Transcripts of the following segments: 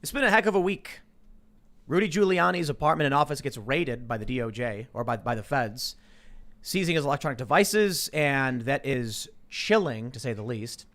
It's been a heck of a week. Rudy Giuliani's apartment and office gets raided by the DOJ or by the feds, seizing his electronic devices, and that is chilling, to say the least.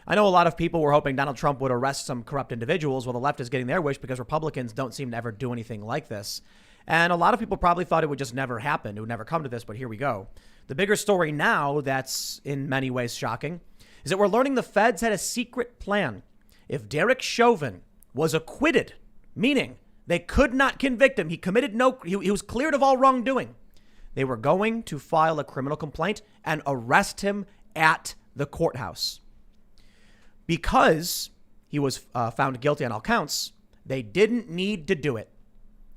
I know a lot of people were hoping Donald Trump would arrest some corrupt individuals while the left is getting their wish because Republicans don't seem to ever do anything like this. And a lot of people probably thought it would just never happen. It would never come to this, but here we go. The bigger story now that's in many ways shocking is that we're learning the feds had a secret plan. If Derek Chauvin was acquitted, meaning they could not convict him, he was cleared of all wrongdoing, they were going to file a criminal complaint and arrest him at the courthouse. Because he was found guilty on all counts, they didn't need to do it.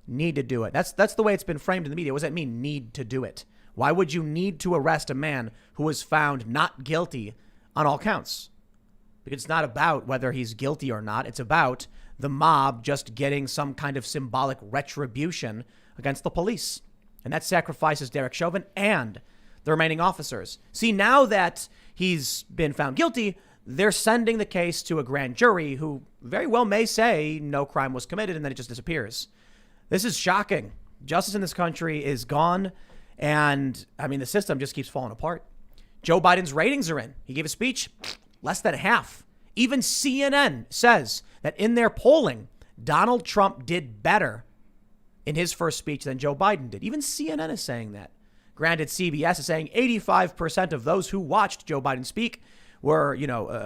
That's the way it's been framed in the media. What does that mean, need to do it? Why would you need to arrest a man who was found not guilty on all counts? Because it's not about whether he's guilty or not. It's about the mob just getting some kind of symbolic retribution against the police. And that sacrifices Derek Chauvin and the remaining officers. See, now that he's been found guilty, they're sending the case to a grand jury who very well may say no crime was committed and then it just disappears. This is shocking. Justice in this country is gone. And I mean, the system just keeps falling apart. Joe Biden's ratings are in. He gave a speech, less than half. Even CNN says that in their polling, Donald Trump did better in his first speech than Joe Biden did. Even CNN is saying that. Granted, CBS is saying 85% of those who watched Joe Biden speak were,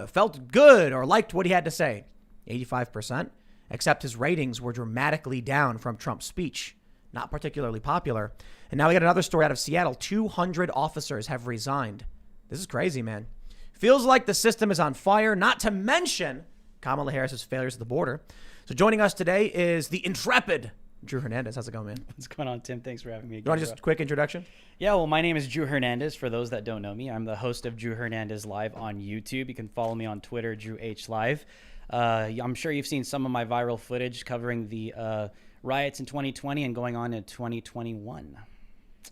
felt good or liked what he had to say. 85%, except his ratings were dramatically down from Trump's speech. Not particularly popular. And now we got another story out of Seattle. 200 officers have resigned. This is crazy, man. Feels like the system is on fire, not to mention Kamala Harris's failures at the border. So joining us today is the intrepid Drew Hernandez. How's it going, man? What's going on, Tim? Thanks for having me again. You want just a quick introduction? Yeah, well, my name is Drew Hernandez. For those that don't know me, I'm the host of Drew Hernandez Live on YouTube. You can follow me on Twitter, Drew H Live. I'm sure you've seen some of my viral footage covering the riots in 2020 and going on in 2021.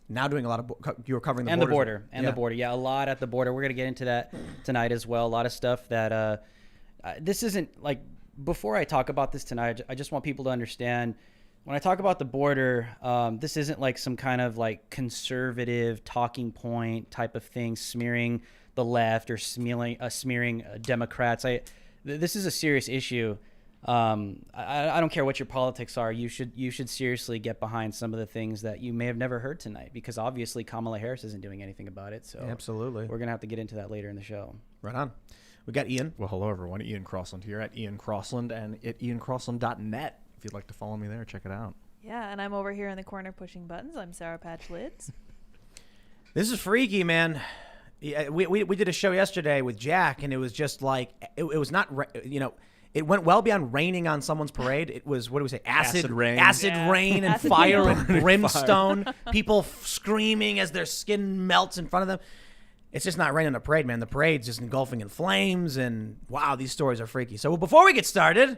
Now doing a lot of, you were covering the border. The border. Yeah, a lot at the border. We're going to get into that tonight as well. A lot of stuff that, this isn't like, before I talk about this tonight, I just want people to understand when I talk about the border, this isn't like some kind of like conservative talking point type of thing, smearing the left or smearing Democrats. This is a serious issue. I don't care what your politics are. You should seriously get behind some of the things that you may have never heard tonight, because obviously Kamala Harris isn't doing anything about it. So absolutely, we're gonna have to get into that later in the show. Right on. We got Ian. Well, hello everyone. Ian Crossland here at Ian Crossland and at iancrossland.net. If you'd like to follow me there, check it out. Yeah, and I'm over here in the corner pushing buttons. I'm Sour Patch Lids. This is freaky, man. We did a show yesterday with Jack, and it was just like it was not, it went well beyond raining on someone's parade. It was, what do we say, acid rain, and Acid fire rain. and brimstone. People screaming as their skin melts in front of them. It's just not raining on a parade, man. The parade's just engulfing in flames, and wow, these stories are freaky. So before we get started,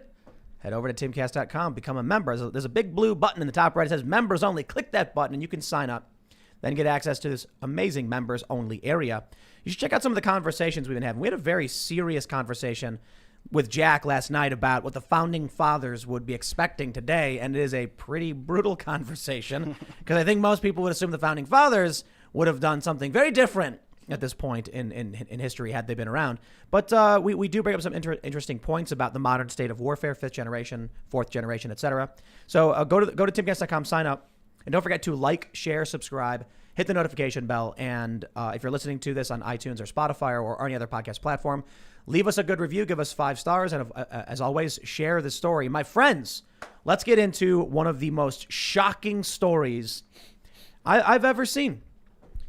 head over to timcast.com, become a member. There's a big blue button in the top right. It says members only. Click that button and you can sign up. Then get access to this amazing members only area. You should check out some of the conversations we've been having. We had a very serious conversation with Jack last night about what the founding fathers would be expecting today. And it is a pretty brutal conversation because I think most people would assume the founding fathers would have done something very different at this point in history had they been around. But we do bring up some interesting points about the modern state of warfare, 5th generation, 4th generation, etc. So go to timcast.com, sign up, and don't forget to like, share, subscribe, hit the notification bell, and if you're listening to this on iTunes or Spotify or any other podcast platform, leave us a good review, give us 5 stars, and as always, share the story. My friends, let's get into one of the most shocking stories I've ever seen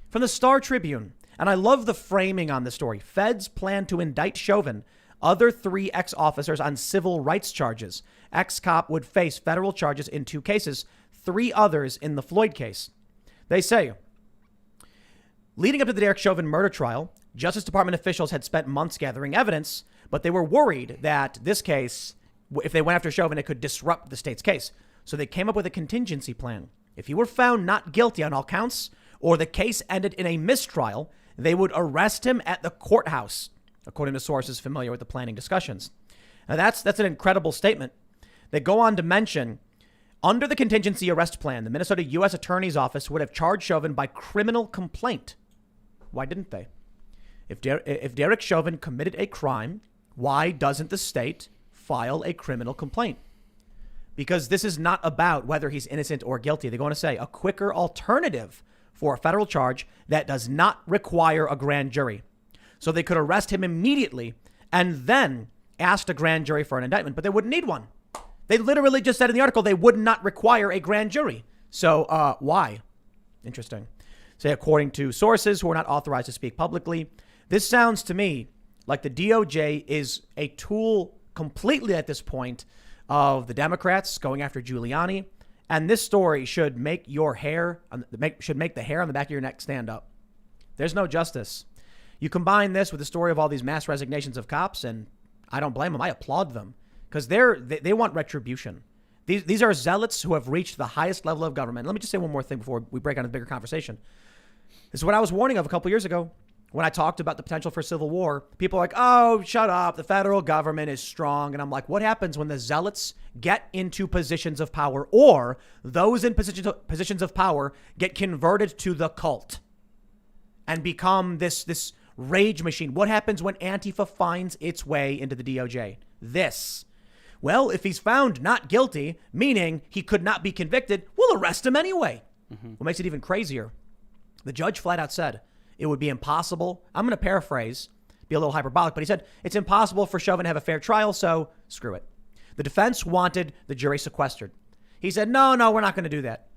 from the Star Tribune. And I love the framing on the story. Feds plan to indict Chauvin, other 3 ex-officers on civil rights charges. Ex-cop would face federal charges in 2 cases, 3 others in the Floyd case. They say, leading up to the Derek Chauvin murder trial, Justice Department officials had spent months gathering evidence, but they were worried that this case, if they went after Chauvin, it could disrupt the state's case. So they came up with a contingency plan. If he were found not guilty on all counts, or the case ended in a mistrial, they would arrest him at the courthouse, according to sources familiar with the planning discussions. Now that's an incredible statement. They go on to mention, under the contingency arrest plan, the Minnesota U.S. Attorney's Office would have charged Chauvin by criminal complaint. Why didn't they? If Derek Chauvin committed a crime, why doesn't the state file a criminal complaint? Because this is not about whether he's innocent or guilty. They're going to say a quicker alternative for a federal charge that does not require a grand jury. So they could arrest him immediately and then ask a grand jury for an indictment, but they wouldn't need one. They literally just said in the article they would not require a grand jury. So why? Interesting. Say, according to sources who are not authorized to speak publicly, this sounds to me like the DOJ is a tool completely at this point of the Democrats going after Giuliani. And this story should make your hair, should make the hair on the back of your neck stand up. There's no justice. You combine this with the story of all these mass resignations of cops, and I don't blame them. I applaud them because they want retribution. These are zealots who have reached the highest level of government. Let me just say one more thing before we break on a bigger conversation. This is what I was warning of a couple years ago when I talked about the potential for civil war. People are like, oh, shut up. The federal government is strong. And I'm like, what happens when the zealots get into positions of power, or those in positions of power get converted to the cult and become this rage machine? What happens when Antifa finds its way into the DOJ? Well, if he's found not guilty, meaning he could not be convicted, we'll arrest him anyway. What makes it even crazier, the judge flat out said it would be impossible. I'm going to paraphrase, be a little hyperbolic, but he said it's impossible for Chauvin to have a fair trial, so screw it. The defense wanted the jury sequestered. He said, no, we're not going to do that.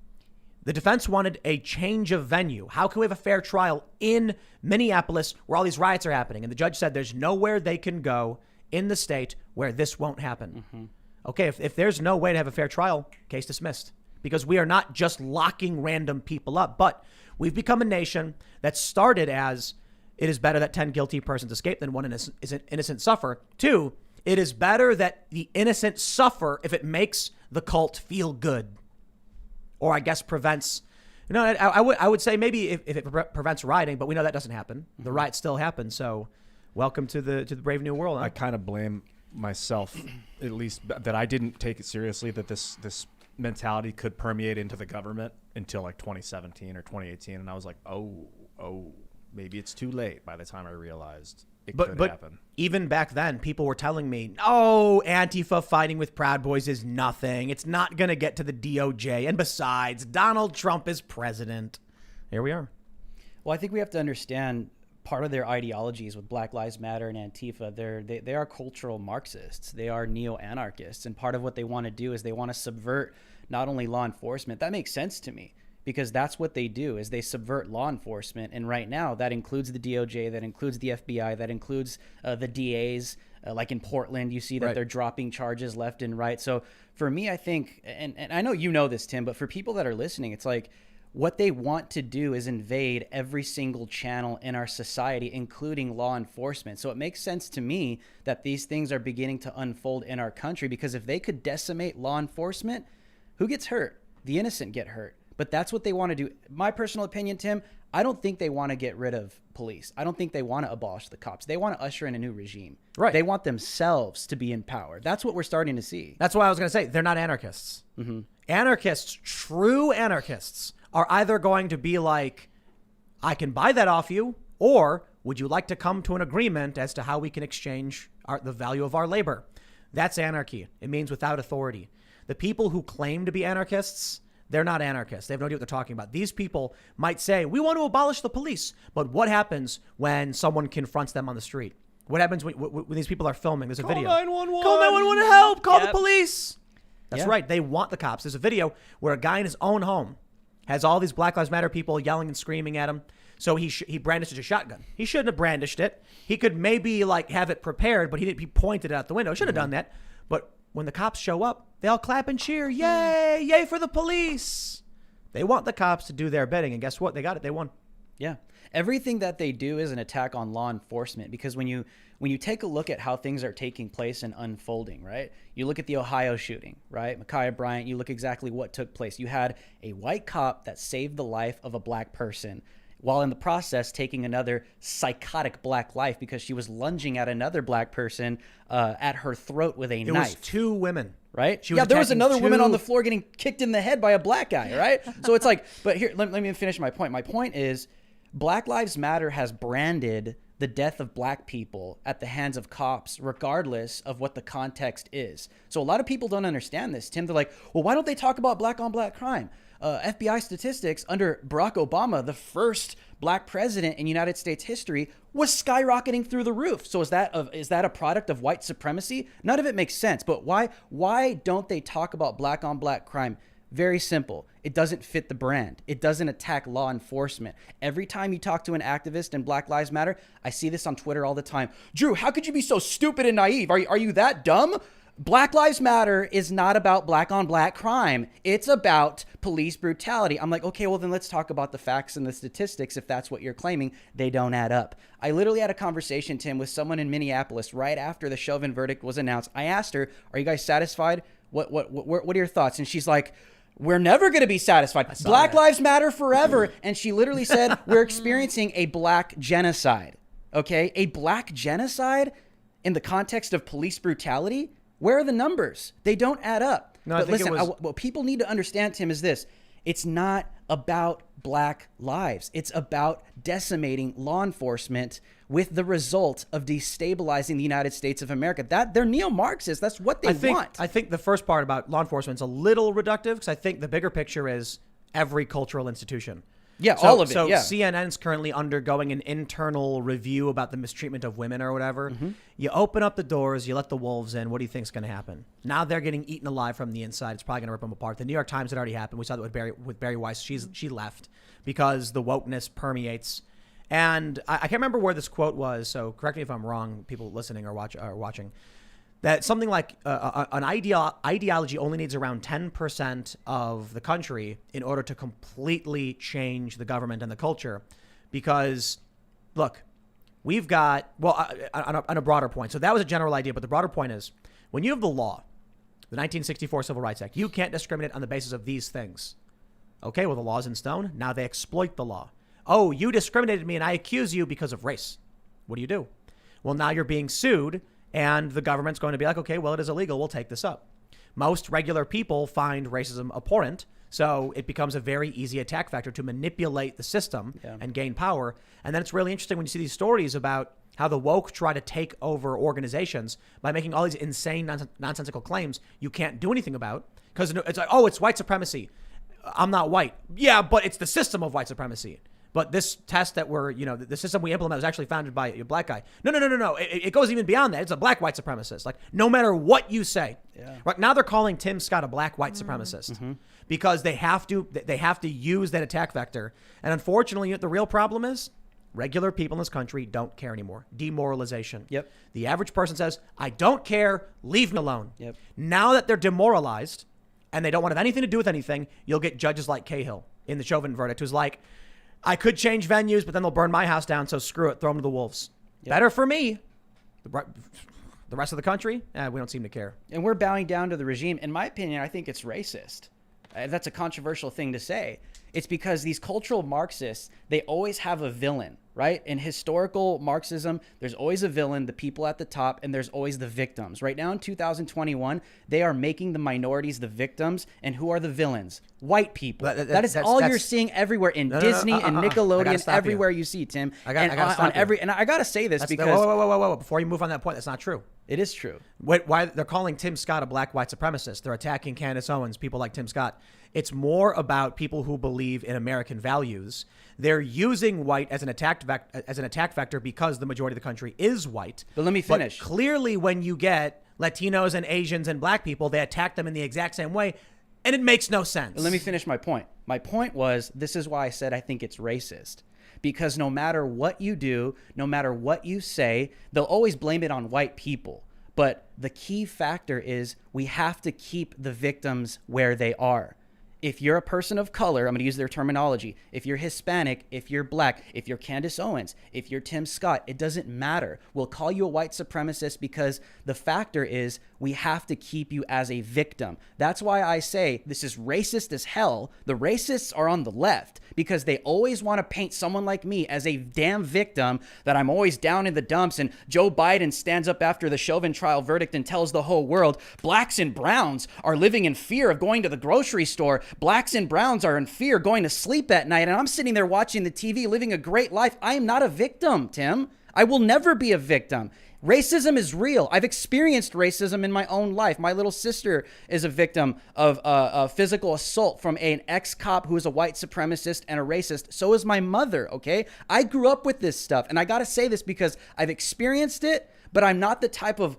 The defense wanted a change of venue. How can we have a fair trial in Minneapolis where all these riots are happening? And the judge said there's nowhere they can go in the state where this won't happen. Okay, if there's no way to have a fair trial, case dismissed. Because we are not just locking random people up, but we've become a nation that started as it is better that 10 guilty persons escape than one innocent suffer. 2, it is better that the innocent suffer if it makes the cult feel good. Or I guess prevents, I would say maybe if it prevents rioting, but we know that doesn't happen. The riots still happen. So welcome to the brave new world. Huh? I kind of blame myself, at least, that I didn't take it seriously that this mentality could permeate into the government until like 2017 or 2018. And I was like, oh, maybe it's too late by the time I realized it could happen. Even back then, people were telling me, oh, Antifa fighting with Proud Boys is nothing. It's not going to get to the DOJ. And besides, Donald Trump is president. Here we are. Well, I think we have to understand part of their ideologies with Black Lives Matter and Antifa. They are cultural Marxists. They are neo-anarchists. And part of what they want to do is they want to subvert not only law enforcement. That makes sense to me, because that's what they do, is they subvert law enforcement. And right now that includes the DOJ, that includes the FBI, that includes the DAs. Like in Portland, you see that they're dropping charges left and right. So for me, I think, and I know you know this, Tim, but for people that are listening, it's like what they want to do is invade every single channel in our society, including law enforcement. So it makes sense to me that these things are beginning to unfold in our country, because if they could decimate law enforcement, who gets hurt? The innocent get hurt. But that's what they want to do. My personal opinion, Tim, I don't think they want to get rid of police. I don't think they want to abolish the cops. They want to usher in a new regime. Right. They want themselves to be in power. That's what we're starting to see. That's why I was going to say they're not anarchists. Anarchists, true anarchists, are either going to be like, I can buy that off you, or would you like to come to an agreement as to how we can exchange the value of our labor? That's anarchy. It means without authority. The people who claim to be anarchists, they're not anarchists. They have no idea what they're talking about. These people might say, we want to abolish the police. But what happens when someone confronts them on the street? What happens when these people are filming? There's a video. Call 911. Call 911 to help. Call the Yep. police. That's right. They want the cops. There's a video where a guy in his own home has all these Black Lives Matter people yelling and screaming at him. So he brandished a shotgun. He shouldn't have brandished it. He could maybe like have it prepared, but he didn't. He pointed it out the window. Should have done that. But when the cops show up, they all clap and cheer. Yay! Yay for the police. They want the cops to do their bidding. And guess what? They got it. They won. Yeah. Everything that they do is an attack on law enforcement, because when you take a look at how things are taking place and unfolding, right? You look at the Ohio shooting, right? Ma'Khia Bryant, you look exactly what took place. You had a white cop that saved the life of a black person while in the process taking another psychotic black life because she was lunging at another black person at her throat with a It knife. was 2 women. Right? She was there was attacking another woman 2 on the floor getting kicked in the head by a black guy, right? So it's like, but here, let me finish my point. My point is Black Lives Matter has branded the death of black people at the hands of cops, regardless of what the context is. So a lot of people don't understand this, Tim. They're like, well, why don't they talk about black on black crime? FBI statistics under Barack Obama, the first black president in United States history, was skyrocketing through the roof. So is that a product of white supremacy? None of it makes sense. But why don't they talk about black on black crime? Very simple. It doesn't fit the brand. It doesn't attack law enforcement. Every time you talk to an activist in Black Lives Matter, I see this on Twitter all the time. Drew, how could you be so stupid and naive? Are you that dumb? Black Lives Matter is not about black on black crime. It's about police brutality. I'm like, okay, well then let's talk about the facts and the statistics. If that's what you're claiming, they don't add up. I literally had a conversation, Tim, with someone in Minneapolis right after the Chauvin verdict was announced. I asked her, are you guys satisfied? What are your thoughts? And she's like, we're never going to be satisfied. Black Lives Matter forever. And she literally said, we're experiencing a black genocide. Okay? A black genocide in the context of police brutality? Where are the numbers? They don't add up. No, but I think listen, what people need to understand, Tim, is this. It's not about black lives. It's about decimating law enforcement with the result of destabilizing the United States of America. They're neo-Marxists. That's what they want. I think the first part about law enforcement is a little reductive because I think the bigger picture is every cultural institution. Yeah, all of it. So yeah. CNN's currently undergoing an internal review about the mistreatment of women or whatever. You open up the doors, you let the wolves in. What do you think's going to happen? Now they're getting eaten alive from the inside. It's probably going to rip them apart. The New York Times had already happened. We saw that with Barry Weiss. She left because the wokeness permeates. And I can't remember where this quote was. So correct me if I'm wrong, people listening or watching. That something like an ideology only needs around 10% of the country in order to completely change the government and the culture. Because, look, we've got, on a broader point. So that was a general idea, but the broader point is when you have the law, the 1964 Civil Rights Act, you can't discriminate on the basis of these things. Okay, well, the law's in stone. Now they exploit the law. Oh, you discriminated me and I accuse you because of race. What do? Well, now you're being sued. And the government's going to be like, okay, well, it is illegal. We'll take this up. Most regular people find racism abhorrent. So it becomes a very easy attack vector to manipulate the system and gain power. And then it's really interesting when you see these stories about how the woke try to take over organizations by making all these insane, nonsensical claims you can't do anything about. Because it's like, oh, it's white supremacy. I'm not white. Yeah, but it's the system of white supremacy. But this test that the system we implement was actually founded by a black guy. No. It goes even beyond that. It's a black white supremacist. Like, no matter what you say. Yeah. Right now they're calling Tim Scott a black white supremacist because they have to use that attack vector. And unfortunately, the real problem is regular people in this country don't care anymore. Demoralization. Yep. The average person says, I don't care. Leave me alone. Yep. Now that they're demoralized and they don't want to have anything to do with anything, you'll get judges like Cahill in the Chauvin verdict who's like, I could change venues, but then they'll burn my house down, so screw it, throw them to the wolves. Yep. Better for me. The rest of the country, we don't seem to care. And we're bowing down to the regime. In my opinion, I think it's racist. That's a controversial thing to say. It's because these cultural Marxists, they always have a villain, right? In historical Marxism, there's always a villain, the people at the top, and there's always the victims. Right now in 2021, they are making the minorities the victims. And who are the villains? White people. That's all you're seeing everywhere in Disney and Nickelodeon, everywhere you see, Tim. I gotta say this because... Whoa. Before you move on that point, that's not true. It is true. Why they're calling Tim Scott a black white supremacist? They're attacking Candace Owens, people like Tim Scott. It's more about people who believe in American values. They're using white as an attack vector because the majority of the country is white. But let me finish. But clearly, when you get Latinos and Asians and black people, they attack them in the exact same way, and it makes no sense. But let me finish my point. My point was, this is why I said I think it's racist. Because no matter what you do, no matter what you say, they'll always blame it on white people. But the key factor is we have to keep the victims where they are. if you're a person of color, I'm going to use their terminology. If you're Hispanic, if you're black, if you're Candace Owens, if you're Tim Scott, it doesn't matter. We'll call you a white supremacist because the factor is we have to keep you as a victim. That's why I say this is racist as hell. The racists are on the left because they always want to paint someone like me as a damn victim, that I'm always down in the dumps. And Joe Biden stands up after the Chauvin trial verdict and tells the whole world, blacks and browns are living in fear of going to the grocery store. Blacks and browns are in fear going to sleep at night. And I'm sitting there watching the TV, living a great life. I am not a victim, Tim. I will never be a victim. Racism is real. I've experienced racism in my own life. My little sister is a victim of physical assault from an ex-cop who is a white supremacist and a racist. So is my mother, okay? I grew up with this stuff. And I got to say this because I've experienced it, but I'm not the type of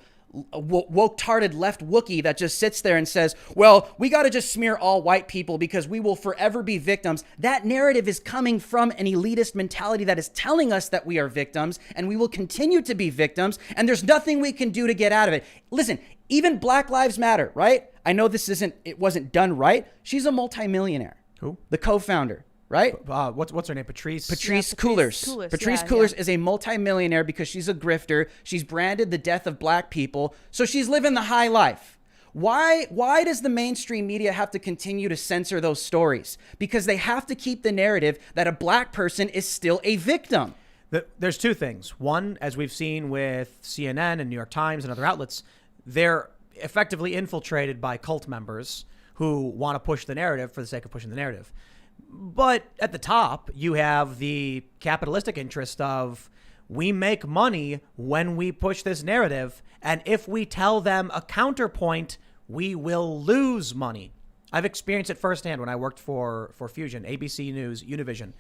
woke-tarded left Wookiee that just sits there and says, well, we got to just smear all white people because we will forever be victims. That narrative is coming from an elitist mentality that is telling us that we are victims and we will continue to be victims, and there's nothing we can do to get out of it. Listen, even Black Lives Matter, right? I know it wasn't done right. She's a multimillionaire. Who? The co-founder. Right? What's her name? Patrice Coolers. Patrice Coolers is a multimillionaire because she's a grifter. She's branded the death of black people. So she's living the high life. Why does the mainstream media have to continue to censor those stories? Because they have to keep the narrative that a black person is still a victim. There's two things. One, as we've seen with CNN and New York Times and other outlets, they're effectively infiltrated by cult members who want to push the narrative for the sake of pushing the narrative. But at the top, you have the capitalistic interest of, we make money when we push this narrative, and if we tell them a counterpoint, we will lose money. I've experienced it firsthand when I worked for Fusion, ABC News, Univision.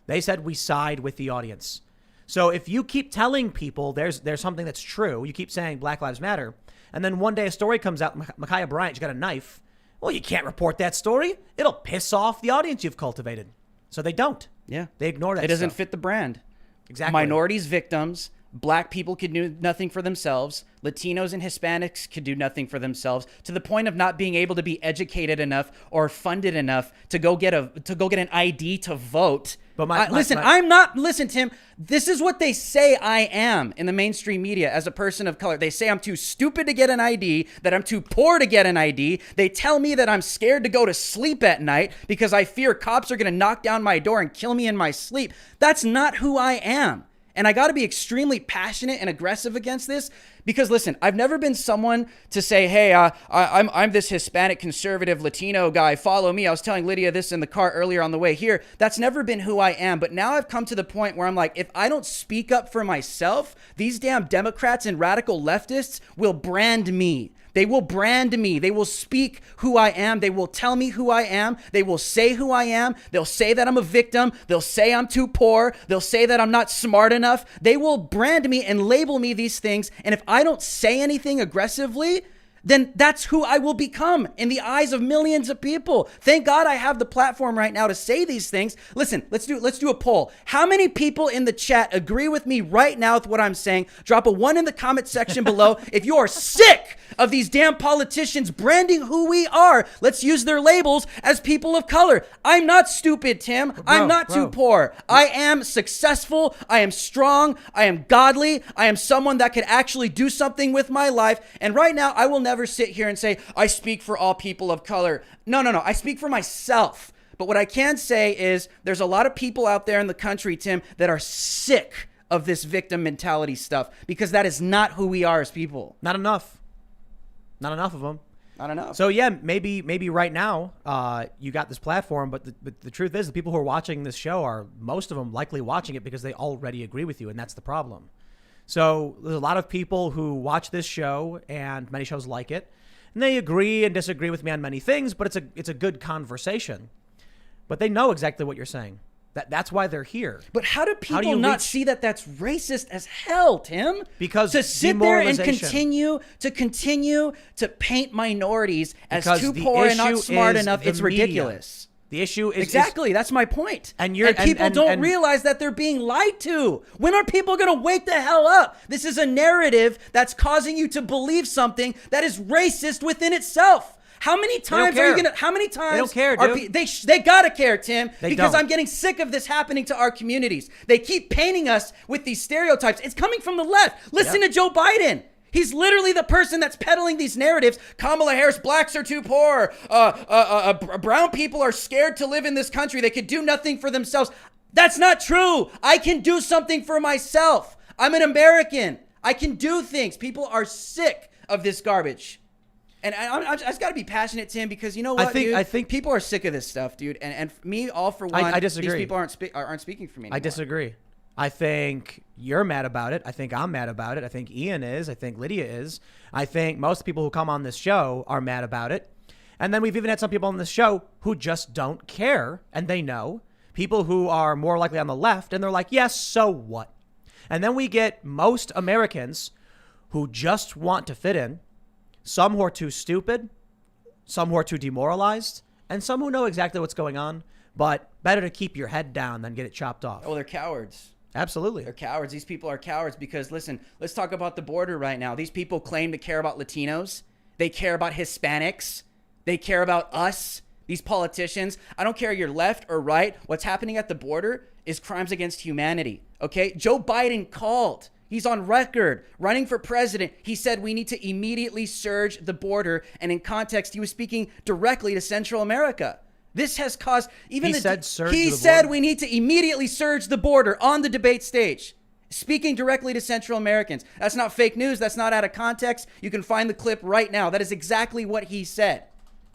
They said we side with the audience. So if you keep telling people there's something that's true, you keep saying Black Lives Matter, and then one day a story comes out, Ma'Khia Bryant, she got a knife. Well, you can't report that story. It'll piss off the audience you've cultivated. So they don't. Yeah. They ignore that. It doesn't stuff. fit the brand. Exactly. Minorities, victims. Black people could do nothing for themselves. Latinos and Hispanics could do nothing for themselves, to the point of not being able to be educated enough or funded enough to go get an ID to vote. But listen, Tim, this is what they say I am in the mainstream media as a person of color. They say I'm too stupid to get an ID, that I'm too poor to get an ID. They tell me that I'm scared to go to sleep at night because I fear cops are going to knock down my door and kill me in my sleep. That's not who I am. And I got to be extremely passionate and aggressive against this because, listen, I've never been someone to say, hey, I'm this Hispanic conservative Latino guy. Follow me. I was telling Lydia this in the car earlier on the way here. That's never been who I am. But now I've come to the point where I'm like, if I don't speak up for myself, these damn Democrats and radical leftists will brand me. They will brand me. They will speak who I am. They will tell me who I am. They will say who I am. They'll say that I'm a victim. They'll say I'm too poor. They'll say that I'm not smart enough. They will brand me and label me these things. And if I don't say anything aggressively, then that's who I will become in the eyes of millions of people. Thank God I have the platform right now to say these things. Listen, let's do a poll. How many people in the chat agree with me right now with what I'm saying? Drop a 1 in the comment section below. If you are sick of these damn politicians branding who we are, let's use their labels as people of color. I'm not stupid, Tim. I'm not too poor. I am successful. I am strong. I am godly. I am someone that could actually do something with my life. And right now, I will never sit here and say, I speak for all people of color. No. I speak for myself. But what I can say is there's a lot of people out there in the country, Tim, that are sick of this victim mentality stuff because that is not who we are as people. Not enough of them. Not enough. So yeah, maybe right now you got this platform, but the truth is the people who are watching this show are, most of them, likely watching it because they already agree with you, and that's the problem. So there's a lot of people who watch this show and many shows like it, and they agree and disagree with me on many things, but it's a good conversation. But they know exactly what you're saying. That's why they're here. But how do people not see that that's racist as hell, Tim? Because to sit there and continue to paint minorities as too poor and not smart enough, it's ridiculous. The issue is exactly that's my point. And people don't realize that they're being lied to. When are people going to wake the hell up? This is a narrative that's causing you to believe something that is racist within itself. How many times are you gonna? How many times? They don't care, are dude. They gotta care, Tim, They because don't. I'm getting sick of this happening to our communities. They keep painting us with these stereotypes. It's coming from the left. Listen to Joe Biden. He's literally the person that's peddling these narratives. Kamala Harris, blacks are too poor. Brown people are scared to live in this country. They could do nothing for themselves. That's not true. I can do something for myself. I'm an American. I can do things. People are sick of this garbage. And I just got to be passionate, Tim, because you know what, I think people are sick of this stuff, dude. And me, all for one, I disagree. these people aren't speaking for me anymore. I disagree. I think you're mad about it. I think I'm mad about it. I think Ian is. I think Lydia is. I think most people who come on this show are mad about it. And then we've even had some people on this show who just don't care, and they know. People who are more likely on the left, and they're like, yes, so what? And then we get most Americans who just want to fit in, some who are too stupid, some who are too demoralized, and some who know exactly what's going on, but better to keep your head down than get it chopped off. Oh, they're cowards. Absolutely. They're cowards. These people are cowards because, listen, let's talk about the border right now. These people claim to care about Latinos. They care about Hispanics. They care about us, these politicians. I don't care you're left or right. What's happening at the border is crimes against humanity, okay? Joe Biden called. He's on record running for president. He said we need to immediately surge the border. And in context, he was speaking directly to Central America. This has caused even He said surge he the said border. we need to immediately surge the border on the debate stage, speaking directly to Central Americans. That's not fake news. That's not out of context. You can find the clip right now. That is exactly what he said.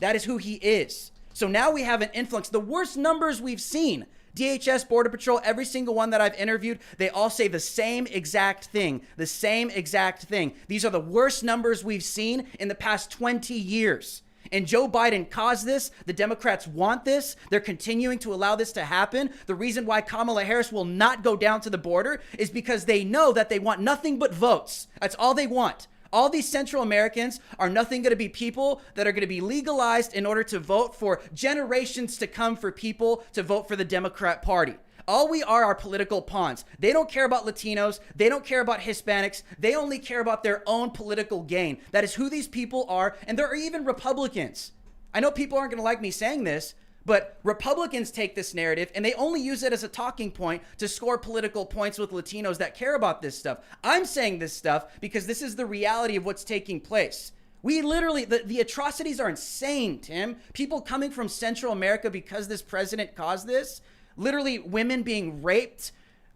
That is who he is. So now we have an influx. The worst numbers we've seen. DHS, Border Patrol, every single one that I've interviewed, they all say the same exact thing. The same exact thing. These are the worst numbers we've seen in the past 20 years. And Joe Biden caused this. The Democrats want this. They're continuing to allow this to happen. The reason why Kamala Harris will not go down to the border is because they know that they want nothing but votes. That's all they want. All these Central Americans are nothing going to be people that are going to be legalized in order to vote for generations to come for people to vote for the Democrat Party. All we are political pawns. They don't care about Latinos. They don't care about Hispanics. They only care about their own political gain. That is who these people are. And there are even Republicans. I know people aren't going to like me saying this, but Republicans take this narrative and they only use it as a talking point to score political points with Latinos that care about this stuff. I'm saying this stuff because this is the reality of what's taking place. We literally, the atrocities are insane, Tim. People coming from Central America because this president caused this. Literally women being raped,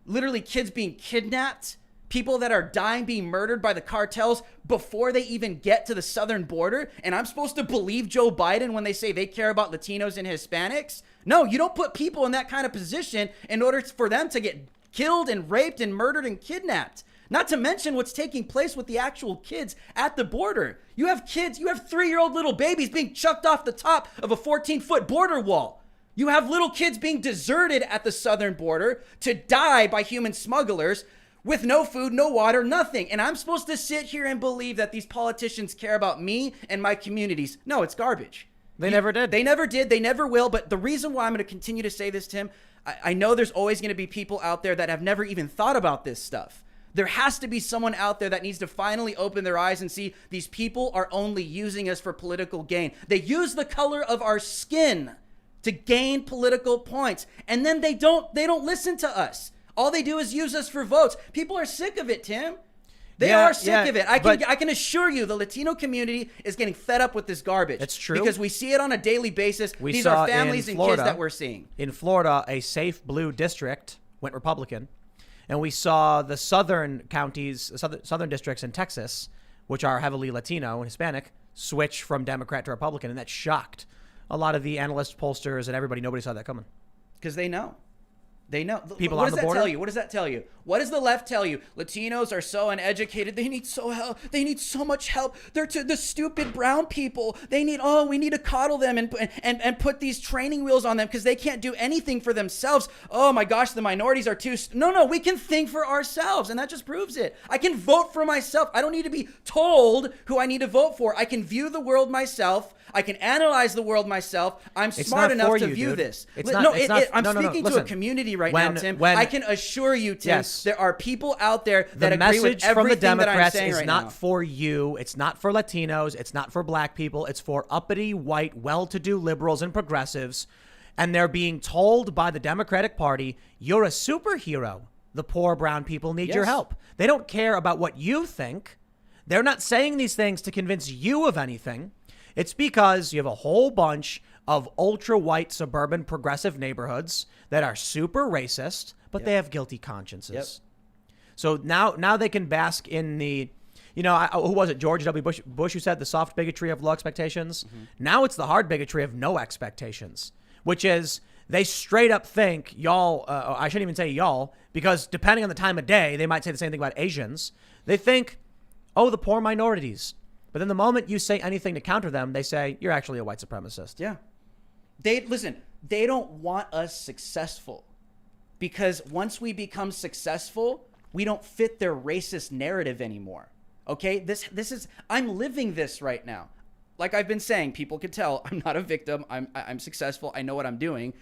literally kids being kidnapped, people that are dying, being murdered by the cartels before they even get to the southern border. And I'm supposed to believe Joe Biden when they say they care about Latinos and Hispanics? No, you don't put people in that kind of position in order for them to get killed and raped and murdered and kidnapped. Not to mention what's taking place with the actual kids at the border. You have kids, you have 3-year-old little babies being chucked off the top of a 14-foot border wall. You have little kids being deserted at the southern border to die by human smugglers with no food, no water, nothing. And I'm supposed to sit here and believe that these politicians care about me and my communities. No, it's garbage. They never did. They never did. They never will. But the reason why I'm going to continue to say this, Tim, I know there's always going to be people out there that have never even thought about this stuff. There has to be someone out there that needs to finally open their eyes and see these people are only using us for political gain. They use the color of our skin to gain political points. And then they don't listen to us. All they do is use us for votes. People are sick of it, Tim. They are sick of it. I can assure you the Latino community is getting fed up with this garbage. It's true. Because we see it on a daily basis. We These saw are families in and kids Florida, that we're seeing. In Florida, a safe blue district went Republican. And we saw the southern counties, southern districts in Texas, which are heavily Latino and Hispanic, switch from Democrat to Republican. And that shocked a lot of the analysts, pollsters, and everybody. Nobody saw that coming. Because they know. They know. People what on does the that border? tell you? What does that tell you? What does the left tell you? Latinos are so uneducated. They need so help. They need so much help. They're to the stupid brown people. They need, we need to coddle them and put these training wheels on them because they can't do anything for themselves. Oh my gosh, the minorities are too. No, we can think for ourselves. And that just proves it. I can vote for myself. I don't need to be told who I need to vote for. I can view the world myself. I can analyze the world myself. I'm smart enough to view this. I'm speaking to a community right When- now, Tim. when- I can assure you, Tim, Yes. there are people out there that The agree with message from the everything that I'm Democrats saying is right not now. for you. It's not for Latinos. It's not for black people. It's for uppity, white, well-to-do liberals and progressives. And they're being told by the Democratic Party, you're a superhero. The poor brown people need your Yes. help. They don't care about what you think. They're not saying these things to convince you of anything. It's because you have a whole bunch of ultra-white suburban progressive neighborhoods that are super racist, but they have guilty consciences. Yep. So now they can bask in the, who was it? George W. Bush who said the soft bigotry of low expectations. Now it's the hard bigotry of no expectations, which is they straight up think y'all, I shouldn't even say y'all, because depending on the time of day, they might say the same thing about Asians. They think, oh, the poor minorities. But then the moment you say anything to counter them, they say, you're actually a white supremacist. Yeah. They don't want us successful because once we become successful, we don't fit their racist narrative anymore. Okay? This is I'm living this right now. Like I've been saying, people can tell I'm not a victim. I'm successful. I know what I'm doing.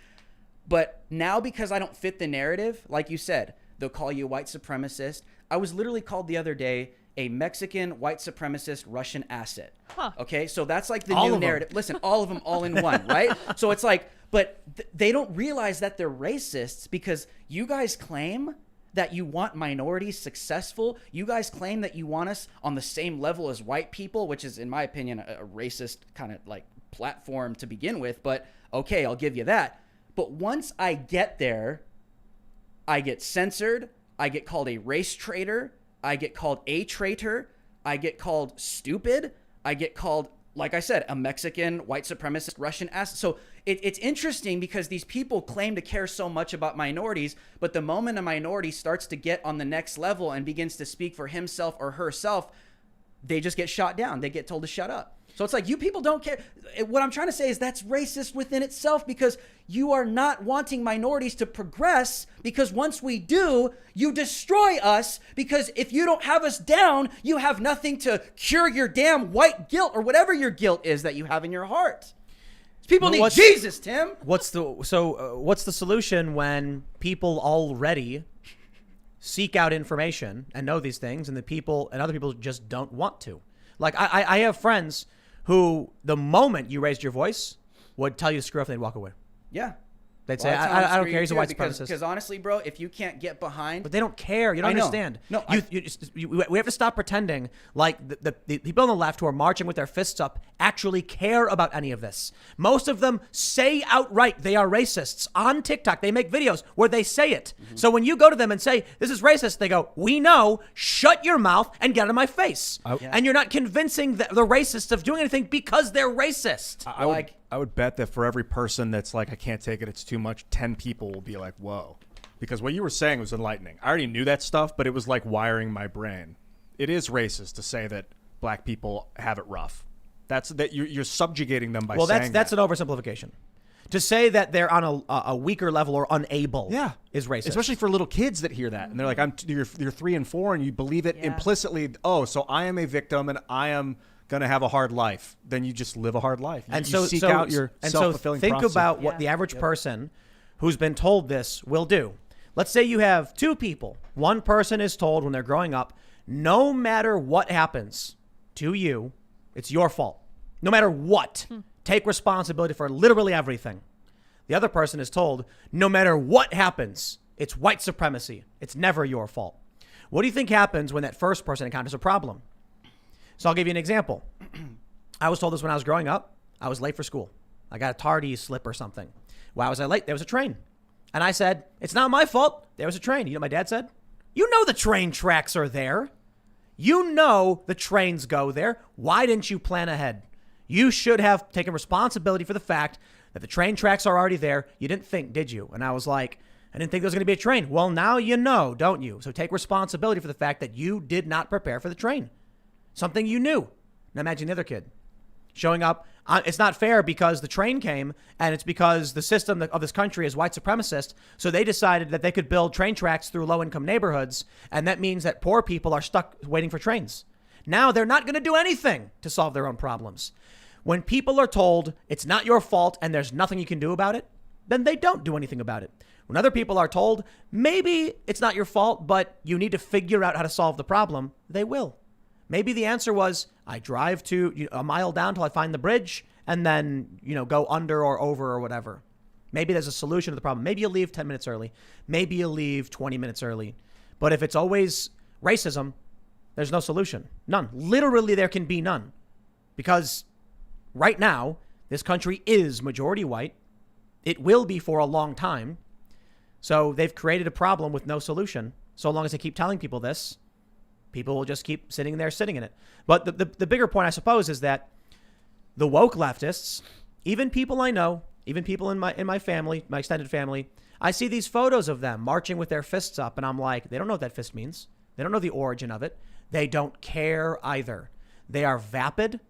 But now because I don't fit the narrative, like you said, they'll call you a white supremacist. I was literally called the other day a Mexican white supremacist Russian asset. Huh. Okay, so that's like the All new of them. narrative. Listen, all of them all in one, right? So it's like, but they don't realize that they're racists because you guys claim that you want minorities successful. You guys claim that you want us on the same level as white people, which is, in my opinion, a racist kind of like platform to begin with. But okay, I'll give you that. But once I get there, I get censored. I get called a race traitor. I get called a traitor. I get called stupid. I get called, like I said, a Mexican white supremacist Russian ass. So it's interesting because these people claim to care so much about minorities, but the moment a minority starts to get on the next level and begins to speak for himself or herself, they just get shot down. They get told to shut up. So it's like, you people don't care. What I'm trying to say is that's racist within itself because you are not wanting minorities to progress because once we do, you destroy us because if you don't have us down, you have nothing to cure your damn white guilt or whatever your guilt is that you have in your heart. People need Jesus, Tim. What's the solution when people already seek out information and know these things, and other people just don't want to? Like I have friends who, the moment you raised your voice, would tell you to screw up and they'd walk away. Yeah. They'd say, I don't care, he's a white supremacist. Because honestly, bro, if you can't get behind... But they don't care. You don't I know. understand. No, we have to stop pretending like the people on the left who are marching with their fists up actually care about any of this. Most of them say outright they are racists. On TikTok, they make videos where they say it. Mm-hmm. So when you go to them and say, this is racist, they go, we know, shut your mouth and get out of my face. And you're not convincing the racists of doing anything because they're racist. I would bet that for every person that's like, I can't take it, it's too much, 10 people will be like, whoa. Because what you were saying was enlightening. I already knew that stuff, but it was like wiring my brain. It is racist to say that black people have it rough. You're subjugating them by saying that's an oversimplification. To say that they're on a weaker level or unable is racist. Especially for little kids that hear that. And they're like, you're 3 and 4 and you believe it implicitly. Oh, so I am a victim and I am going to have a hard life. Then you just live a hard life. You seek out your self-fulfilling think prophecy. about what the average person who's been told this will do. Let's say you have 2 people. One person is told when they're growing up, no matter what happens to you, it's your fault. No matter what. Take responsibility for literally everything. The other person is told, no matter what happens, it's white supremacy. It's never your fault. What do you think happens when that first person encounters a problem? So I'll give you an example. I was told this when I was growing up. I was late for school. I got a tardy slip or something. Why was I late? There was a train. And I said, it's not my fault. There was a train. You know what my dad said? You know the train tracks are there. You know the trains go there. Why didn't you plan ahead? You should have taken responsibility for the fact that the train tracks are already there. You didn't think, did you? And I was like, I didn't think there was going to be a train. Well, now you know, don't you? So take responsibility for the fact that you did not prepare for the train. Something you knew. Now imagine the other kid showing up. It's not fair because the train came, and it's because the system of this country is white supremacist. So they decided that they could build train tracks through low-income neighborhoods, and that means that poor people are stuck waiting for trains. Now they're not going to do anything to solve their own problems. When people are told it's not your fault and there's nothing you can do about it, then they don't do anything about it. When other people are told, maybe it's not your fault, but you need to figure out how to solve the problem, they will. Maybe the answer was, I drive to a mile down till I find the bridge and then, go under or over or whatever. Maybe there's a solution to the problem. Maybe you leave 10 minutes early. Maybe you leave 20 minutes early. But if it's always racism, there's no solution. None. Literally, there can be none. Because right now, this country is majority white. It will be for a long time. So they've created a problem with no solution. So long as they keep telling people this, people will just keep sitting there sitting in it. But the bigger point, I suppose, is that the woke leftists, even people I know, even people in my family, my extended family, I see these photos of them marching with their fists up, and I'm like, they don't know what that fist means. They don't know the origin of it. They don't care either. They are vapid,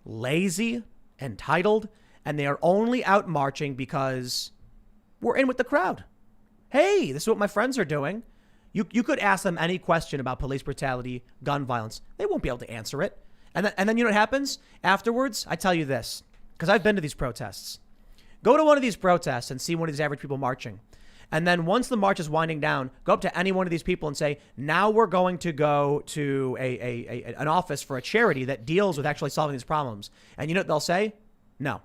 lazy, entitled, and they are only out marching because we're in with the crowd. Hey, this is what my friends are doing. You could ask them any question about police brutality, gun violence. They won't be able to answer it. And then you know what happens? Afterwards, I tell you this, because I've been to these protests. Go to one of these protests and see one of these average people marching. And then once the march is winding down, go up to any one of these people and say, now we're going to go to an office for a charity that deals with actually solving these problems. And you know what they'll say? No,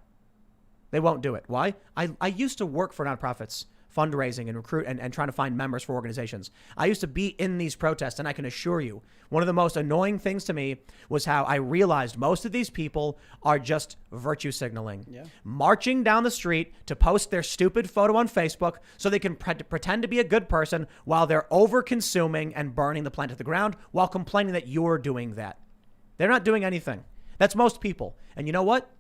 they won't do it. Why? I used to work for nonprofits, fundraising and recruit and trying to find members for organizations. I used to be in these protests, and I can assure you, one of the most annoying things to me was how I realized most of these people are just virtue signaling, marching down the street to post their stupid photo on Facebook so they can pretend to be a good person while they're over consuming and burning the planet to the ground while complaining that you're doing that. They're not doing anything. That's most people. And you know what?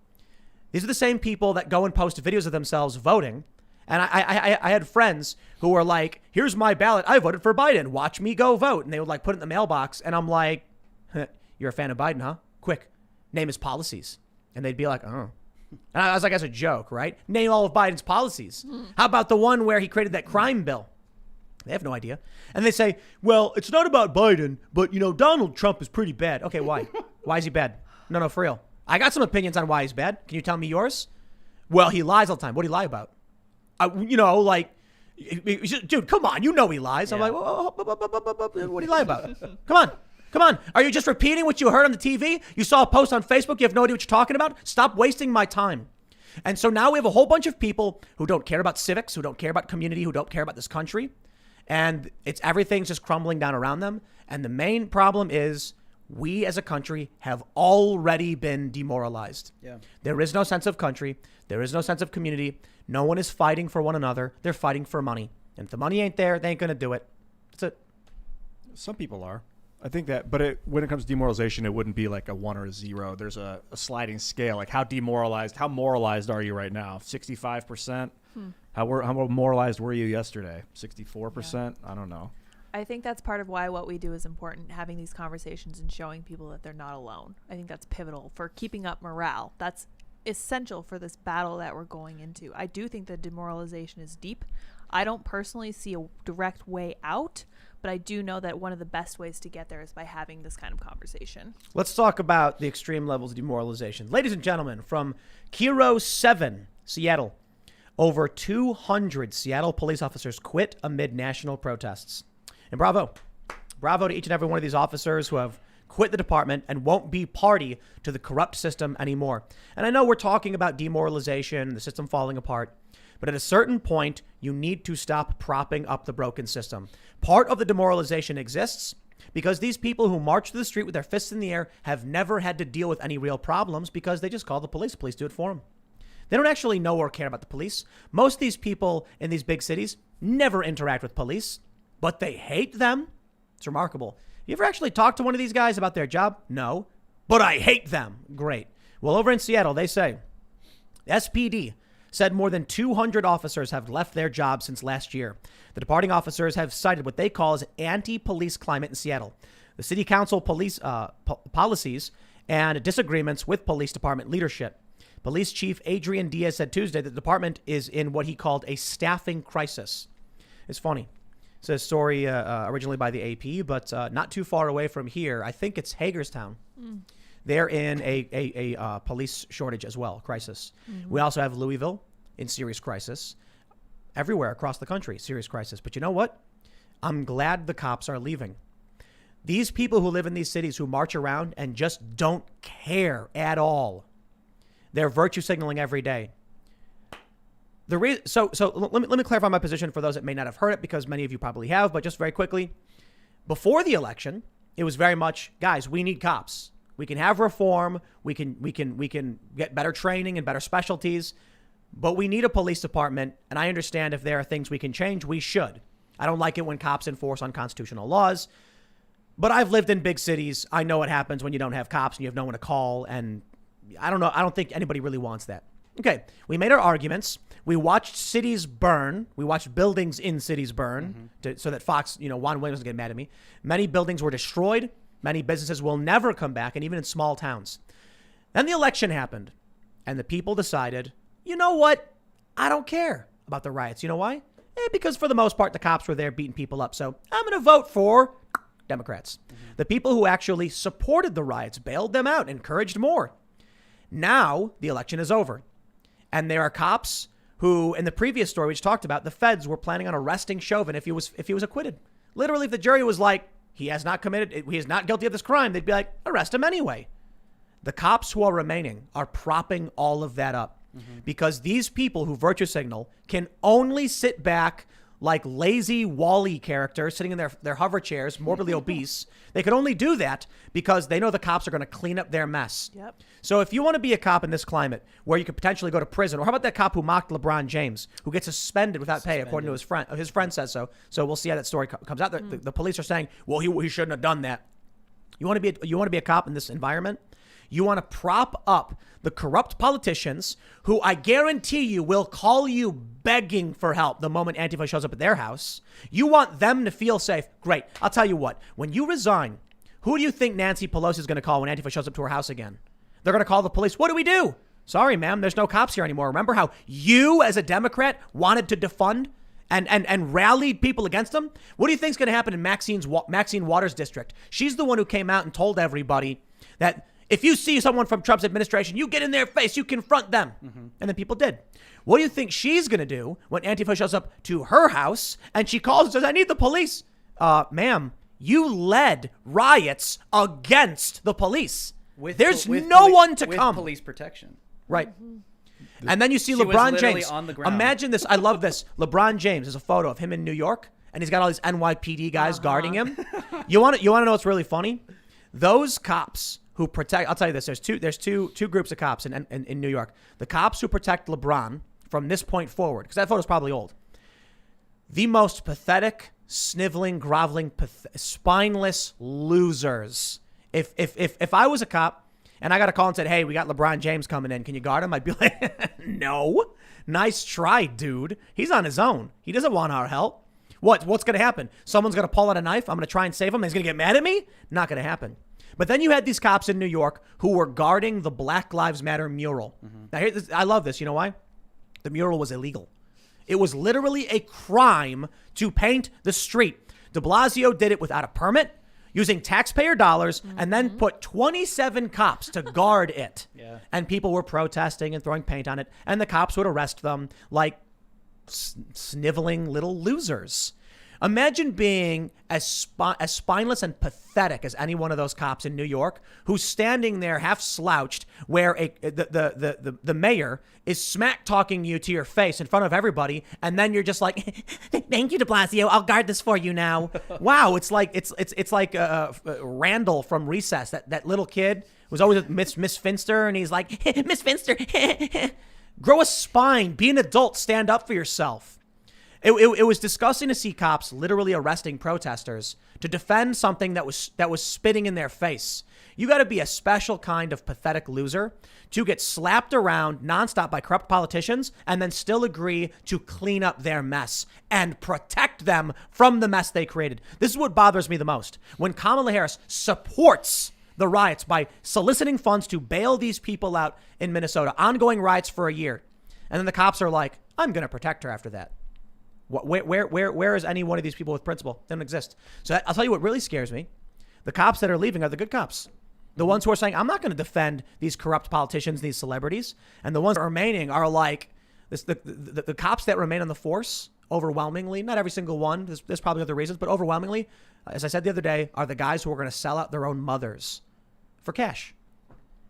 These are the same people that go and post videos of themselves voting. And I had friends who were like, here's my ballot. I voted for Biden. Watch me go vote. And they would like put it in the mailbox. And I'm like, you're a fan of Biden, huh? Quick, name his policies. And they'd be like, oh. And I was like, as a joke, right? Name all of Biden's policies. How about the one where he created that crime bill? They have no idea. And they say, well, it's not about Biden, but, Donald Trump is pretty bad. Okay, why? Why is he bad? No, for real. I got some opinions on why he's bad. Can you tell me yours? Well, he lies all the time. What do he lie about? Dude, come on. He lies. I'm like, what do you lie about? Come on. Are you just repeating what you heard on the TV? You saw a post on Facebook. You have no idea what you're talking about. Stop wasting my time. And so now we have a whole bunch of people who don't care about civics, who don't care about community, who don't care about this country. And everything's just crumbling down around them. And the main problem is we as a country have already been demoralized. Yeah. There is no sense of country. There is no sense of community. No one is fighting for one another. They're fighting for money. And if the money ain't there, they ain't going to do it. That's it. Some people are. I think that, but when it comes to demoralization, it wouldn't be like a 1 or a 0. There's a sliding scale. Like how moralized are you right now? 65%? How moralized were you yesterday? 64%? Yeah. I don't know. I think that's part of why what we do is important, having these conversations and showing people that they're not alone. I think that's pivotal for keeping up morale. That's essential for this battle that we're going into. I do think that demoralization is deep. I don't personally see a direct way out, but I do know that one of the best ways to get there is by having this kind of conversation. Let's talk about the extreme levels of demoralization. Ladies and gentlemen, from Kiro 7, Seattle, over 200 Seattle police officers quit amid national protests. And bravo to each and every one of these officers who have quit the department and won't be party to the corrupt system anymore. And I know we're talking about demoralization, the system falling apart, but at a certain point, you need to stop propping up the broken system. Part of the demoralization exists because these people who march through the street with their fists in the air have never had to deal with any real problems because they just call the police. Police do it for them. They don't actually know or care about the police. Most of these people in these big cities never interact with police, but they hate them. It's remarkable. You ever actually talk to one of these guys about their job? No. But I hate them. Great. Well, over in Seattle, they say SPD said more than 200 officers have left their jobs since last year. The departing officers have cited what they call as anti-police climate in Seattle. The city council police policies and disagreements with police department leadership. Police Chief Adrian Diaz said Tuesday that the department is in what he called a staffing crisis. It's funny. It's a story originally by the AP, but not too far away from here. I think it's Hagerstown. They're in a police shortage as well, crisis. We also have Louisville in serious crisis. everywhere across the country, serious crisis. But you know what? I'm glad the cops are leaving. These people who live in these cities who march around and just don't care at all. They're virtue signaling every day. So let me clarify my position for those that may not have heard it, because many of you probably have, but just very quickly. Before the election, it was very much, guys, we need cops. We can have reform. We can get better training and better specialties, but we need a police department. And I understand if there are things we can change, we should. I don't like it when cops enforce unconstitutional laws, but I've lived in big cities. I know what happens when you don't have cops and you have no one to call. And I don't know. I don't think anybody really wants that. Okay. We made our arguments. We watched cities burn. We watched buildings in cities burn so that Fox, Juan Williams doesn't get mad at me. Many buildings were destroyed. Many businesses will never come back, and even in small towns. Then the election happened, and the people decided, you know what? I don't care about the riots. You know why? Because for the most part, the cops were there beating people up. So I'm going to vote for Democrats. The people who actually supported the riots, bailed them out, encouraged more. Now the election is over, and there are cops who, in the previous story we just talked about, the feds were planning on arresting Chauvin if he was acquitted. Literally, if the jury was like, he is not guilty of this crime, they'd be like, arrest him anyway. The cops who are remaining are propping all of that up because these people who virtue signal can only sit back like lazy Wall-E characters sitting in their hover chairs, morbidly obese. They could only do that because they know the cops are going to clean up their mess. Yep. So if you want to be a cop in this climate where you could potentially go to prison, or how about that cop who mocked LeBron James, who gets suspended without pay, according to his friend? His friend says so. So we'll see how that story comes out. The police are saying, well, he shouldn't have done that. You want to be a cop in this environment? You want to prop up the corrupt politicians who I guarantee you will call you begging for help the moment Antifa shows up at their house. You want them to feel safe. Great. I'll tell you what. When you resign, who do you think Nancy Pelosi is going to call when Antifa shows up to her house again? They're going to call the police. What do we do? Sorry, ma'am. There's no cops here anymore. Remember how you, as a Democrat, wanted to defund and rallied people against them? What do you think is going to happen in Maxine Waters' district? She's the one who came out and told everybody that if you see someone from Trump's administration, you get in their face, you confront them. And then people did. What do you think she's going to do when Antifa shows up to her house and she calls and says, I need the police? Ma'am, you led riots against the police. There's no one to come. With police protection. Right. And then you see LeBron James. On the ground. Imagine this. I love this. LeBron James, there's a photo of him in New York, and he's got all these NYPD guys guarding him. You want to know what's really funny? Those cops who protect, I'll tell you this, there's two groups of cops in New York. The cops who protect LeBron from this point forward, because that photo's probably old. The most pathetic, sniveling, groveling, spineless losers. If I was a cop and I got a call and said, hey, we got LeBron James coming in, can you guard him? I'd be like, no. Nice try, dude. He's on his own. He doesn't want our help. What's going to happen? Someone's going to pull out a knife. I'm going to try and save him. He's going to get mad at me? Not going to happen. But then you had these cops in New York who were guarding the Black Lives Matter mural. Now, I love this. You know why? The mural was illegal. It was literally a crime to paint the street. De Blasio did it without a permit, using taxpayer dollars, and then put 27 cops to guard it. Yeah. And people were protesting and throwing paint on it, and the cops would arrest them like sniveling little losers. Imagine being as spineless and pathetic as any one of those cops in New York who's standing there half slouched where the mayor is smack talking you to your face in front of everybody, and then you're just like, thank you, de Blasio, I'll guard this for you now. Wow, it's like Randall from Recess, that little kid was always with Miss Finster, and he's like, Miss Finster, grow a spine, be an adult, stand up for yourself. It was disgusting to see cops literally arresting protesters to defend something that was spitting in their face. You got to be a special kind of pathetic loser to get slapped around nonstop by corrupt politicians and then still agree to clean up their mess and protect them from the mess they created. This is what bothers me the most. When Kamala Harris supports the riots by soliciting funds to bail these people out in Minnesota, ongoing riots for a year, and then the cops are like, I'm going to protect her after that. Where is any one of these people with principle? They don't exist. So I'll tell you what really scares me. The cops that are leaving are the good cops. The ones who are saying, I'm not going to defend these corrupt politicians, these celebrities. And the ones that are remaining are like The cops that remain on the force, overwhelmingly, not every single one, there's probably other reasons, but overwhelmingly, as I said the other day, are the guys who are going to sell out their own mothers for cash.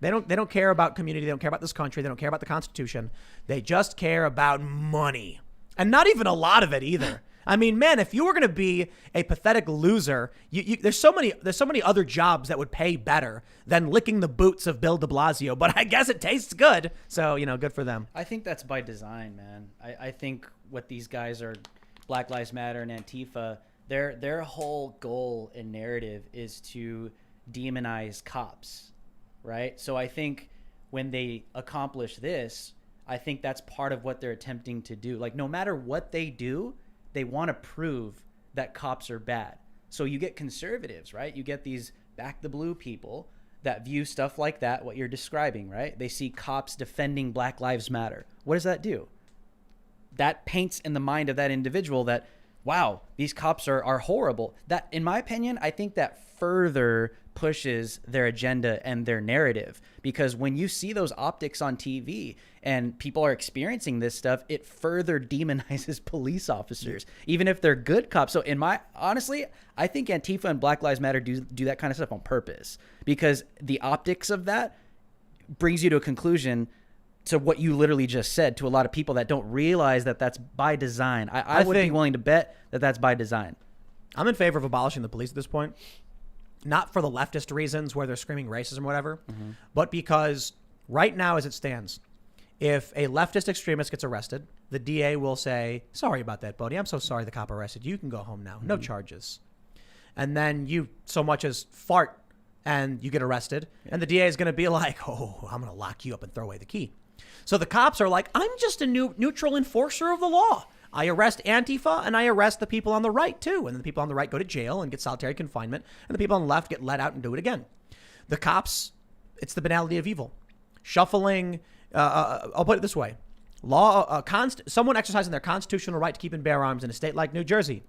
They don't care about community. They don't care about this country. They don't care about the Constitution. They just care about money. And not even a lot of it either. I mean, man, if you were going to be a pathetic loser, there's so many other jobs that would pay better than licking the boots of Bill de Blasio. But I guess it tastes good. So, good for them. I think that's by design, man. I think what these guys are, Black Lives Matter and Antifa, their whole goal and narrative is to demonize cops, right? So I think when they accomplish this, I think that's part of what they're attempting to do. Like, no matter what they do, they want to prove that cops are bad. So you get conservatives, right? You get these back the blue people that view stuff like that, what you're describing, right? They see cops defending Black Lives Matter. What does that do? That paints in the mind of that individual that, wow, these cops are horrible. That, in my opinion, I think that further pushes their agenda and their narrative, because when you see those optics on TV and people are experiencing this stuff, it further demonizes police officers, even if they're good cops. So honestly, I think Antifa and Black Lives Matter do that kind of stuff on purpose, because the optics of that brings you to a conclusion to what you literally just said to a lot of people that don't realize that that's by design. I would be willing to bet that that's by design. I'm in favor of abolishing the police at this point. Not for the leftist reasons where they're screaming racism or whatever, but because right now as it stands, if a leftist extremist gets arrested, the DA will say, sorry about that, buddy. I'm so sorry the cop arrested you. You can go home now. No charges. And then you so much as fart and you get arrested, and the DA is going to be like, oh, I'm going to lock you up and throw away the key. So the cops are like, I'm just a neutral enforcer of the law. I arrest Antifa and I arrest the people on the right too. And then the people on the right go to jail and get solitary confinement. And the people on the left get let out and do it again. The cops, it's the banality of evil. Shuffling, I'll put it this way. Someone exercising their constitutional right to keep and bear arms in a state like New Jersey.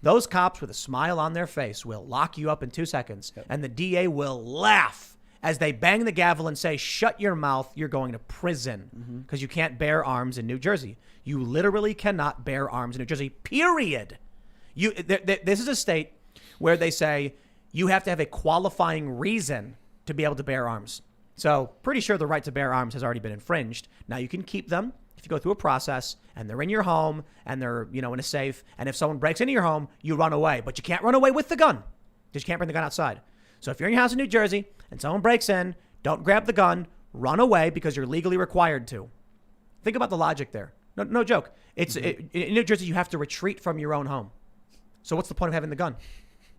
Those cops with a smile on their face will lock you up in 2 seconds. Yep. And the DA will laugh as they bang the gavel and say, shut your mouth, you're going to prison because you can't bear arms in New Jersey. You literally cannot bear arms in New Jersey, period. This is a state where they say you have to have a qualifying reason to be able to bear arms. So pretty sure the right to bear arms has already been infringed. Now you can keep them if you go through a process and they're in your home and they're, in a safe. And if someone breaks into your home, you run away, but you can't run away with the gun because you can't bring the gun outside. So if you're in your house in New Jersey and someone breaks in, don't grab the gun, run away because you're legally required to. Think about the logic there. No joke. In New Jersey, you have to retreat from your own home. So what's the point of having the gun?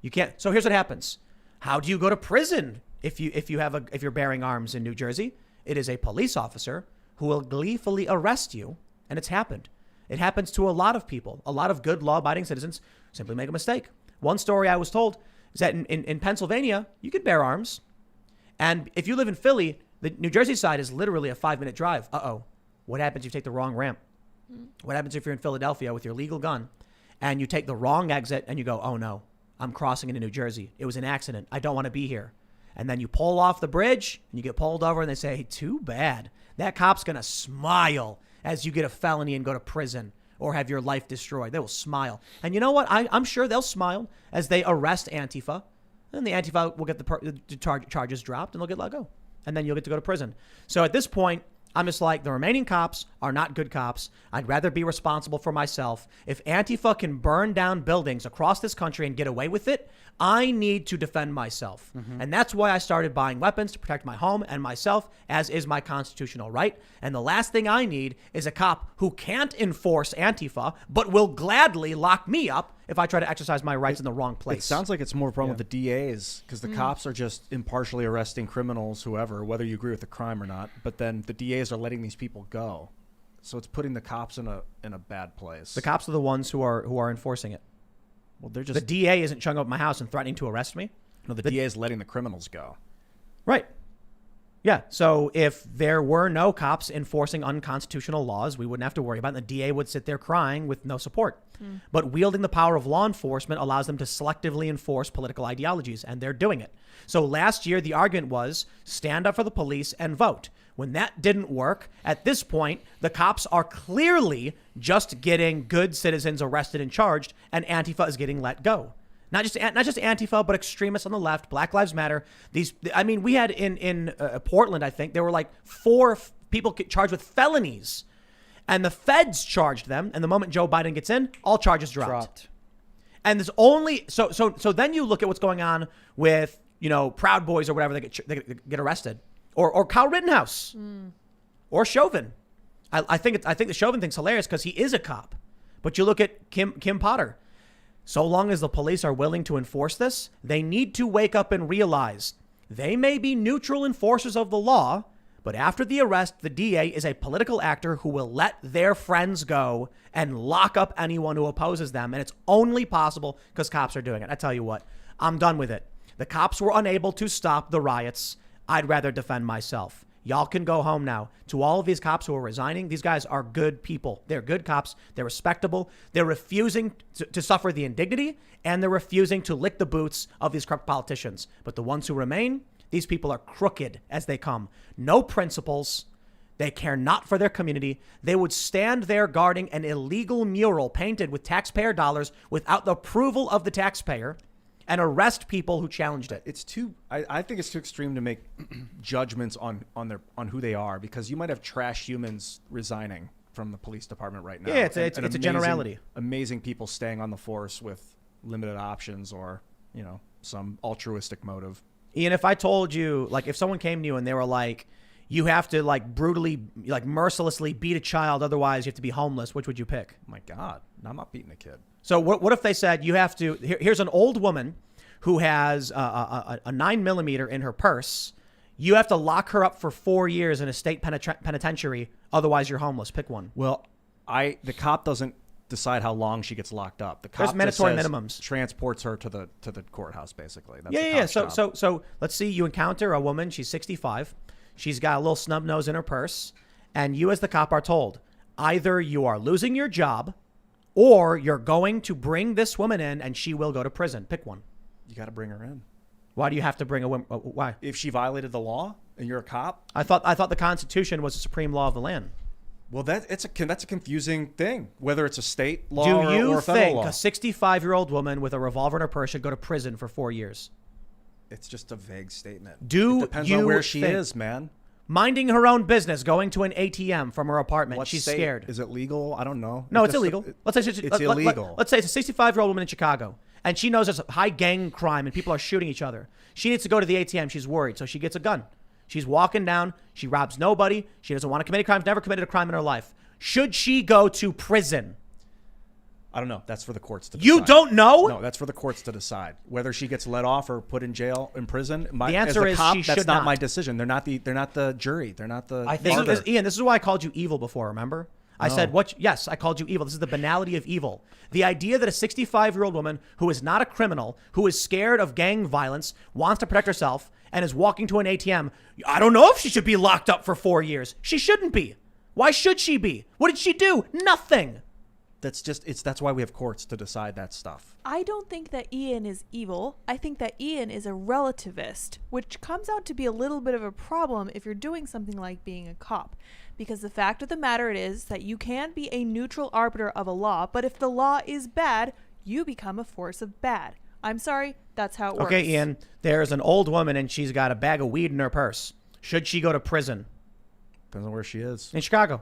You can't. So here's what happens. How do you go to prison if you're bearing arms in New Jersey? It is a police officer who will gleefully arrest you, and it's happened. It happens to a lot of people. A lot of good law-abiding citizens simply make a mistake. One story I was told is that in Pennsylvania, you can bear arms. And if you live in Philly, the New Jersey side is literally a 5-minute drive. What happens if you take the wrong ramp? What happens if you're in Philadelphia with your legal gun and you take the wrong exit and you go, oh no, I'm crossing into New Jersey. It was an accident. I don't want to be here. And then you pull off the bridge and you get pulled over and they say, too bad. That cop's going to smile as you get a felony and go to prison or have your life destroyed. They will smile. And you know what? I'm sure they'll smile as they arrest Antifa. And the Antifa will get the charges dropped and they'll get let go. And then you'll get to go to prison. So at this point, I'm just like, the remaining cops are not good cops. I'd rather be responsible for myself. If Antifa can burn down buildings across this country and get away with it, I need to defend myself. And that's why I started buying weapons to protect my home and myself, as is my constitutional right. And the last thing I need is a cop who can't enforce Antifa, but will gladly lock me up if I try to exercise my rights in the wrong place. It sounds like it's more a problem with the DAs, because the cops are just impartially arresting criminals, whoever, whether you agree with the crime or not. But then the DAs are letting these people go. So it's putting the cops in a bad place. The cops are the ones who are enforcing it. Well, they're just the DA isn't showing up at my house and threatening to arrest me. No, the DA is letting the criminals go. Right. Yeah. So if there were no cops enforcing unconstitutional laws, we wouldn't have to worry about it. The DA would sit there crying with no support. But wielding the power of law enforcement allows them to selectively enforce political ideologies, and they're doing it. So last year, the argument was stand up for the police and vote. When that didn't work, at this point, the cops are clearly just getting good citizens arrested and charged, and Antifa is getting let go. Not just Antifa, but extremists on the left, Black Lives Matter. We had in Portland, I think, there were like 4 people charged with felonies, and the feds charged them. And the moment Joe Biden gets in, all charges dropped. And there's only so then you look at what's going on with Proud Boys or whatever they get arrested, or Kyle Rittenhouse, or Chauvin. I think the Chauvin thing's hilarious because he is a cop, but you look at Kim Potter. So long as the police are willing to enforce this, they need to wake up and realize they may be neutral enforcers of the law, but after the arrest, the DA is a political actor who will let their friends go and lock up anyone who opposes them. And it's only possible because cops are doing it. I tell you what, I'm done with it. The cops were unable to stop the riots. I'd rather defend myself. Y'all can go home now. To all of these cops who are resigning, these guys are good people. They're good cops. They're respectable. They're refusing to suffer the indignity, and they're refusing to lick the boots of these corrupt politicians. But the ones who remain, these people are crooked as they come. No principles. They care not for their community. They would stand there guarding an illegal mural painted with taxpayer dollars without the approval of the taxpayer, and arrest people who challenged it. It's I think it's too extreme to make judgments on who they are, because you might have trash humans resigning from the police department right now. Yeah, it's a generality. Amazing people staying on the force with limited options or, some altruistic motive. Ian, if I told you, like, if someone came to you and they were like, you have to brutally, mercilessly beat a child, otherwise you have to be homeless, which would you pick? Oh my God, I'm not beating a kid. So what if they said you have to, here's an old woman who has a 9mm in her purse. You have to lock her up for 4 years in a state penitentiary. Otherwise you're homeless. Pick one. Well, the cop doesn't decide how long she gets locked up. The cop There's mandatory just minimums. Transports her to the courthouse, basically. That's Yeah. the cop's job. So let's see, you encounter a woman. She's 65. She's got a little snub nose in her purse. And you as the cop are told, either you are losing your job or you're going to bring this woman in and she will go to prison. Pick one. You got to bring her in. Why do you have to bring a woman? Why? If she violated the law and you're a cop? I thought the Constitution was the supreme law of the land. Well, that's a confusing thing, whether it's a state law Do or you a federal think law. a 65-year-old woman with a revolver in her purse should go to prison for 4 years? It's just a vague statement. It depends you on where she think- is, man. Minding her own business, going to an ATM from her apartment. What She's state? scared. Is it legal? I don't know. No, it's illegal. Let's say it's illegal. Let's say it's a 65-year-old woman in Chicago, and she knows there's a high gang crime and people are shooting each other. She needs to go to the ATM. She's worried, so she gets a gun. She's walking down. She robs nobody. She doesn't want to commit a crime. Never committed a crime in her life. Should she go to prison? I don't know. That's for the courts to decide. You don't know? No, that's for the courts to decide whether she gets let off or put in jail, in prison. The answer is she should that's not not. my decision. They're not the jury. They're not the. Ian, this is why I called you evil before. Remember? I said what? Yes, I called you evil. This is the banality of evil. The idea that a 65-year-old woman who is not a criminal, who is scared of gang violence, wants to protect herself, and is walking to an ATM. I don't know if she should be locked up for 4 years. She shouldn't be. Why should she be? What did she do? Nothing. That's why we have courts to decide that stuff. I don't think that Ian is evil. I think that Ian is a relativist, which comes out to be a little bit of a problem if you're doing something like being a cop. Because the fact of the matter is that you can be a neutral arbiter of a law, but if the law is bad, you become a force of bad. I'm sorry, that's how it works. Okay, Ian, there's an old woman and she's got a bag of weed in her purse. Should she go to prison? Depends on where she is. In Chicago.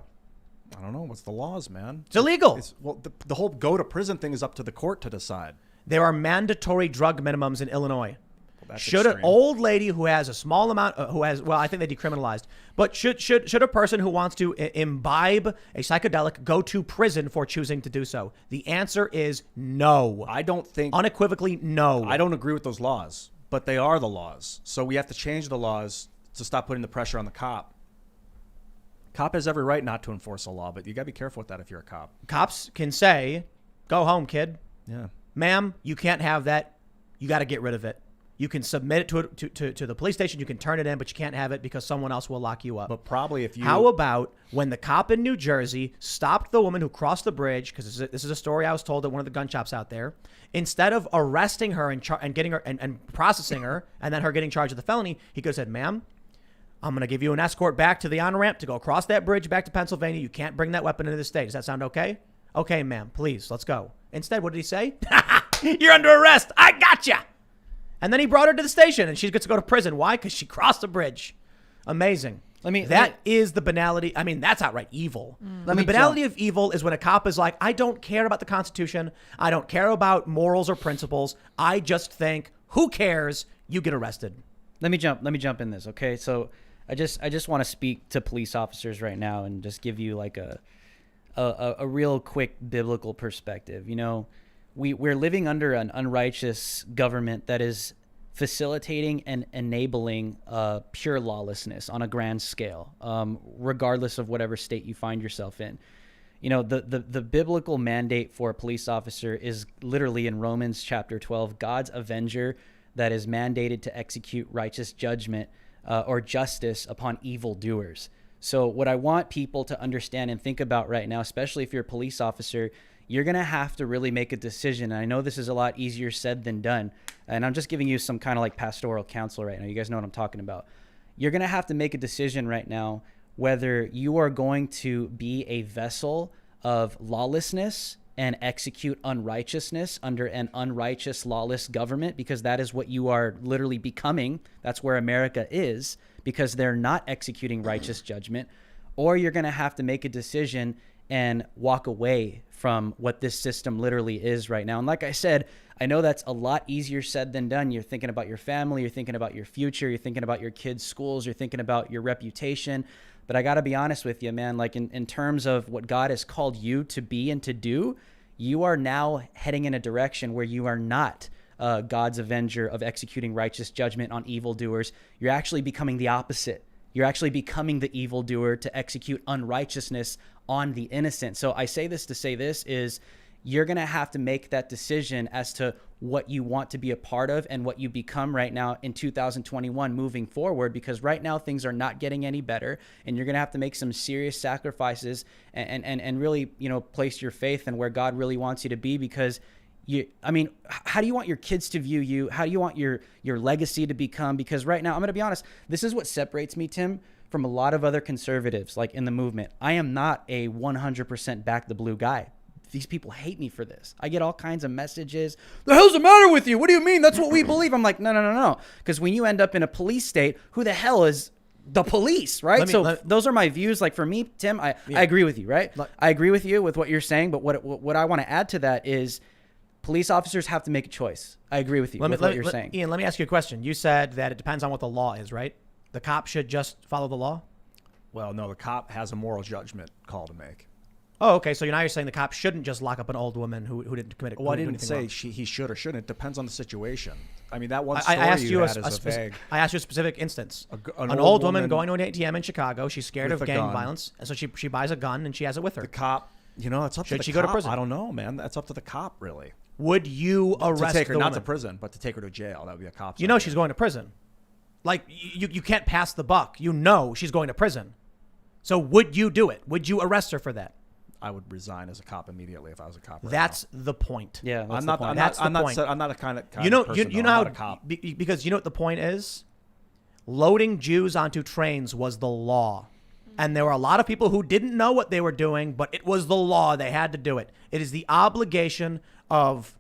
I don't know. What's the laws, man? It's illegal. The whole go to prison thing is up to the court to decide. There are mandatory drug minimums in Illinois. That's Should extreme. an old lady who has a small amount, I think they decriminalized, but should a person who wants to imbibe a psychedelic go to prison for choosing to do so? The answer is no. I don't think Unequivocally, no. I don't agree with those laws, but they are the laws. So we have to change the laws to stop putting the pressure on the cop. Cop has every right not to enforce a law, but you got to be careful with that if you're a cop. Cops can say, go home, kid. Yeah. Ma'am, you can't have that. You got to get rid of it. You can submit it to the police station. You can turn it in, but you can't have it because someone else will lock you up. But probably if you... How about when the cop in New Jersey stopped the woman who crossed the bridge, because this is a story I was told at one of the gun shops out there, instead of arresting her and getting her and processing her and then her getting charged with the felony, he could have said, ma'am, I'm going to give you an escort back to the on-ramp to go across that bridge back to Pennsylvania. You can't bring that weapon into the state. Does that sound okay? Okay, ma'am, please, let's go. Instead, what did he say? You're under arrest. I gotcha. And then he brought her to the station, and she gets to go to prison. Why? Because she crossed the bridge. Amazing. That is the banality. I mean, that's outright evil. The banality of evil is when a cop is like, I don't care about the Constitution. I don't care about morals or principles. I just think, who cares? You get arrested. Let me jump in this, okay? So I just want to speak to police officers right now and just give you like a real quick biblical perspective. You know, we're living under an unrighteous government that is facilitating and enabling pure lawlessness on a grand scale, regardless of whatever state you find yourself in. You know, the biblical mandate for a police officer is literally in Romans chapter 12, God's avenger that is mandated to execute righteous judgment or justice upon evildoers. So what I want people to understand and think about right now, especially if you're a police officer, you're going to have to really make a decision. And I know this is a lot easier said than done. And I'm just giving you some kind of like pastoral counsel right now. You guys know what I'm talking about. You're going to have to make a decision right now whether you are going to be a vessel of lawlessness and execute unrighteousness under an unrighteous, lawless government, because that is what you are literally becoming. That's where America is, because they're not executing righteous judgment. Or you're going to have to make a decision and walk away from what this system literally is right now. And like I said, I know that's a lot easier said than done. You're thinking about your family, you're thinking about your future, you're thinking about your kids' schools, you're thinking about your reputation. But I got to be honest with you, man, like in terms of what God has called you to be and to do, you are now heading in a direction where you are not God's avenger of executing righteous judgment on evildoers. You're actually becoming the opposite. You're actually becoming the evildoer to execute unrighteousness on the innocent. So I say this to say this is you're going to have to make that decision as to what you want to be a part of and what you become right now in 2021 moving forward, because right now things are not getting any better, and you're going to have to make some serious sacrifices and really, you know, place your faith in where God really wants you to be. Because how do you want your kids to view you? How do you want your legacy to become? Because right now, I'm going to be honest, this is what separates me, Tim, from a lot of other conservatives like in the movement. I am not a 100% back the blue guy. These people hate me for this. I get all kinds of messages. The hell's the matter with you? What do you mean? That's what we believe. I'm like, no. Because when you end up in a police state, who the hell is the police, right? Those are my views. Like for me, Tim, I agree with you, right? I agree with you with what you're saying. But what I want to add to that is police officers have to make a choice. I agree with you with what you're saying. Ian, let me ask you a question. You said that it depends on what the law is, right? The cop should just follow the law? Well, no, the cop has a moral judgment call to make. Oh, okay. So now you're saying the cop shouldn't just lock up an old woman who didn't commit. Well, I didn't say he should or shouldn't. It depends on the situation. I mean, that one story I asked you a vague. I asked you a specific instance. An old woman going to an ATM in Chicago. She's scared of gang violence, and so she buys a gun and she has it with her. The cop, you know, it's up to the cop. Should she go to prison? I don't know, man. That's up to the cop, really. Would you arrest to take her the not woman? to prison, but to take her to jail? That would be a cop's. You know she's going to prison. Like you can't pass the buck. You know she's going to prison. So would you do it? Would you arrest her for that? I would resign as a cop immediately if I was a cop. That's the point. Yeah, I'm not a kind of person, you know how I'm not a cop. Because you know what the point is. Loading Jews onto trains was the law, and there were a lot of people who didn't know what they were doing, but it was the law. They had to do it. It is the obligation of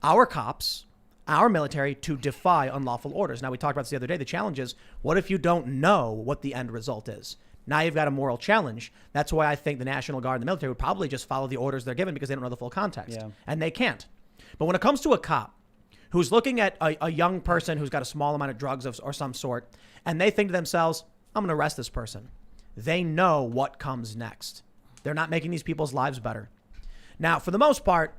our cops, our military, to defy unlawful orders. Now, we talked about this the other day. The challenge is, what if you don't know what the end result is? Now you've got a moral challenge. That's why I think the National Guard and the military would probably just follow the orders they're given because they don't know the full context. Yeah. And they can't. But when it comes to a cop who's looking at a young person who's got a small amount of drugs or some sort, and they think to themselves, I'm going to arrest this person. They know what comes next. They're not making these people's lives better. Now, for the most part,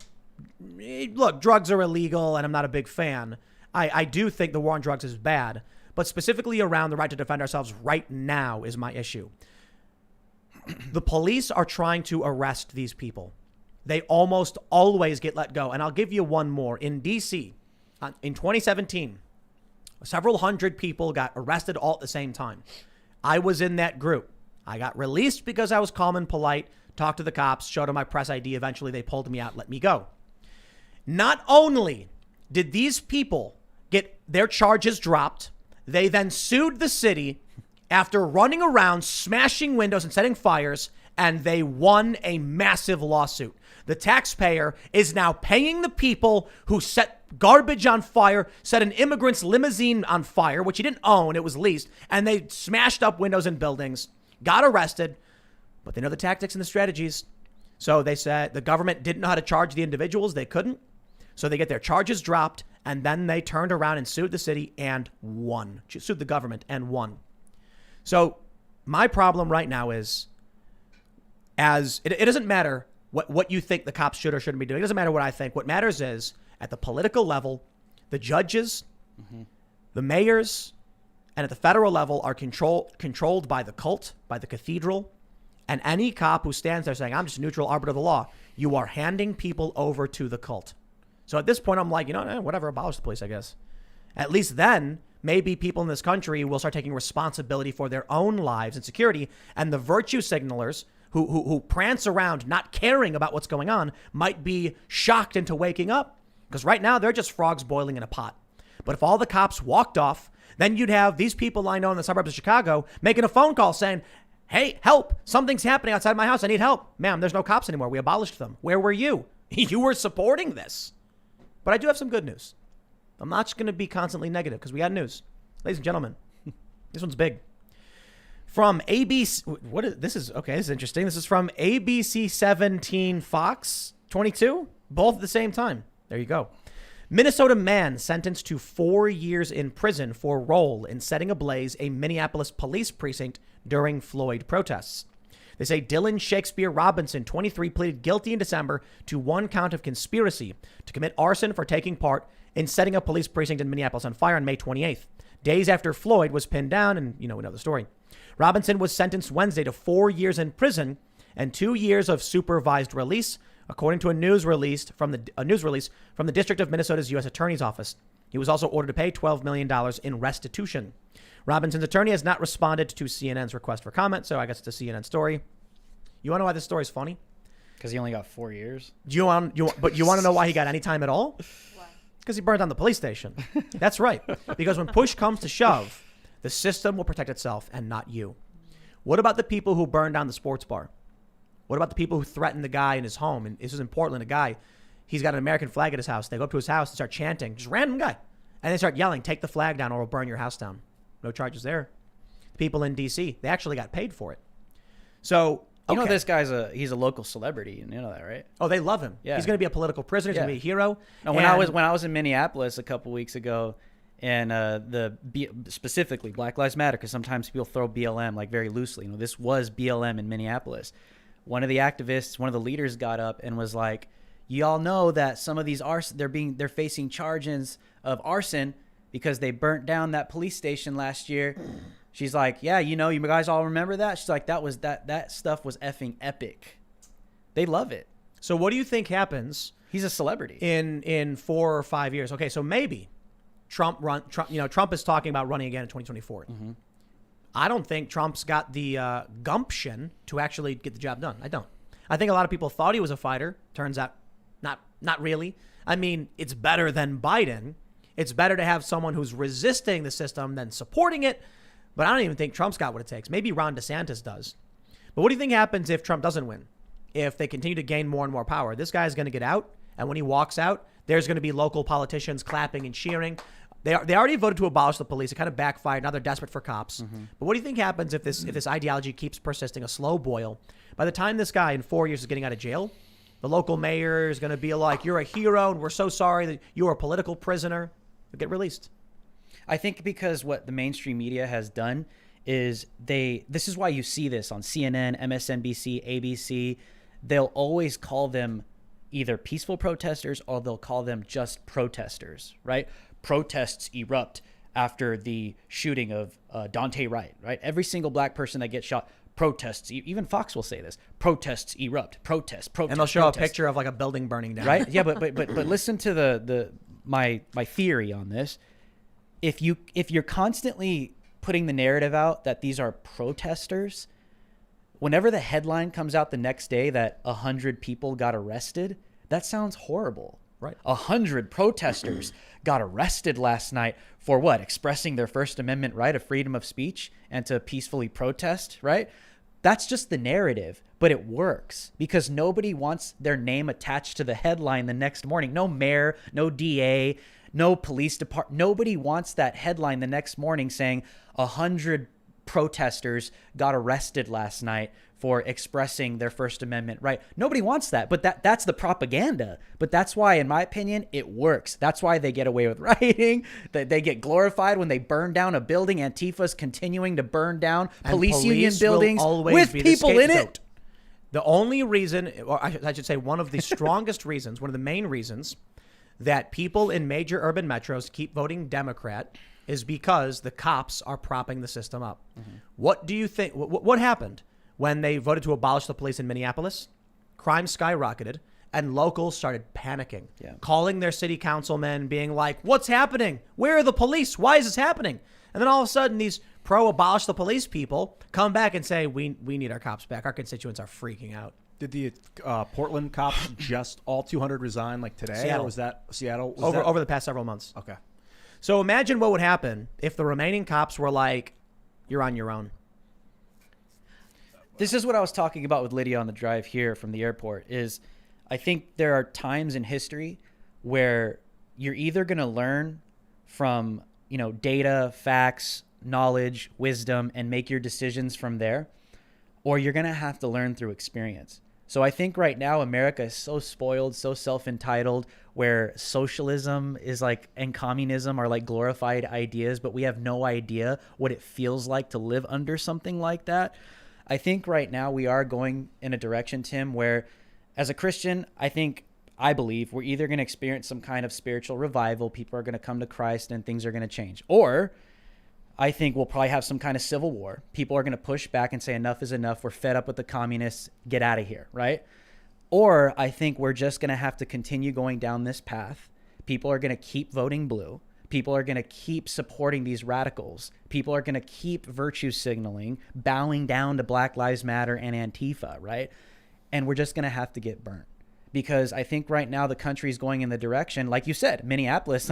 look, drugs are illegal, and I'm not a big fan. I do think the war on drugs is bad. But specifically around the right to defend ourselves right now is my issue. The police are trying to arrest these people. They almost always get let go. And I'll give you one more. In D.C., in 2017, Several hundred people got arrested all at the same time. I was in that group. I got released because I was calm and polite, talked to the cops, showed them my press ID. Eventually, they pulled me out, let me go. Not only did these people get their charges dropped, they then sued the city after running around, smashing windows and setting fires, and they won a massive lawsuit. The taxpayer is now paying the people who set garbage on fire, set an immigrant's limousine on fire, which he didn't own, it was leased, and they smashed up windows in buildings, got arrested, but they know the tactics and the strategies. So they said the government didn't know how to charge the individuals. They couldn't. So they get their charges dropped, and then they turned around and sued the city and won. Sued the government and won. So my problem right now is, it doesn't matter what you think the cops should or shouldn't be doing. It doesn't matter what I think. What matters is, at the political level, the judges, the mayors, and at the federal level are controlled by the cult, by the cathedral. And any cop who stands there saying, I'm just a neutral arbiter of the law, you are handing people over to the cult. So at this point, I'm like, whatever, abolish the police, I guess. At least then, maybe people in this country will start taking responsibility for their own lives and security. And the virtue signalers who prance around not caring about what's going on might be shocked into waking up. Because right now, they're just frogs boiling in a pot. But if all the cops walked off, then you'd have these people I know in the suburbs of Chicago making a phone call saying, hey, help, something's happening outside my house. I need help. Ma'am, there's no cops anymore. We abolished them. Where were you? You were supporting this. But I do have some good news. I'm not just going to be constantly negative because we got news. Ladies and gentlemen, this one's big. From ABC, this is interesting. This is from ABC 17 Fox 22, both at the same time. There you go. Minnesota man sentenced to 4 years in prison for role in setting ablaze a Minneapolis police precinct during Floyd protests. They say Dylan Shakespeare Robinson, 23, pleaded guilty in December to 1 count of conspiracy to commit arson for taking part in setting a police precinct in Minneapolis on fire on May 28th, days after Floyd was pinned down, and we know the story. Robinson was sentenced Wednesday to 4 years in prison and 2 years of supervised release, according to a news release from the District of Minnesota's U.S. Attorney's Office. He was also ordered to pay $12 million in restitution. Robinson's attorney has not responded to CNN's request for comment, so I guess it's a CNN story. You want to know why this story is funny? Because he only got 4 years. But you want to know why he got any time at all? Why? Because he burned down the police station. That's right. Because when push comes to shove, the system will protect itself and not you. What about the people who burned down the sports bar? What about the people who threatened the guy in his home? And this was in Portland, a guy, he's got an American flag at his house. They go up to his house and start chanting, just random guy. And they start yelling, take the flag down or we'll burn your house down. No charges there. People in D.C., they actually got paid for it. So, You know this guy's he's a local celebrity, and you know that, right? Oh, they love him. Yeah. He's going to be a political prisoner. He's going to be a hero. No, when I was in Minneapolis a couple weeks ago, and specifically Black Lives Matter, because sometimes people throw BLM like very loosely. This was BLM in Minneapolis. One of the activists, one of the leaders, got up and was like, "You all know that some of these they're facing charges of arson because they burnt down that police station last year." She's like, "Yeah, you guys all remember that?" She's like, that stuff was effing epic. They love it. So what do you think happens? He's a celebrity in 4 or 5 years. Okay, so maybe Trump is talking about running again in 2024. Mm-hmm. I don't think Trump's got the gumption to actually get the job done. I don't. I think a lot of people thought he was a fighter. Turns out, not really. I mean, it's better than Biden. It's better to have someone who's resisting the system than supporting it. But I don't even think Trump's got what it takes. Maybe Ron DeSantis does. But what do you think happens if Trump doesn't win? If they continue to gain more and more power? This guy's going to get out. And when he walks out, there's going to be local politicians clapping and cheering. They already voted to abolish the police. It kind of backfired. Now they're desperate for cops. Mm-hmm. But what do you think happens if this ideology keeps persisting, a slow boil? By the time this guy in 4 years is getting out of jail, the local mayor is going to be like, "You're a hero, and we're so sorry that you were a political prisoner." You'll get released. I think because what the mainstream media has done is this is why you see this on CNN, MSNBC, ABC. They'll always call them either peaceful protesters or they'll call them just protesters, right? Protests erupt after the shooting of Dante Wright, right? Every single black person that gets shot, protests, even Fox will say this, protests erupt, protest. And they'll show a picture of like a building burning down. Right? Yeah, but listen to my theory on this. if you're constantly putting the narrative out that these are protesters, whenever the headline comes out the next day that 100 people got arrested, that sounds horrible. Right. 100 protesters got arrested last night for what? Expressing their First Amendment right of freedom of speech and to peacefully protest, right? That's just the narrative, but it works because nobody wants their name attached to the headline the next morning. No mayor, no DA, no police department. Nobody wants that headline the next morning saying 100 protesters got arrested last night for expressing their First Amendment right. Nobody wants that, but that's the propaganda. But that's why, in my opinion, it works. That's why they get away with rioting. They get glorified when they burn down a building. Antifa's continuing to burn down police union buildings with people in it. The only reason, or I should say one of the strongest reasons, one of the main reasons that people in major urban metros keep voting Democrat is because the cops are propping the system up. Mm-hmm. What do you think? What happened when they voted to abolish the police in Minneapolis? Crime skyrocketed and locals started panicking, calling their city councilmen, being like, what's happening? Where are the police? Why is this happening? And then all of a sudden, these pro-abolish the police people come back and say, we need our cops back. Our constituents are freaking out. Did the Portland cops just all 200 resign like today? Seattle. Or was that Seattle? Over the past several months. Okay. So imagine what would happen if the remaining cops were like, you're on your own. This is what I was talking about with Lydia on the drive here from the airport is I think there are times in history where you're either going to learn from, data, facts, knowledge, wisdom, and make your decisions from there, or you're going to have to learn through experience. So I think right now America is so spoiled, so self-entitled, where socialism is and communism are like glorified ideas, but we have no idea what it feels like to live under something like that. I think right now we are going in a direction, Tim, where as a Christian, I believe we're either going to experience some kind of spiritual revival, people are going to come to Christ and things are going to change, or I think we'll probably have some kind of civil war. People are going to push back and say enough is enough. We're fed up with the communists. Get out of here, right? Or I think we're just going to have to continue going down this path. People are going to keep voting blue. People are going to keep supporting these radicals. People are going to keep virtue signaling, bowing down to Black Lives Matter and Antifa, right? And we're just going to have to get burnt. Because I think right now the country is going in the direction, like you said, Minneapolis,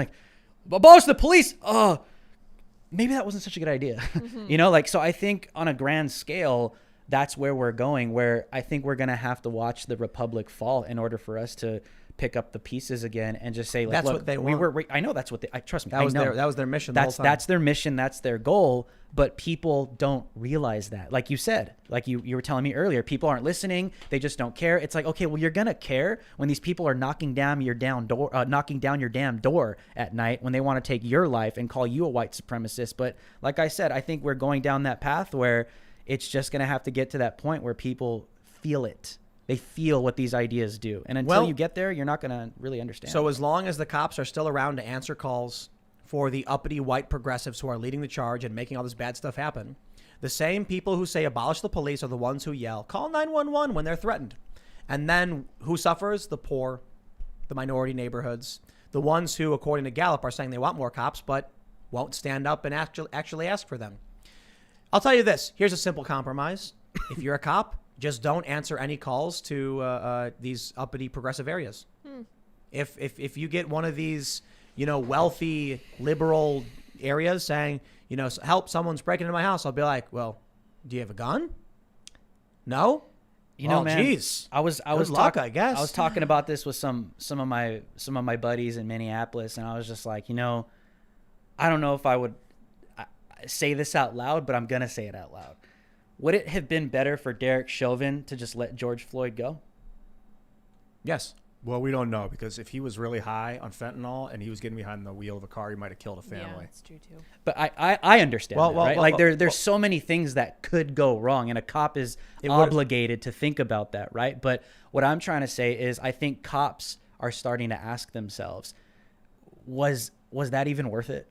abolish the police. Oh, maybe that wasn't such a good idea. Mm-hmm. So I think on a grand scale, that's where we're going, where I think we're going to have to watch the Republic fall in order for us to pick up the pieces again and just say, that's look, what they want. I know that's what trust me. That was their mission. That's their mission. That's their goal. But people don't realize that. Like you said, like you were telling me earlier, people aren't listening. They just don't care. It's like, okay, well, you're going to care when these people are knocking down your damn door at night when they want to take your life and call you a white supremacist. But like I said, I think we're going down that path where it's just going to have to get to that point where people feel it. They feel what these ideas do. And until you get there, you're not going to really understand. So as long as the cops are still around to answer calls for the uppity white progressives who are leading the charge and making all this bad stuff happen, the same people who say abolish the police are the ones who yell, call 911 when they're threatened. And then who suffers? The poor, the minority neighborhoods, the ones who, according to Gallup, are saying they want more cops, but won't stand up and actually ask for them. I'll tell you this. Here's a simple compromise. If you're a cop, just don't answer any calls to these uppity progressive areas. If you get one of these, wealthy liberal areas saying, help, someone's breaking into my house, I'll be like, well, do you have a gun? No. Man, geez. I was I guess. I was talking about this with some of my buddies in Minneapolis, and I was just like, I don't know if I would say this out loud, but I'm gonna say it out loud. Would it have been better for Derek Chauvin to just let George Floyd go? Yes. Well, we don't know, because if he was really high on fentanyl and he was getting behind the wheel of a car, he might have killed a family. Yeah, that's true too. But I understand that, right? There's so many things that could go wrong, and a cop is obligated to think about that, right? But what I'm trying to say is I think cops are starting to ask themselves, was that even worth it?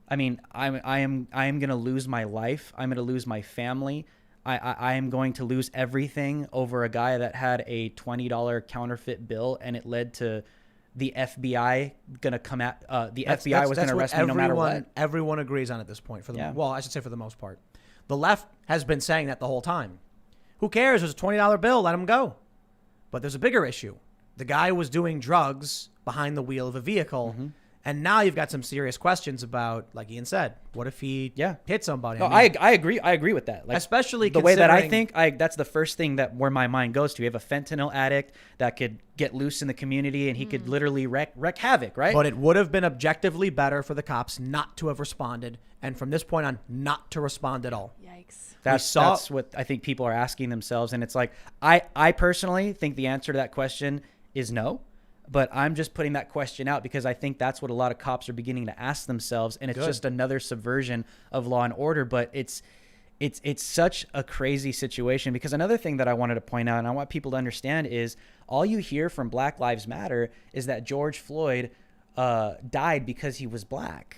I mean, I am going to lose my life. I'm going to lose my family. I am going to lose everything over a guy that had a $20 counterfeit bill, and it led to the FBI going to come at the FBI was going to arrest me no matter what. Everyone agrees on at this point. Yeah. Well, I should say for the most part. The left has been saying that the whole time. Who cares? There's a $20 bill. Let him go. But there's a bigger issue. The guy was doing drugs behind the wheel of a vehicle. Mm-hmm. And now you've got some serious questions about, like Ian said, what if he hit somebody? No, I mean, I agree. I agree with that. Like, especially the way that I considering- think, that's the first thing that where my mind goes to. You have a fentanyl addict that could get loose in the community, and he could literally wreak havoc, right? But it would have been objectively better for the cops not to have responded, and from this point on, not to respond at all. Yikes. That's what I think people are asking themselves, and it's like I personally think the answer to that question is no. But I'm just putting that question out because I think that's what a lot of cops are beginning to ask themselves, and it's just another subversion of law and order. But it's such a crazy situation, because another thing that I wanted to point out, and I want people to understand, is all you hear from Black Lives Matter is that George Floyd died because he was black.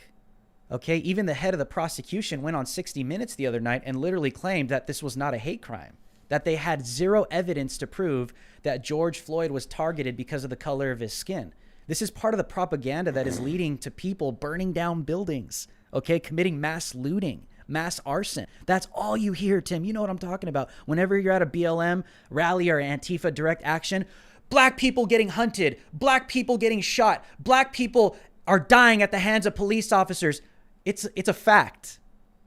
Okay, even the head of the prosecution went on 60 Minutes the other night and literally claimed that this was not a hate crime, that they had zero evidence to prove that George Floyd was targeted because of the color of his skin. This is part of the propaganda that is leading to people burning down buildings, okay, committing mass looting, mass arson. That's all you hear, Tim. You know what I'm talking about. Whenever you're at a BLM rally or Antifa direct action, black people getting hunted, black people getting shot, black people are dying at the hands of police officers. It's a fact.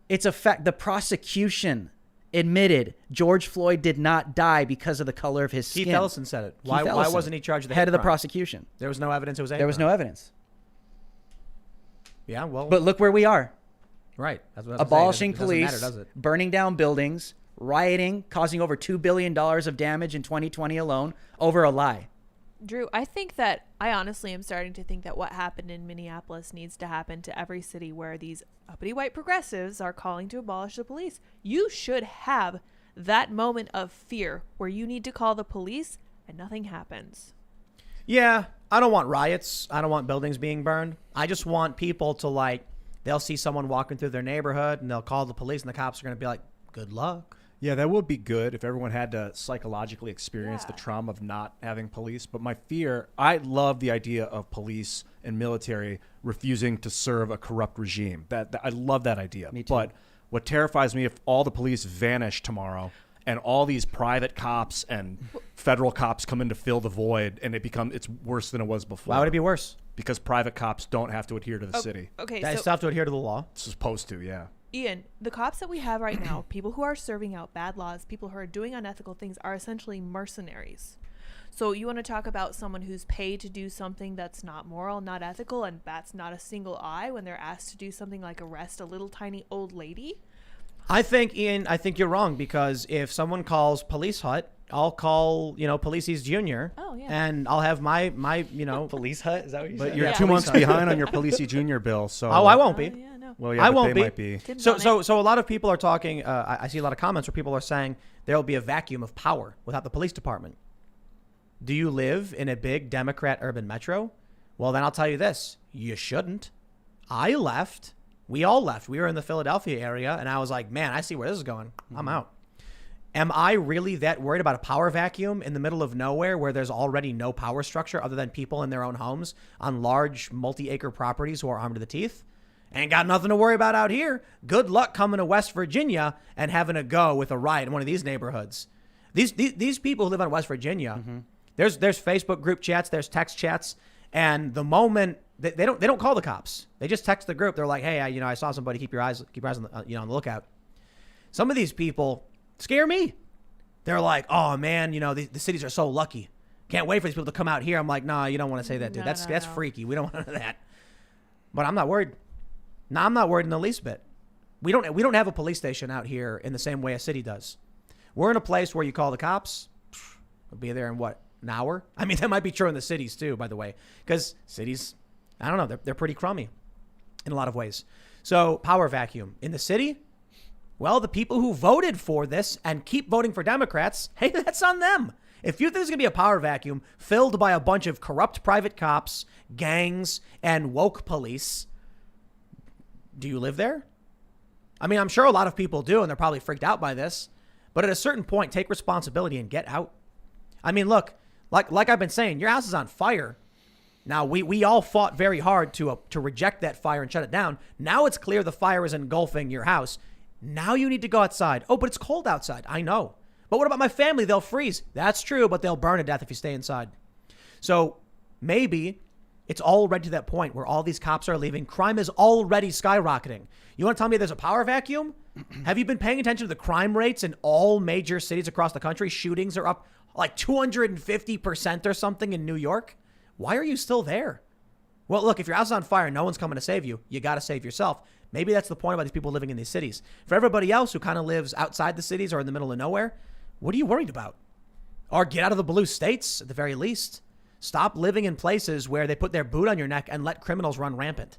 It's a fact. The prosecution admitted George Floyd did not die because of the color of his skin. Keith Ellison said it. Why wasn't he charged with the head hate of the crime? prosecution? There was no evidence it was a hate There was no crime. evidence. Yeah, well, But look where we are. right. That's what I was Abolishing saying. It doesn't police, matter, does it? burning down buildings, rioting, causing over $2 billion of damage in 2020 alone over a lie. Drew, I honestly am starting to think that what happened in Minneapolis needs to happen to every city where these uppity white progressives are calling to abolish the police. You should have that moment of fear where you need to call the police and nothing happens. Yeah, I don't want riots. I don't want buildings being burned. I just want people to, they'll see someone walking through their neighborhood and they'll call the police, and the cops are going to be like, good luck. Yeah, that would be good if everyone had to psychologically experience the trauma of not having police. But my fear, I love the idea of police and military refusing to serve a corrupt regime. That I love that idea. Me too. But what terrifies me, if all the police vanish tomorrow and all these private cops and federal cops come in to fill the void, and it's worse than it was before. Why would it be worse? Because private cops don't have to adhere to the city. Okay, They so still have to adhere to the law. Supposed to, yeah. Ian, the cops that we have right now, people who are serving out bad laws, people who are doing unethical things, are essentially mercenaries. So you want to talk about someone who's paid to do something that's not moral, not ethical, and bats not a single eye when they're asked to do something like arrest a little tiny old lady? I think, Ian, you're wrong, because if someone calls Police Hut, I'll call, Policies Junior. Oh, yeah. And I'll have my Police Hut? Is that what you But said? you're Yeah. 2 months Police behind on your Policey Junior bill, so... Oh, I won't be. Yeah, no. Well, yeah, I but won't they be. might be. Tim's So, on so, it. so a lot of people are talking. I see a lot of comments where people are saying there will be a vacuum of power without the police department. Do you live in a big Democrat urban metro? Well, then I'll tell you this: you shouldn't. I left. We all left. We were in the Philadelphia area, and I was like, man, I see where this is going. I'm out. Am I really that worried about a power vacuum in the middle of nowhere where there's already no power structure other than people in their own homes on large multi-acre properties who are armed to the teeth? Ain't got nothing to worry about out here. Good luck coming to West Virginia and having a go with a riot in one of these neighborhoods. These people who live on West Virginia, there's Facebook group chats, there's text chats, and the moment they don't call the cops, they just text the group. They're like, hey, I saw somebody. Keep your eyes on the, on the lookout. Some of these people scare me. They're like, oh man, the cities are so lucky. Can't wait for these people to come out here. I'm like, nah, you don't want to say that, dude. No, That's no. freaky. We don't want that. But I'm not worried. No, I'm not worried in the least bit. We don't have a police station out here in the same way a city does. We're in a place where you call the cops, we'll be there in an hour? I mean, that might be true in the cities too, by the way, because cities, I don't know, they're pretty crummy in a lot of ways. So power vacuum in the city. Well, the people who voted for this and keep voting for Democrats, hey, that's on them. If you think there's going to be a power vacuum filled by a bunch of corrupt private cops, gangs, and woke police, do you live there? I mean, I'm sure a lot of people do, and they're probably freaked out by this. But at a certain point, take responsibility and get out. I mean, look, like I've been saying, your house is on fire. Now, we all fought very hard to reject that fire and shut it down. Now it's clear the fire is engulfing your house. Now you need to go outside. Oh, but it's cold outside. I know. But what about my family? They'll freeze. That's true, but they'll burn to death if you stay inside. So maybe it's already to that point where all these cops are leaving. Crime is already skyrocketing. You want to tell me there's a power vacuum? Have you been paying attention to the crime rates in all major cities across the country? Shootings are up like 250% or something in New York. Why are you still there? Well, look, if your house is on fire, no one's coming to save you. You got to save yourself. Maybe that's the point about these people living in these cities. For everybody else who kind of lives outside the cities or in the middle of nowhere, what are you worried about? Or get out of the blue states at the very least. Stop living in places where they put their boot on your neck and let criminals run rampant.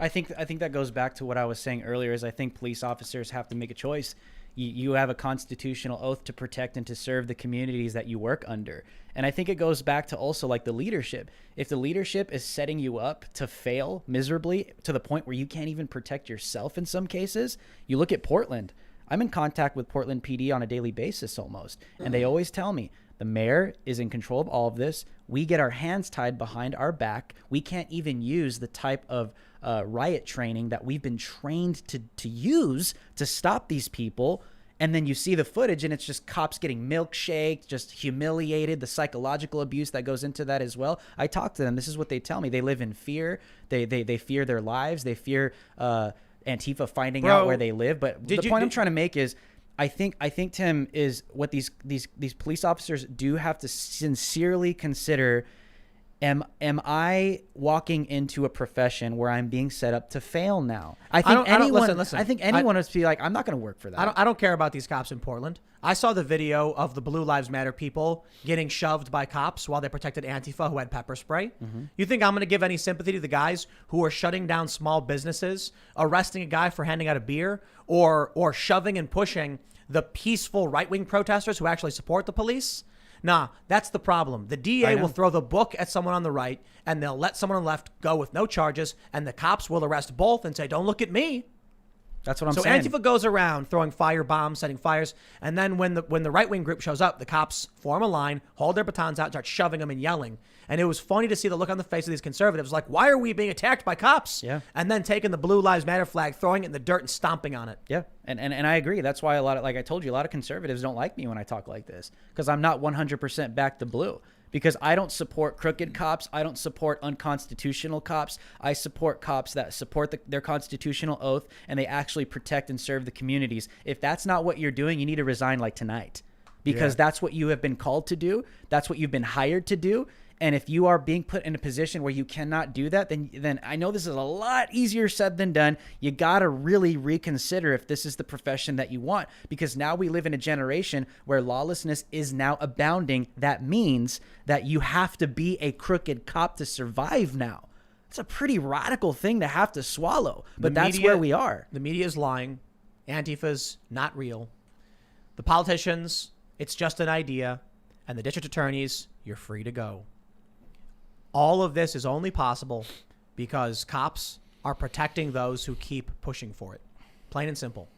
I think that goes back to what I was saying earlier. Is I think police officers have to make a choice. You have a constitutional oath to protect and to serve the communities that you work under. And I think it goes back to also like the leadership. If the leadership is setting you up to fail miserably to the point where you can't even protect yourself in some cases, you look at Portland. I'm in contact with Portland PD on a daily basis almost. And they always tell me, the mayor is in control of all of this. We get our hands tied behind our back. We can't even use the type of riot training that we've been trained to use to stop these people. And then you see the footage and it's just cops getting milkshaked, just humiliated, the psychological abuse that goes into that as well. I talk to them. This is what they tell me. They live in fear. They fear their lives. They fear Antifa finding out where they live. But the point I'm trying to make is I think Tim is what these police officers do have to sincerely consider. Am I walking into a profession where I'm being set up to fail now? I think anyone would be like, I'm not going to work for that. I don't care about these cops in Portland. I saw the video of the Blue Lives Matter people getting shoved by cops while they protected Antifa who had pepper spray. Mm-hmm. You think I'm going to give any sympathy to the guys who are shutting down small businesses, arresting a guy for handing out a beer, or shoving and pushing the peaceful right-wing protesters who actually support the police? Nah, that's the problem. The DA will throw the book at someone on the right, and they'll let someone on the left go with no charges, and the cops will arrest both and say, don't look at me. That's what I'm saying. So Antifa goes around throwing fire bombs, setting fires, and then when the right-wing group shows up, the cops form a line, hold their batons out, start shoving them and yelling. And it was funny to see the look on the face of these conservatives like, why are we being attacked by cops? Yeah. And then taking the Blue Lives Matter flag, throwing it in the dirt and stomping on it. Yeah. And I agree. That's why like I told you, a lot of conservatives don't like me when I talk like this because I'm not 100% back to blue. Because I don't support crooked cops. I don't support unconstitutional cops. I support cops that support their constitutional oath and they actually protect and serve the communities. If that's not what you're doing, you need to resign like tonight. Because that's what you have been called to do. That's what you've been hired to do. And if you are being put in a position where you cannot do that, then I know this is a lot easier said than done. You got to really reconsider if this is the profession that you want, because now we live in a generation where lawlessness is now abounding. That means that you have to be a crooked cop to survive now. It's a pretty radical thing to have to swallow, but that's where we are. The media is lying. Antifa's not real. The politicians, it's just an idea. And the district attorneys, you're free to go. All of this is only possible because cops are protecting those who keep pushing for it. Plain and simple.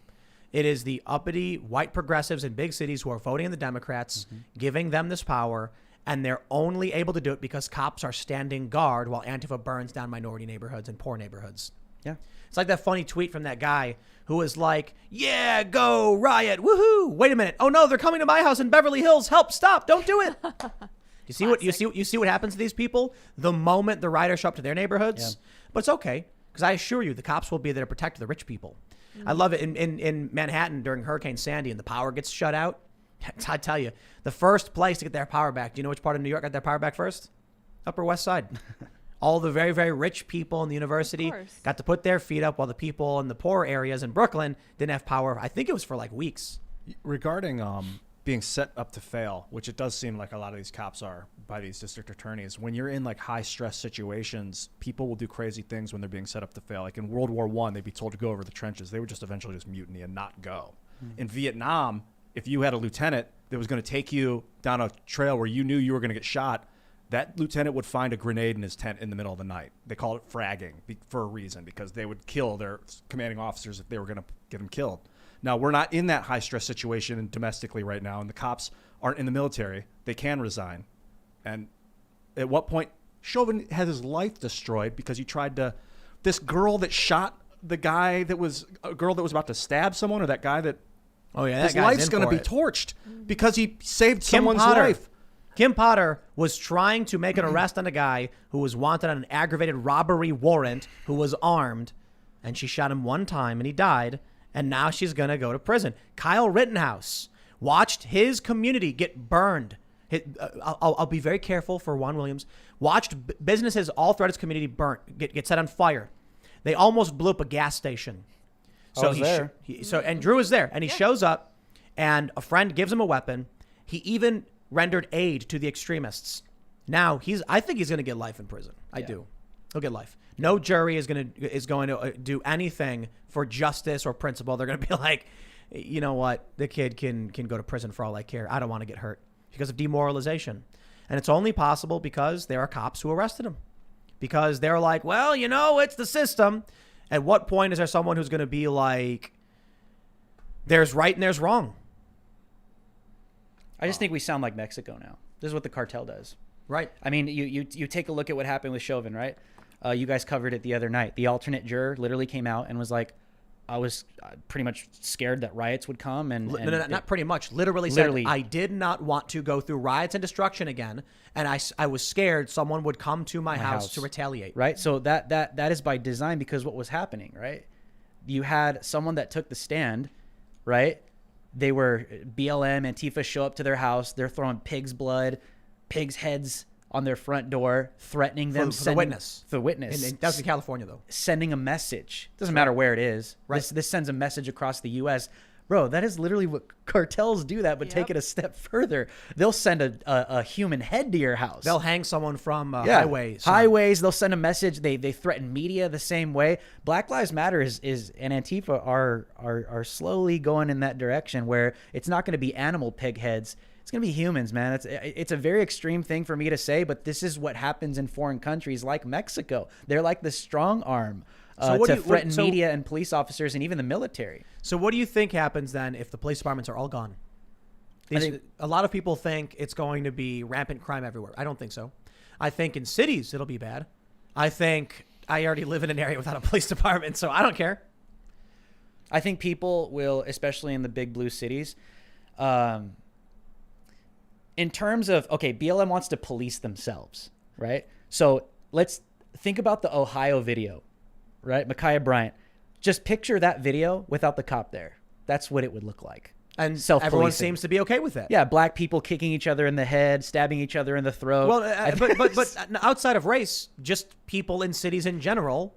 It is the uppity white progressives in big cities who are voting in the Democrats, giving them this power, and they're only able to do it because cops are standing guard while Antifa burns down minority neighborhoods and poor neighborhoods. Yeah. It's like that funny tweet from that guy who was like, yeah, go riot, woohoo. Wait a minute. Oh no, they're coming to my house in Beverly Hills. Help, stop, don't do it. You see what happens to these people the moment the rioters show up to their neighborhoods? Yeah. But it's okay, because I assure you the cops will be there to protect the rich people. I love it. In Manhattan during Hurricane Sandy and the power gets shut out, I tell you, the first place to get their power back, do you know which part of New York got their power back first? Upper West Side. All the very, very rich people in the university got to put their feet up while the people in the poor areas in Brooklyn didn't have power. I think it was for like weeks. Regarding being set up to fail, which it does seem like a lot of these cops are by these district attorneys, when you're in like high stress situations, people will do crazy things when they're being set up to fail. Like in World War I, they'd be told to go over the trenches. They would just eventually just mutiny and not go. In Vietnam, if you had a lieutenant that was going to take you down a trail where you knew you were going to get shot, that lieutenant would find a grenade in his tent in the middle of the night. They call it fragging for a reason, because they would kill their commanding officers if they were going to get them killed. Now, we're not in that high-stress situation domestically right now, and the cops aren't in the military. They can resign. And at what point Chauvin had his life destroyed because he tried to. This girl that shot the guy that was a girl that was about to stab someone, or that guy that. Oh yeah, His that guy's life's in going to for be it. torched because he saved Kim someone's Potter. life. Kim Potter was trying to make an arrest on a guy who was wanted on an aggravated robbery warrant, who was armed, and she shot him one time and he died, and now she's going to go to prison. Kyle Rittenhouse watched his community get burned. I'll be very careful for Juan Williams. Watched businesses all throughout his community get set on fire. They almost blew up a gas station. I was there. And Drew is there, and he shows up, and a friend gives him a weapon. He even rendered aid to the extremists. Now I think he's going to get life in prison. I do. He'll get life. No jury is going to do anything for justice or principle. They're going to be like, you know what, the kid can go to prison for all I care. I don't want to get hurt because of demoralization, and it's only possible because there are cops who arrested him, because they're like, well, you know, it's the system. At what point is there someone who's going to be like, there's right and there's wrong? I just think we sound like Mexico now. This is what the cartel does. Right. I mean, you take a look at what happened with Chauvin, right? You guys covered it the other night. The alternate juror literally came out and was like, I was pretty much scared that riots would come. Not pretty much. Literally said, I did not want to go through riots and destruction again. And I was scared someone would come to my house to retaliate. Right. So that is by design, because what was happening, right? You had someone that took the stand, right? They were BLM, Antifa show up to their house. They're throwing pig's blood, pigs' heads on their front door, threatening them. For the witness. The witness. That's in California, though. Sending a message. Doesn't matter where it is. Right. This sends a message across the U.S. Bro, that is literally what cartels do, that, but take it a step further. They'll send a human head to your house. They'll hang someone from highways. Highways. They'll send a message. They threaten media the same way. Black Lives Matter and Antifa are slowly going in that direction, where it's not going to be animal pig heads. It's going to be humans, man. It's a very extreme thing for me to say, but this is what happens in foreign countries like Mexico. They're like the strong arm to threaten media and police officers and even the military. So what do you think happens then if the police departments are all gone? A lot of people think it's going to be rampant crime everywhere. I don't think so. I think in cities it'll be bad. I think I already live in an area without a police department, so I don't care. I think people will, especially in the big blue cities, in terms of, okay, BLM wants to police themselves, right? So let's think about the Ohio video, right? Ma'Khia Bryant. Just picture that video without the cop there. That's what it would look like. And Self-policing. everyone seems to be okay with that. Yeah, black people kicking each other in the head, stabbing each other in the throat. Well, but outside of race, just people in cities in general,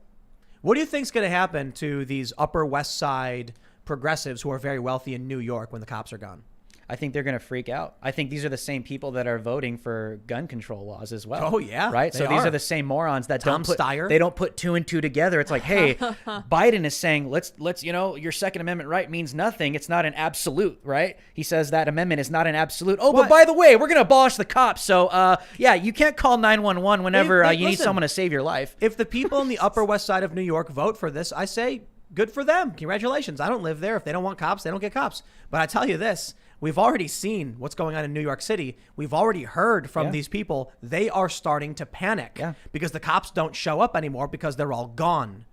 what do you think's going to happen to these Upper West Side progressives who are very wealthy in New York when the cops are gone? I think they're going to freak out. I think these are the same people that are voting for gun control laws as well. Oh, yeah. Right? They So these are. are the same morons that Tom Steyer. They don't put two and two together. It's like, hey, Biden is saying, let's, your Second Amendment right means nothing. It's not an absolute, right? He says that amendment is not an absolute. Oh, but by the way, we're going to abolish the cops. So, you can't call 911 whenever you need listen, someone to save your life. If the people in the Upper West Side of New York vote for this, I say good for them. Congratulations. I don't live there. If they don't want cops, they don't get cops. But I tell you this. We've already seen what's going on in New York City. We've already heard from these people. They are starting to panic because the cops don't show up anymore because they're all gone.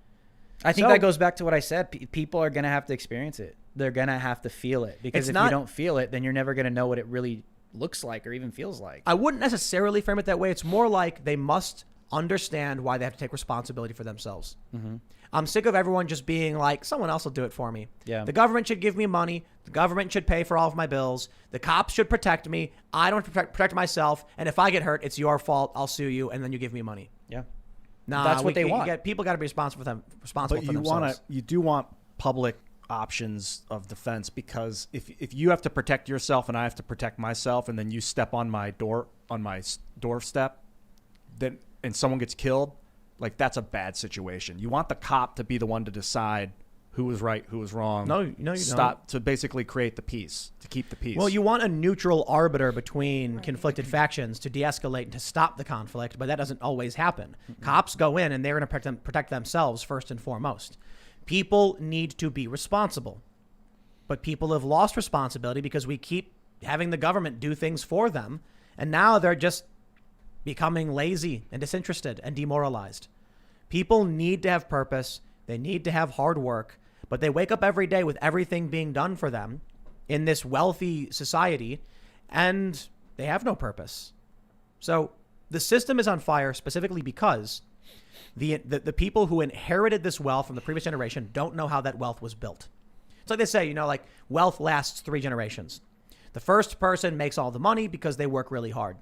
I think that goes back to what I said. People are going to have to experience it. They're going to have to feel it, because if you don't feel it, then you're never going to know what it really looks like or even feels like. I wouldn't necessarily frame it that way. It's more like they must understand why they have to take responsibility for themselves. Mm-hmm. I'm sick of everyone just being like, someone else will do it for me. Yeah. The government should give me money. The government should pay for all of my bills. The cops should protect me. I don't protect myself. And if I get hurt, it's your fault. I'll sue you. And then you give me money. Yeah. Nah, that's what they want. People got to be responsible for themselves. But you do want public options of defense, because if you have to protect yourself and I have to protect myself, and then you step on my doorstep, then and someone gets killed, like, that's a bad situation. You want the cop to be the one to decide who was right, who was wrong. No, you don't. To basically create the peace, to keep the peace. Well, you want a neutral arbiter between conflicted factions to de-escalate and to stop the conflict, but that doesn't always happen. Mm-hmm. Cops go in and they're going to protect themselves first and foremost. People need to be responsible, but people have lost responsibility because we keep having the government do things for them, and now they're just becoming lazy and disinterested and demoralized. People need to have purpose. They need to have hard work, but they wake up every day with everything being done for them in this wealthy society, and they have no purpose. So the system is on fire specifically because the people who inherited this wealth from the previous generation don't know how that wealth was built. It's like they say, like wealth lasts 3 generations. The first person makes all the money because they work really hard.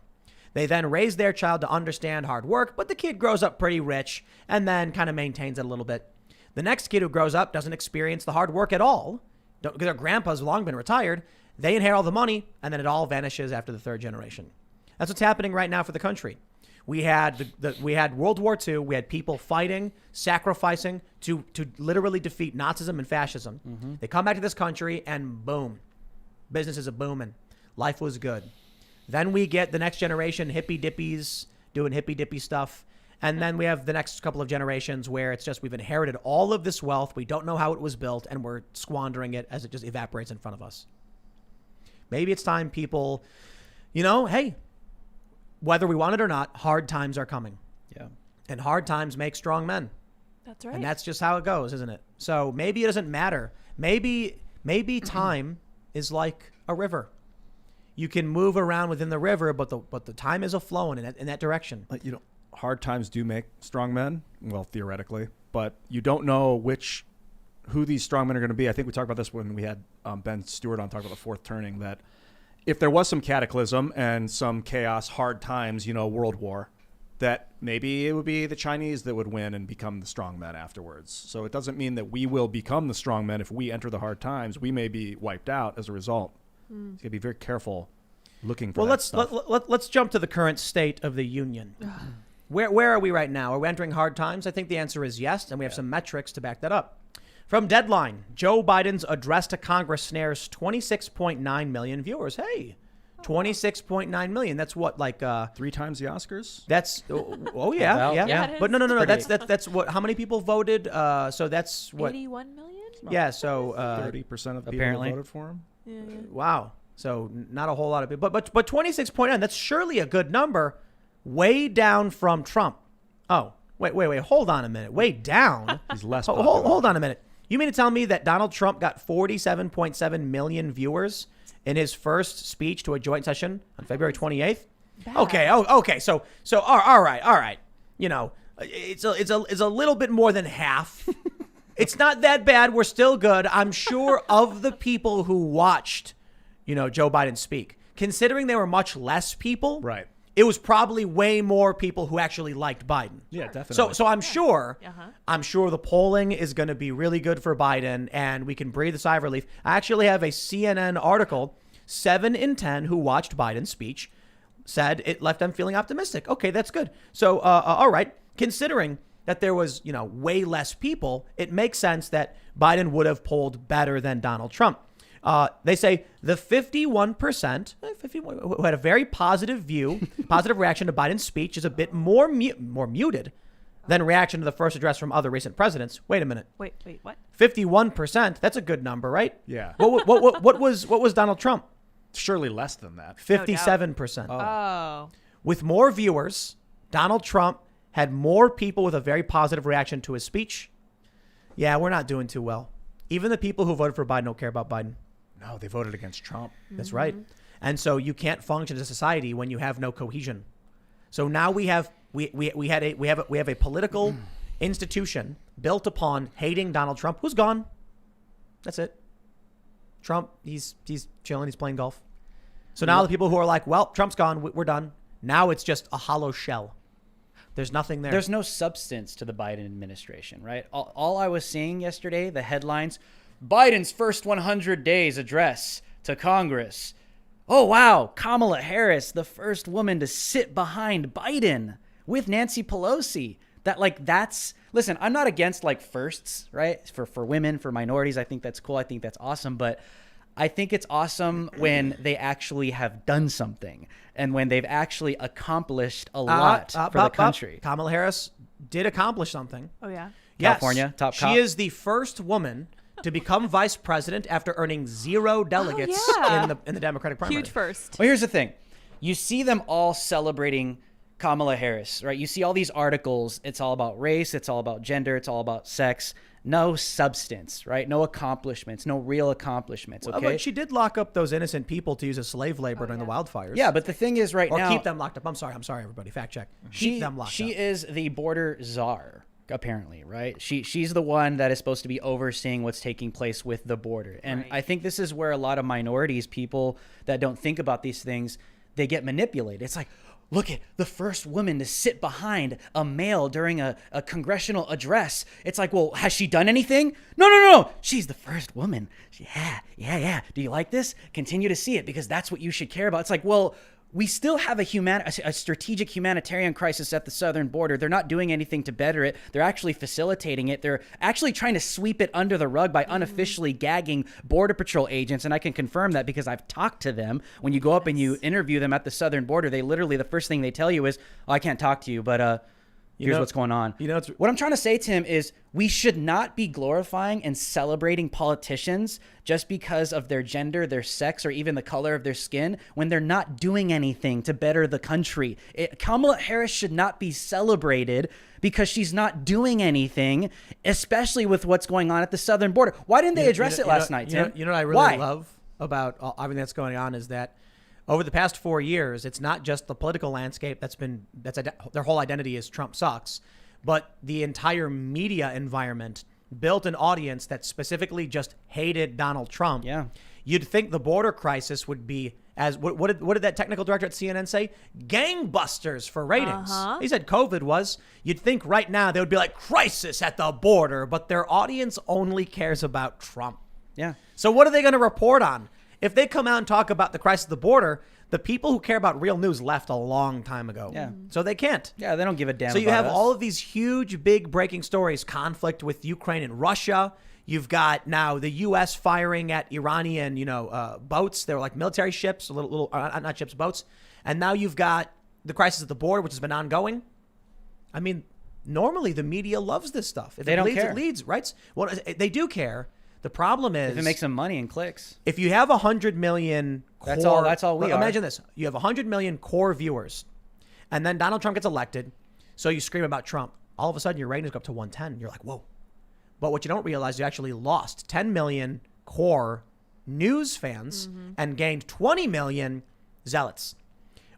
They then raise their child to understand hard work, but the kid grows up pretty rich and then kind of maintains it a little bit. The next kid who grows up doesn't experience the hard work at all because their grandpa's long been retired. They inherit all the money, and then it all vanishes after the 3rd generation. That's what's happening right now for the country. We had we had World War II. We had people fighting, sacrificing to literally defeat Nazism and fascism. Mm-hmm. They come back to this country, and boom, businesses are booming. Life was good. Then we get the next generation, hippy dippies doing hippy dippy stuff. And then we have the next couple of generations where it's just we've inherited all of this wealth. We don't know how it was built, and we're squandering it as it just evaporates in front of us. Maybe it's time people, hey, whether we want it or not, hard times are coming. Yeah. And hard times make strong men. That's right. And that's just how it goes, isn't it? So maybe it doesn't matter. Maybe time is like a river. You can move around within the river, but the time is a flowing in that direction. Hard times do make strong men, well, theoretically, but you don't know who these strong men are going to be. I think we talked about this when we had Ben Stewart on talking about the 4th turning, that if there was some cataclysm and some chaos, hard times, world war, that maybe it would be the Chinese that would win and become the strong men afterwards. So it doesn't mean that we will become the strong men. If we enter the hard times, we may be wiped out as a result. So you got to be very careful looking for that stuff. Let's jump to the current state of the union. Where are we right now? Are we entering hard times? I think the answer is yes, and we have some metrics to back that up. From Deadline, Joe Biden's address to Congress snares 26.9 million viewers. Hey, 26.9 million. That's what, like 3 times the Oscars? That's Well, yeah. yeah. But no. Pretty- That's what? How many people voted? So that's what? 81 million? Yeah. So 30% of people apparently voted for him. Yeah. wow. So not a whole lot of people. But 26.9. That's surely a good number. Way down from Trump. Oh, wait. Hold on a minute. Way down. He's less popular. Hold on a minute. You mean to tell me that Donald Trump got 47.7 million viewers in his first speech to a joint session on February 28th? Bad. Okay. Oh, okay. So all right. It's a little bit more than half. It's not that bad. We're still good. I'm sure of the people who watched, Joe Biden speak, considering there were much less people. Right. It was probably way more people who actually liked Biden. Yeah, definitely. So I'm sure, Uh-huh. I'm sure the polling is going to be really good for Biden, and we can breathe a sigh of relief. I actually have a CNN article. 7 in 10 who watched Biden's speech said it left them feeling optimistic. Okay, that's good. So, all right, considering that there was, way less people, it makes sense that Biden would have polled better than Donald Trump. They say the 51% who had a very positive reaction to Biden's speech is a bit more muted than reaction to the first address from other recent presidents. Wait a minute. Wait, what? 51%. That's a good number, right? Yeah. What was Donald Trump? Surely less than that. 57%. Oh. With more viewers, Donald Trump had more people with a very positive reaction to his speech. Yeah, we're not doing too well. Even the people who voted for Biden don't care about Biden. No, they voted against Trump. That's right. And so you can't function as a society when you have no cohesion. So now we have a political institution built upon hating Donald Trump, who's gone. That's it. Trump, he's chilling, he's playing golf. So now the people who are like, well, Trump's gone, we're done. Now it's just a hollow shell. There's nothing there. There's no substance to the Biden administration, right? All I was seeing yesterday, the headlines, Biden's first 100 days address to Congress. Oh, wow. Kamala Harris, the first woman to sit behind Biden with Nancy Pelosi. Listen, I'm not against firsts, right? For women, for minorities. I think that's cool. I think that's awesome. But I think it's awesome when they actually have done something and when they've actually accomplished a lot for the country. Kamala Harris did accomplish something. Oh, yeah. Yes. California, top cop. She is the first woman to become vice president after earning 0 delegates yeah. in the Democratic primary. Huge first. Well, here's the thing. You see them all celebrating Kamala Harris, right? You see all these articles. It's all about race. It's all about gender. It's all about sex. No substance, right? No accomplishments. No real accomplishments. Okay. But she did lock up those innocent people to use as slave labor during the wildfires. Yeah, but the thing is, right or now, keep them locked up. I'm sorry, everybody. Fact check. Keep them locked up. She is the border czar, apparently, right? She's the one that is supposed to be overseeing what's taking place with the border. And Right. I think this is where a lot of minorities, people that don't think about these things, they get manipulated. It's like, look at the first woman to sit behind a male during a congressional address. It's like, well, has she done anything? No. She's the first woman. Yeah. Do you like this? Continue to see it because that's what you should care about. It's like, well, we still have a strategic humanitarian crisis at the southern border. They're not doing anything to better it. They're actually facilitating it. They're actually trying to sweep it under the rug by unofficially gagging Border Patrol agents. And I can confirm that because I've talked to them. When you go up and you interview them at the southern border, they literally, the first thing they tell you is, oh, I can't talk to you, but here's what's going on. What I'm trying to say, Tim, is we should not be glorifying and celebrating politicians just because of their gender, their sex, or even the color of their skin when they're not doing anything to better the country. Kamala Harris should not be celebrated because she's not doing anything, especially with what's going on at the southern border. Why didn't they address it last night, Tim? You know what I really love about everything that's going on is that over the past 4 years, it's not just the political landscape their whole identity is Trump sucks, but the entire media environment built an audience that specifically just hated Donald Trump. Yeah. You'd think the border crisis would be, as what did that technical director at CNN say? Gangbusters for ratings. He said COVID was. You'd think right now they would be like crisis at the border, but their audience only cares about Trump. Yeah. So what are they going to report on? If they come out and talk about the crisis at the border, the people who care about real news left a long time ago. Yeah. So they can't. Yeah, they don't give a damn. So you about have us. all of these huge, big breaking stories, conflict with Ukraine and Russia. You've got now the U.S. firing at Iranian, boats. They were like military ships, not ships, boats. And now you've got the crisis at the border, which has been ongoing. I mean, normally the media loves this stuff. If They it don't leads, care. it leads, right? Well, they do care. The problem is if it makes them money and clicks. if you have 100 million core, That's all we are. Imagine this. You have 100 million core viewers, and then Donald Trump gets elected, so you scream about Trump. All of a sudden, your ratings go up to 110. You're like, whoa. But what you don't realize, you actually lost 10 million core news fans and gained 20 million zealots.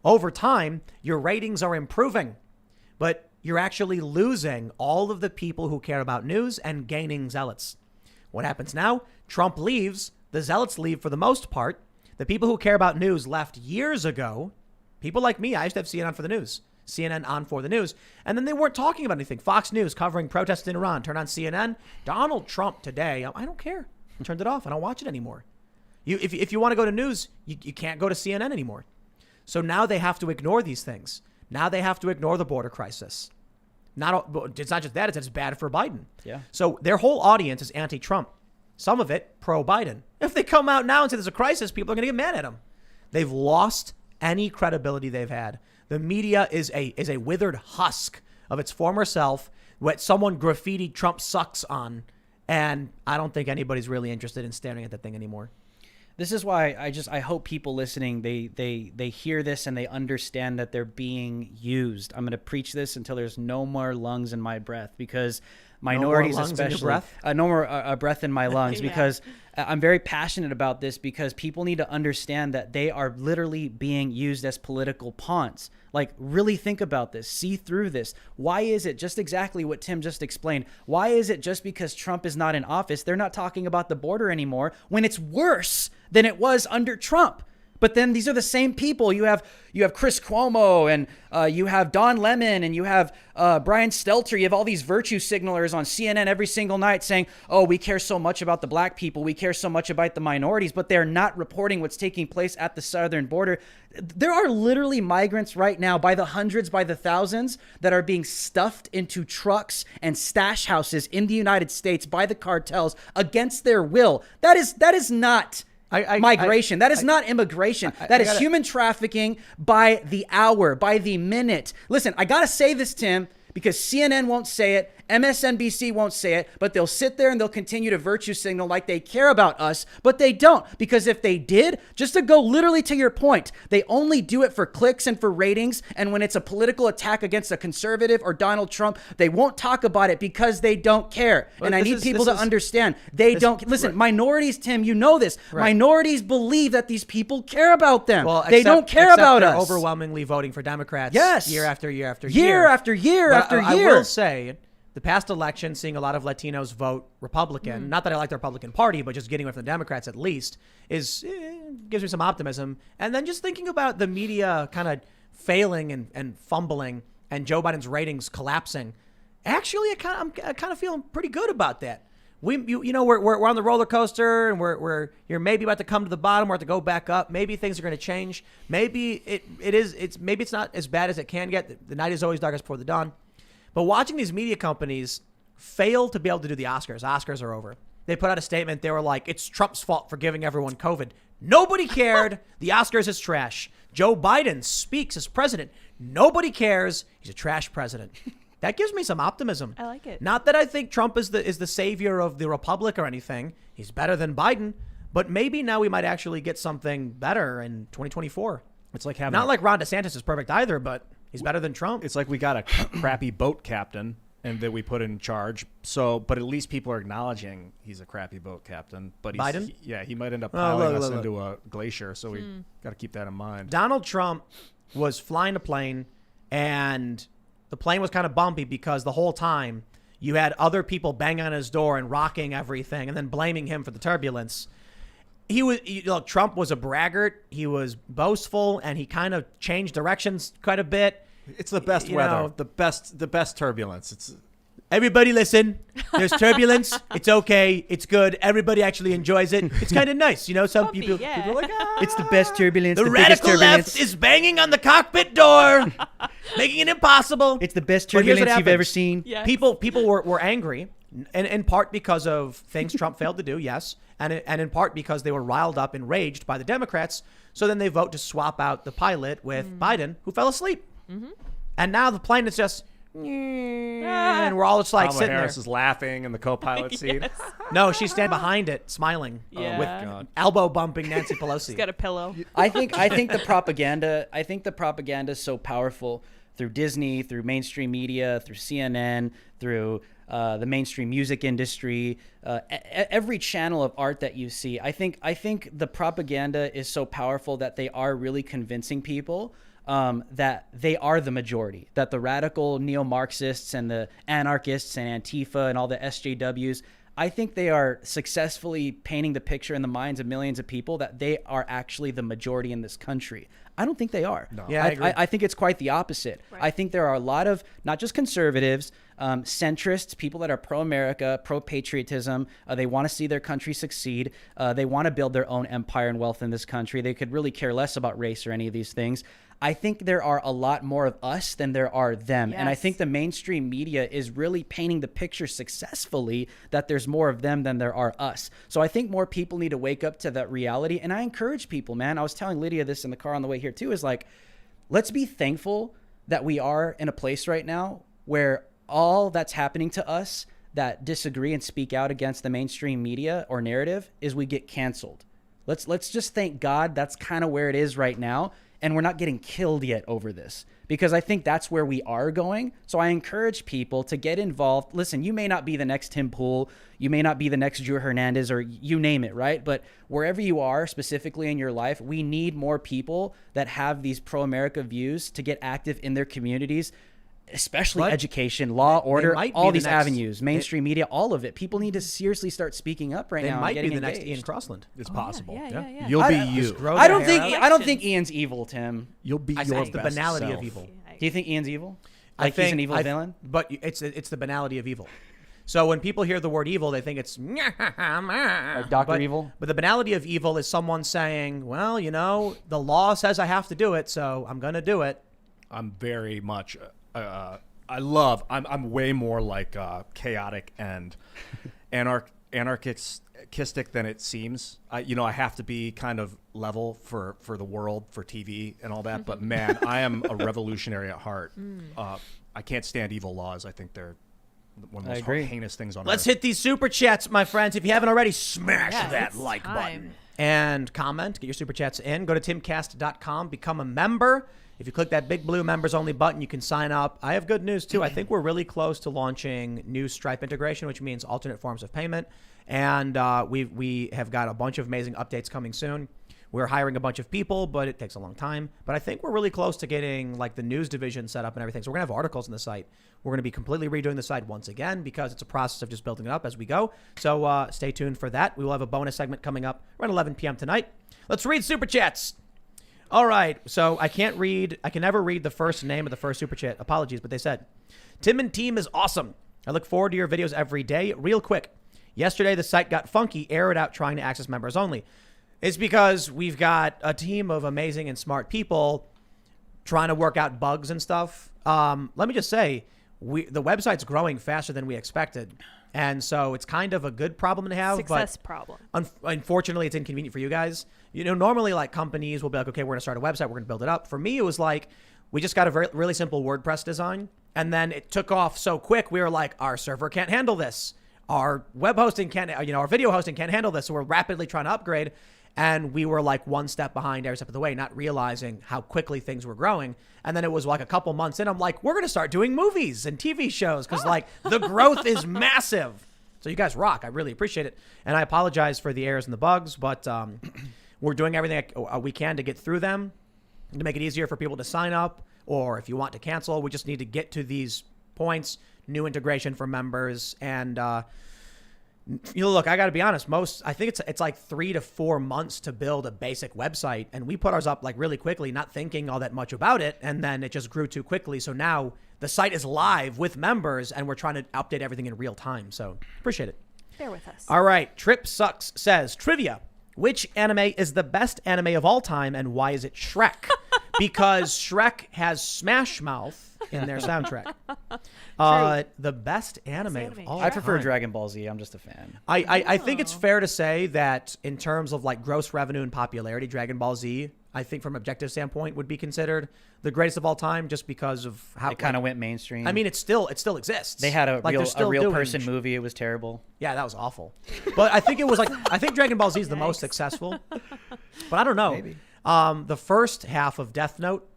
Over time, your ratings are improving, but you're actually losing all of the people who care about news and gaining zealots. What happens now? Trump leaves. The zealots leave for the most part. The people who care about news left years ago. People like me, I used to have CNN for the news. CNN on for the news. And then they weren't talking about anything. Fox News covering protests in Iran. Turn on CNN. Donald Trump today. I don't care. I turned it off. I don't watch it anymore. If you want to go to news, you can't go to CNN anymore. So now they have to ignore these things. Now they have to ignore the border crisis. It's not just that, it's bad for Biden. Yeah. So their whole audience is anti-Trump. Some of it pro-Biden. If they come out now and say there's a crisis, people are going to get mad at them. They've lost any credibility they've had. The media is a withered husk of its former self, what someone graffitied Trump sucks on, and I don't think anybody's really interested in staring at that thing anymore. This is why I hope people listening, they hear this and they understand that they're being used. I'm going to preach this until there's no more lungs in my breath, because minorities, lungs in your especially, breath? no more breath in my lungs, Yeah. because I'm very passionate about this, because people need to understand that they are literally being used as political pawns. Like, really think about this, see through this. Why is it just exactly what Tim just explained? Why is it just because Trump is not in office, they're not talking about the border anymore when it's worse than it was under Trump? But then these are the same people. You have Chris Cuomo, and you have Don Lemon, and you have Brian Stelter. You have all these virtue signalers on CNN every single night saying, oh, we care so much about the black people. We care so much about the minorities, but they're not reporting what's taking place at the southern border. There are literally migrants right now by the hundreds, by the thousands, that are being stuffed into trucks and stash houses in the United States by the cartels against their will. That is not migration. That is not immigration. That is human trafficking by the hour, by the minute. Listen, I got to say this, Tim, because CNN won't say it MSNBC won't say it, but they'll sit there and they'll continue to virtue signal like they care about us, but they don't. Because if they did, just to go literally to your point, they only do it for clicks and for ratings. And when it's a political attack against a conservative or Donald Trump, they won't talk about it because they don't care. Well, and I need people to understand they don't listen. Right. Minorities, Tim, you know this. Right. Minorities believe that these people care about them. Well, they don't care about they're us. overwhelmingly voting for Democrats. Yes. Year after year after year year. after year But after I year. will say, the past election, seeing a lot of Latinos vote Republican, not that I like the Republican Party, but just getting away from the Democrats at least, gives me some optimism. And then just thinking about the media kind of failing and fumbling and Joe Biden's ratings collapsing, actually, I'm kind of feeling pretty good about that. We're on the roller coaster, and you're maybe about to come to the bottom, or to go back up. Maybe things are going to change. Maybe it's not as bad as it can get. The night is always darkest before the dawn. But watching these media companies fail to be able to do the Oscars. Oscars are over. They put out a statement. They were like, it's Trump's fault for giving everyone COVID. Nobody cared. The Oscars is trash. Joe Biden speaks as president. Nobody cares. He's a trash president. That gives me some optimism. I like it. Not that I think Trump is the savior of the republic or anything. He's better than Biden. But maybe now we might actually get something better in 2024. It's like having Not like Ron DeSantis is perfect either, but he's better than Trump. It's like we got a crappy boat captain and that we put in charge. So, but at least people are acknowledging he's a crappy boat captain. But Biden? He might end up piling look. us into a glacier. So we got to keep that in mind. Donald Trump was flying a plane, and the plane was kind of bumpy because the whole time you had other people banging on his door and rocking everything and then blaming him for the turbulence. Trump was a braggart. He was boastful, and he kind of changed directions quite a bit. It's the best You weather, know. the best turbulence. It's Everybody listen. There's turbulence. It's okay. It's good. Everybody actually enjoys it. It's kind of nice. Some Bumpy, people yeah. are like, It's the best turbulence. the biggest radical turbulence. left is banging on the cockpit door, making it impossible. It's the best But here's what turbulence you've ever happens. seen. Yes. People were angry, and in part because of things Trump failed to do, yes, and in part because they were riled up, enraged by the Democrats. So then they vote to swap out the pilot with Biden, who fell asleep. And now the plane is just, and we're all just like Kamala sitting Harris there. is laughing in the co-pilot seat. Yes. No, she's standing behind it, smiling, Yeah. with God. elbow bumping Nancy Pelosi. He's got a pillow. I think the propaganda is so powerful through Disney, through mainstream media, through CNN, through the mainstream music industry, every channel of art that you see. I think the propaganda is so powerful that they are really convincing people that they are the majority, that the radical neo-Marxists and the anarchists and Antifa and all the SJWs, I think they are successfully painting the picture in the minds of millions of people that they are actually the majority in this country. I don't think they are. No. Yeah, I agree. I think it's quite the opposite. Right. I think there are a lot of not just conservatives, centrists, people that are pro-America, pro-patriotism. They want to see their country succeed. They want to build their own empire and wealth in this country. They could really care less about race or any of these things. I think there are a lot more of us than there are them. And I Yes. think the mainstream media is really painting the picture successfully that there's more of them than there are us. So I think more people need to wake up to that reality. And I encourage people, man. I was telling Lydia this in the car on the way here too, is like, let's be thankful that we are in a place right now where all that's happening to us that disagree and speak out against the mainstream media or narrative is we get canceled. Let's just thank God that's kind of where it is right now. And we're not getting killed yet over this, because I think that's where we are going. So I encourage people to get involved. Listen, you may not be the next Tim Pool. You may not be the next Drew Hernandez, or you name it, right? But wherever you are specifically in your life, we need more people that have these pro-America views to get active in their communities, especially But education, law, order, might be all the these next- avenues, mainstream media, all of it. People need to seriously start speaking up right They now. might and be getting the next engaged. Ian Crossland. It's Oh, possible. yeah. You'll be I- you. grow I their don't hair think out. I don't think Ian's evil, Tim. You'll be I your it's the best banality self. of evil. Do you think Ian's evil? I Like he's an think- evil villain? But it's the banality of evil. So when people hear the word evil, they think it's Like like Dr. Evil? But the banality of evil is someone saying, well, the law says I have to do it, so I'm going to do it. I'm very much. I'm way more like chaotic and anarchistic than it seems. I have to be kind of level for the world, for TV and all that. But man, I am a revolutionary at heart. I can't stand evil laws. I think they're one of the I most agree. heinous things on Let's earth. hit these super chats, my friends. If you haven't already, smash Yeah, that it's like time. button and comment. Get your super chats in. Go to timcast.com. Become a member. If you click that big blue members only button, you can sign up. I have good news too. I think we're really close to launching new Stripe integration, which means alternate forms of payment. And we have got a bunch of amazing updates coming soon. We're hiring a bunch of people, but it takes a long time. But I think we're really close to getting like the news division set up and everything. So we're gonna have articles on the site. We're gonna be completely redoing the site once again because it's a process of just building it up as we go. So stay tuned for that. We will have a bonus segment coming up around 11 p.m. tonight. Let's read super chats. All right. So I can never read the first name of the first super chat. Apologies, but they said, Tim and team is awesome. I look forward to your videos every day. Real quick. Yesterday, the site got funky, errored out trying to access members only. It's because we've got a team of amazing and smart people trying to work out bugs and stuff. Let me just say, the website's growing faster than we expected. And so it's kind of a good problem to have. Success but problem. Unfortunately, it's inconvenient for you guys. You know, normally like companies will be like, okay, we're going to start a website. We're going to build it up. For me, it was like, we just got a really simple WordPress design. And then it took off so quick. We were like, our server can't handle this. Our web hosting can't, our video hosting can't handle this. So we're rapidly trying to upgrade. And we were like one step behind every step of the way, not realizing how quickly things were growing. And then it was like a couple months in, I'm like, we're going to start doing movies and TV shows because like the growth is massive. So you guys rock. I really appreciate it. And I apologize for the errors and the bugs, but we're doing everything we can to get through them, to make it easier for people to sign up. Or if you want to cancel, we just need to get to these points, new integration for members. And, look, I got to be honest, I think it's like 3 to 4 months to build a basic website. And we put ours up like really quickly, not thinking all that much about it. And then it just grew too quickly. So now the site is live with members and we're trying to update everything in real time. So appreciate it. Bear with us. All right. Trip Sucks says, trivia. Which anime is the best anime of all time and why is it Shrek? Because Shrek has Smash Mouth in their soundtrack. The best anime of all time. I prefer Dragon Ball Z. I'm just a fan. I think it's fair to say that in terms of like gross revenue and popularity, Dragon Ball Z, I think from objective standpoint would be considered the greatest of all time just because of how It kind of went mainstream. I mean, it still exists. they had a Like, they're real still doing person movie. It was terrible. Yeah, that was awful. But I think it was like I think Dragon Ball Z is the most successful. But I don't know. Maybe. The first half of Death Note,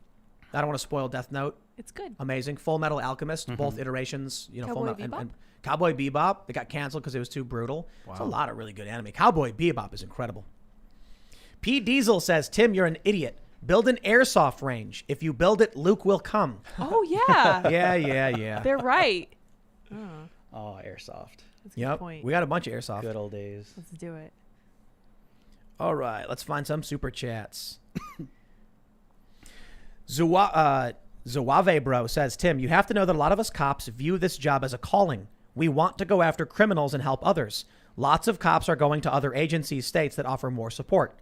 I don't want to spoil Death Note. It's good. Amazing. Full Metal Alchemist, both iterations, Full Cowboy Metal Bebop? and Cowboy Bebop. It got canceled because it was too brutal. It's a lot of really good anime. Cowboy Bebop is incredible. P. Diesel says, Tim, you're an idiot. Build an airsoft range. If you build it, Luke will come. Oh, yeah. Yeah. They're right. Oh, airsoft. That's a good Yep. point. We got a bunch of airsoft. Good old days. Let's do it. All right, let's find some super chats. Zuave Bro says, Tim, you have to know that a lot of us cops view this job as a calling. We want to go after criminals and help others. Lots of cops are going to other agencies, states that offer more support.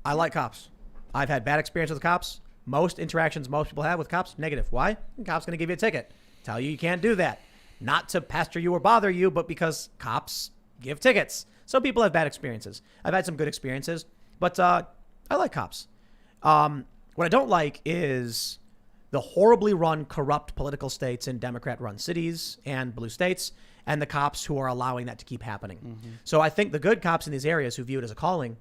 I like cops. I've had bad experiences with cops. Most interactions most people have with cops, negative. Why? The cop's going to give you a ticket. Tell you can't do that. Not to pester you or bother you, but because cops give tickets. So people have bad experiences. I've had some good experiences, but I like cops. What I don't like is the horribly run, corrupt political states in Democrat-run cities and blue states, and the cops who are allowing that to keep happening. Mm-hmm. So I think the good cops in these areas who view it as a calling,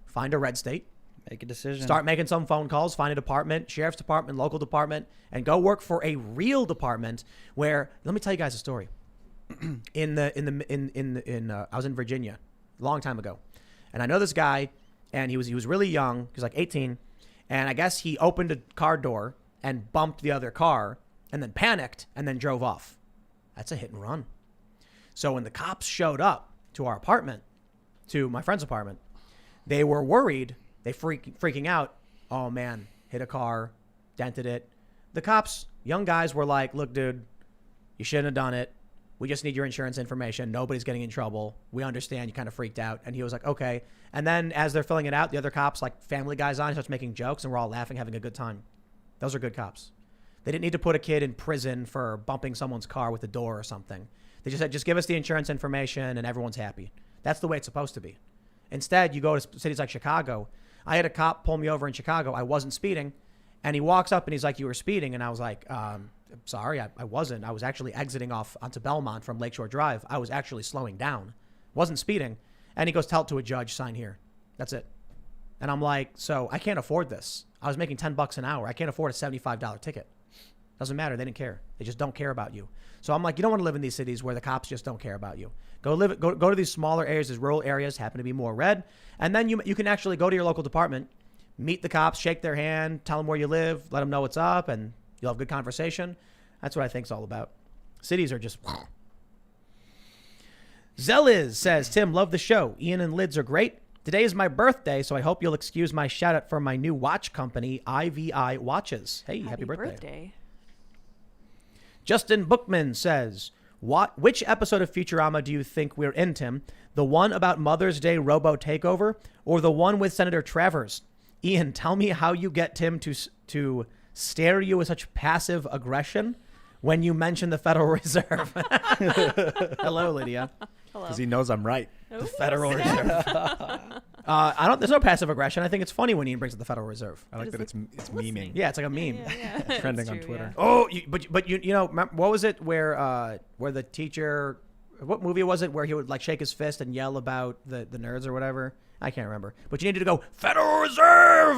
find a red state, Make a decision. start making some phone calls, find a department, sheriff's department, local department, and go work for a real department where, let me tell you guys a story. I was in Virginia a long time ago, and I know this guy, and he was really young. He was like 18, and I guess he opened a car door and bumped the other car, and then panicked and then drove off. That's a hit and run. So when the cops showed up to our apartment, to my friend's apartment, they were worried. They freaking out. Oh man, hit a car, dented it. The cops, young guys, were like, "Look, dude, you shouldn't have done it. We just need your insurance information. Nobody's getting in trouble. We understand you kind of freaked out." And he was like, "Okay." And then as they're filling it out, the other cops, like Family Guy's on, starts making jokes, and we're all laughing, having a good time. Those are good cops. They didn't need to put a kid in prison for bumping someone's car with a door or something. They just said, just give us the insurance information and everyone's happy. That's the way it's supposed to be. Instead, you go to cities like Chicago. I had a cop pull me over in Chicago. I wasn't speeding. And he walks up and he's like, "You were speeding." And I was like, sorry, I wasn't. I was actually exiting off onto Belmont from Lakeshore Drive. I was actually slowing down. Wasn't speeding. And he goes, tell it to a judge, sign here. That's it. And I'm like, so I can't afford this. I was making $10 an hour. I can't afford a $75 ticket. Doesn't matter. They didn't care. They just don't care about you. So I'm like, you don't want to live in these cities where the cops just don't care about you. Go to these smaller areas, these rural areas happen to be more red. And then you can actually go to your local department, meet the cops, shake their hand, tell them where you live, let them know what's up, and you'll have good conversation. That's what I think it's all about. Cities are just... Zeliz says, Tim, love the show. Ian and Lids are great. Today is my birthday, so I hope you'll excuse my shout out for my new watch company, IVI Watches. Hey, happy birthday. Justin Bookman says, which episode of Futurama do you think we're in, Tim? The one about Mother's Day robo takeover or the one with Senator Travers? Ian, tell me how you get Tim to stare you with such passive aggression when you mention the Federal Reserve. Hello, Lydia. Hello. Because he knows I'm right. The Federal Reserve. There's no passive aggression. I think it's funny when Ian brings up the Federal Reserve. I like that it's memeing. Yeah, it's like a meme. Yeah. Trending It's on true, Twitter. yeah. Oh, but you know, what was it where the teacher, what movie was it where he would like shake his fist and yell about the nerds or whatever? I can't remember. But you needed to go Federal Reserve.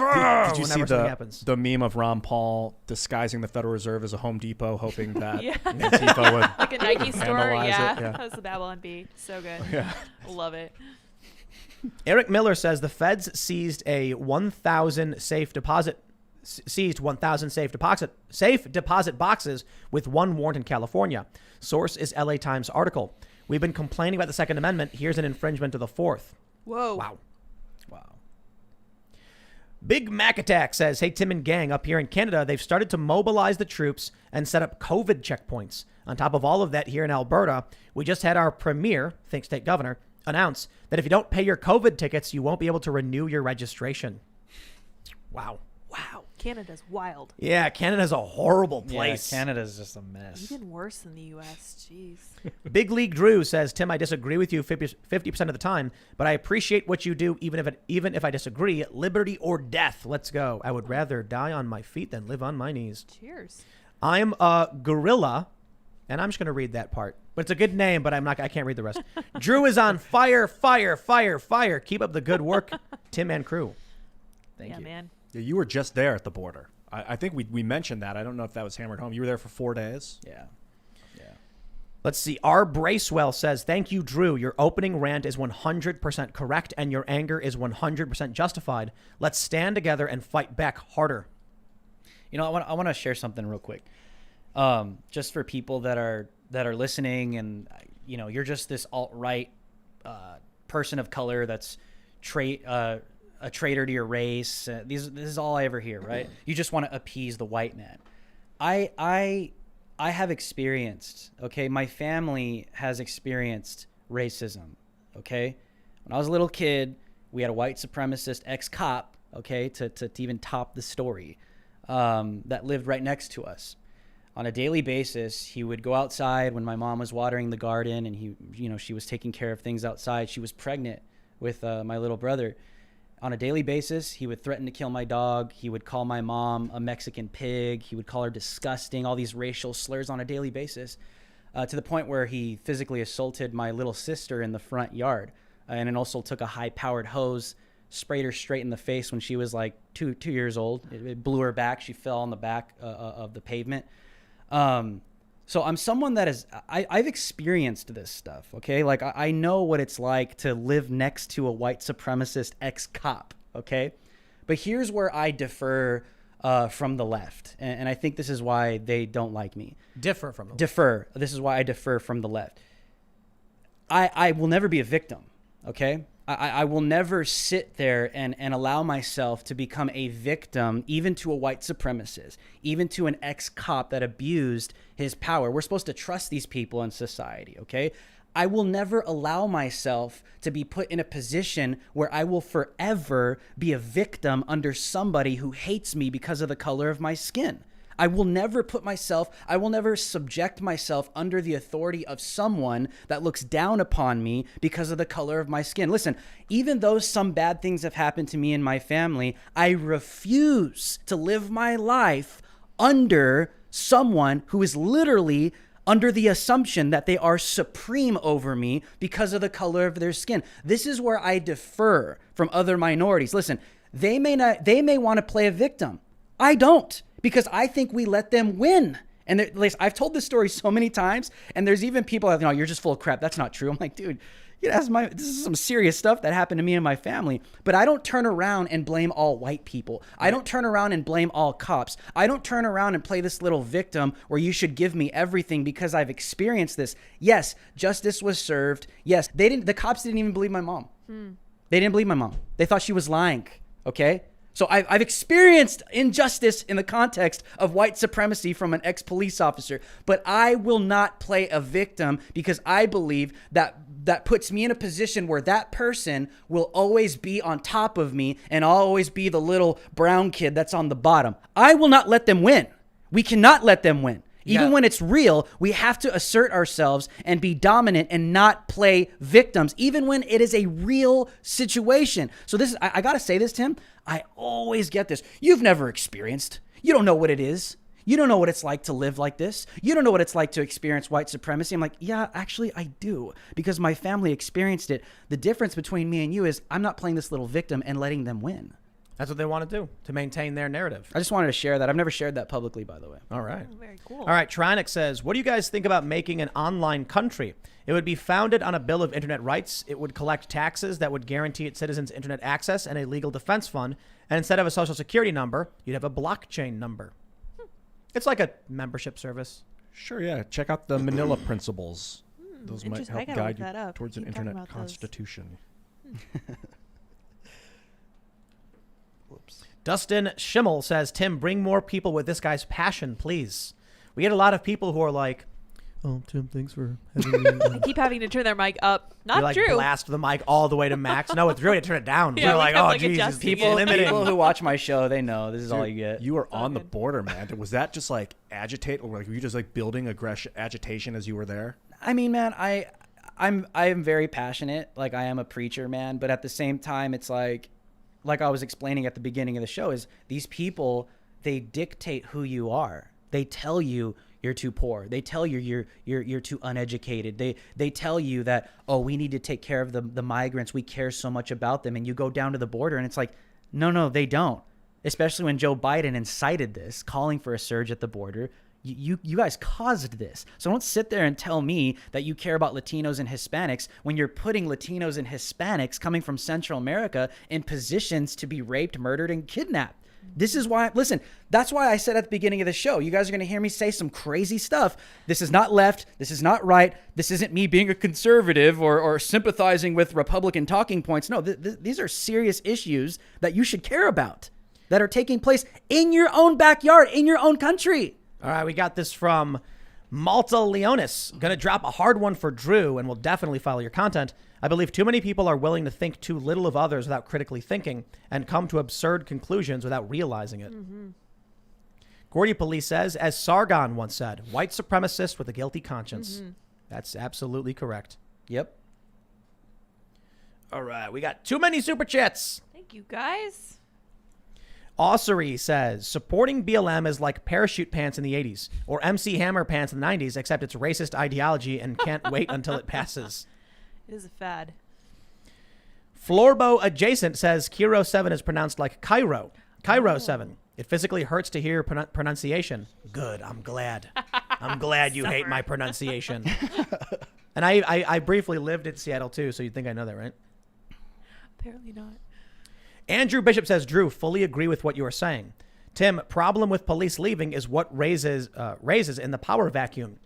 Did you see something happens. the meme of Ron Paul disguising the Federal Reserve as a Home Depot, hoping that Yeah. Antifa would Like a Nike store. vandalize Yeah. it? Yeah. That was the Babylon Bee. So good. Yeah. Love it. Eric Miller says the feds seized 1,000 safe deposit boxes with one warrant in California. Source is LA Times article. We've been complaining about the Second Amendment. Here's an infringement of the Fourth. Whoa. Wow. Big Mac Attack says, hey, Tim and gang, up here in Canada, they've started to mobilize the troops and set up COVID checkpoints. On top of all of that, here in Alberta, we just had our premier, think state governor, announce that if you don't pay your COVID tickets, you won't be able to renew your registration. Wow. Canada's wild. Yeah, Canada's a horrible place. Yeah, Canada's just a mess. Even worse than the U.S. Jeez. Big League Drew says, Tim, I disagree with you 50% of the time, but I appreciate what you do, even if I disagree. Liberty or death. Let's go. I would rather die on my feet than live on my knees. Cheers. I'm a gorilla, and I'm just going to read that part. But it's a good name, but I can't read the rest. Drew is on fire. Keep up the good work, Tim and crew. Thank you. Man. Yeah, you were just there at the border. I think we mentioned that. I don't know if that was hammered home. You were there for 4 days. Yeah. Let's see. R. Bracewell says, thank you, Drew. Your opening rant is 100% correct, and your anger is 100% justified. Let's stand together and fight back harder. You know, I want to share something real quick. Just for people that are listening, and you know, you're just this alt-right person of color that's a traitor to your race. This is all I ever hear, right? You just want to appease the white man. I have experienced, okay? My family has experienced racism, okay? When I was a little kid, we had a white supremacist ex-cop, okay, to even top the story, that lived right next to us. On a daily basis, he would go outside when my mom was watering the garden, and she was taking care of things outside. She was pregnant with my little brother. On a daily basis, he would threaten to kill my dog. He would call my mom a Mexican pig. He would call her disgusting, all these racial slurs on a daily basis, to the point where he physically assaulted my little sister in the front yard. And then also took a high-powered hose, sprayed her straight in the face when she was like two years old. It blew her back. She fell on the back of the pavement. So I'm someone that I've experienced this stuff, okay? Like, I know what it's like to live next to a white supremacist ex-cop, okay? But here's where I differ from the left, and I think this is why they don't like me. Differ from the left. Differ. This is why I differ from the left. I will never be a victim, okay? I will never sit there and allow myself to become a victim, even to a white supremacist, even to an ex-cop that abused his power. We're supposed to trust these people in society, okay? I will never allow myself to be put in a position where I will forever be a victim under somebody who hates me because of the color of my skin. I will never subject myself under the authority of someone that looks down upon me because of the color of my skin. Listen, even though some bad things have happened to me and my family, I refuse to live my life under someone who is literally under the assumption that they are supreme over me because of the color of their skin. This is where I differ from other minorities. Listen, they may want to play a victim. I don't, because I think we let them win. And I've told this story so many times, and there's even people that, you're just full of crap. That's not true. I'm like, dude, this is some serious stuff that happened to me and my family. But I don't turn around and blame all white people. I don't turn around and blame all cops. I don't turn around and play this little victim where you should give me everything because I've experienced this. Yes, justice was served. Yes, the cops didn't even believe my mom. They didn't believe my mom. They thought she was lying. Okay? So I've experienced injustice in the context of white supremacy from an ex-police officer, but I will not play a victim because I believe that puts me in a position where that person will always be on top of me and I'll always be the little brown kid that's on the bottom. I will not let them win. We cannot let them win. Even when it's real, we have to assert ourselves and be dominant and not play victims, even when it is a real situation. So I got to say this, Tim. I always get this. You've never experienced. You don't know what it is. You don't know what it's like to live like this. You don't know what it's like to experience white supremacy. I'm like, yeah, actually, I do, because my family experienced it. The difference between me and you is I'm not playing this little victim and letting them win. That's what they want to do, to maintain their narrative. I just wanted to share that. I've never shared that publicly, by the way. All right. Oh, very cool. All right. Tronic says, what do you guys think about making an online country? It would be founded on a bill of internet rights. It would collect taxes that would guarantee its citizens internet access and a legal defense fund. And instead of a social security number, you'd have a blockchain number. It's like a membership service. Sure, yeah. Check out the Manila Principles. Those might Interesting. I help gotta guide look that you up. towards an Keep talking internet about those. constitution. Whoops. Dustin Schimmel says, Tim, bring more people with this guy's passion, please. We get a lot of people who are like, oh, Tim, thanks for having me. They keep having to turn their mic up. Not we like true. blast the mic all the way to max. No, it's really to turn it down. Yeah, We're we like, kept, oh, like, geez, adjusting it's it. limiting. People who watch my show, they know this is all you get. You were all on the good. border, man. Was that just like agitate, or like were you just like building agitation as you were there? I mean, man, I am very passionate. Like, I am a preacher, man. But at the same time, it's like I was explaining at the beginning of the show, is these people, they dictate who you are. They tell you you're too poor. They tell you you're too uneducated. They tell you that, oh, we need to take care of the migrants. We care so much about them. And you go down to the border and it's like, no, they don't. Especially when Joe Biden incited this, calling for a surge at the border. You guys caused this. So don't sit there and tell me that you care about Latinos and Hispanics when you're putting Latinos and Hispanics coming from Central America in positions to be raped, murdered, and kidnapped. This is why, listen, that's why I said at the beginning of the show, you guys are going to hear me say some crazy stuff. This is not left. This is not right. This isn't me being a conservative or sympathizing with Republican talking points. No, these are serious issues that you should care about, that are taking place in your own backyard, in your own country. All right, we got this from Malta Leonis. Going to drop a hard one for Drew, and we'll definitely follow your content. I believe too many people are willing to think too little of others without critically thinking and come to absurd conclusions without realizing it. Mm-hmm. Gordy Police says, as Sargon once said, white supremacist with a guilty conscience. Mm-hmm. That's absolutely correct. Yep. All right, we got too many super chats. Thank you, guys. Ossery says, supporting BLM is like parachute pants in the 80s or MC Hammer pants in the 90s, except it's racist ideology and can't wait until it passes. It is a fad. Florbo Adjacent says Kiro 7 is pronounced like Cairo. Cairo 7. It physically hurts to hear pronunciation. Good. I'm glad. I'm glad you hate my pronunciation. And I briefly lived in Seattle too, so you'd think I know that, right? Apparently not. Andrew Bishop says, Drew, fully agree with what you are saying. Tim, problem with police leaving is what raises in the power vacuum.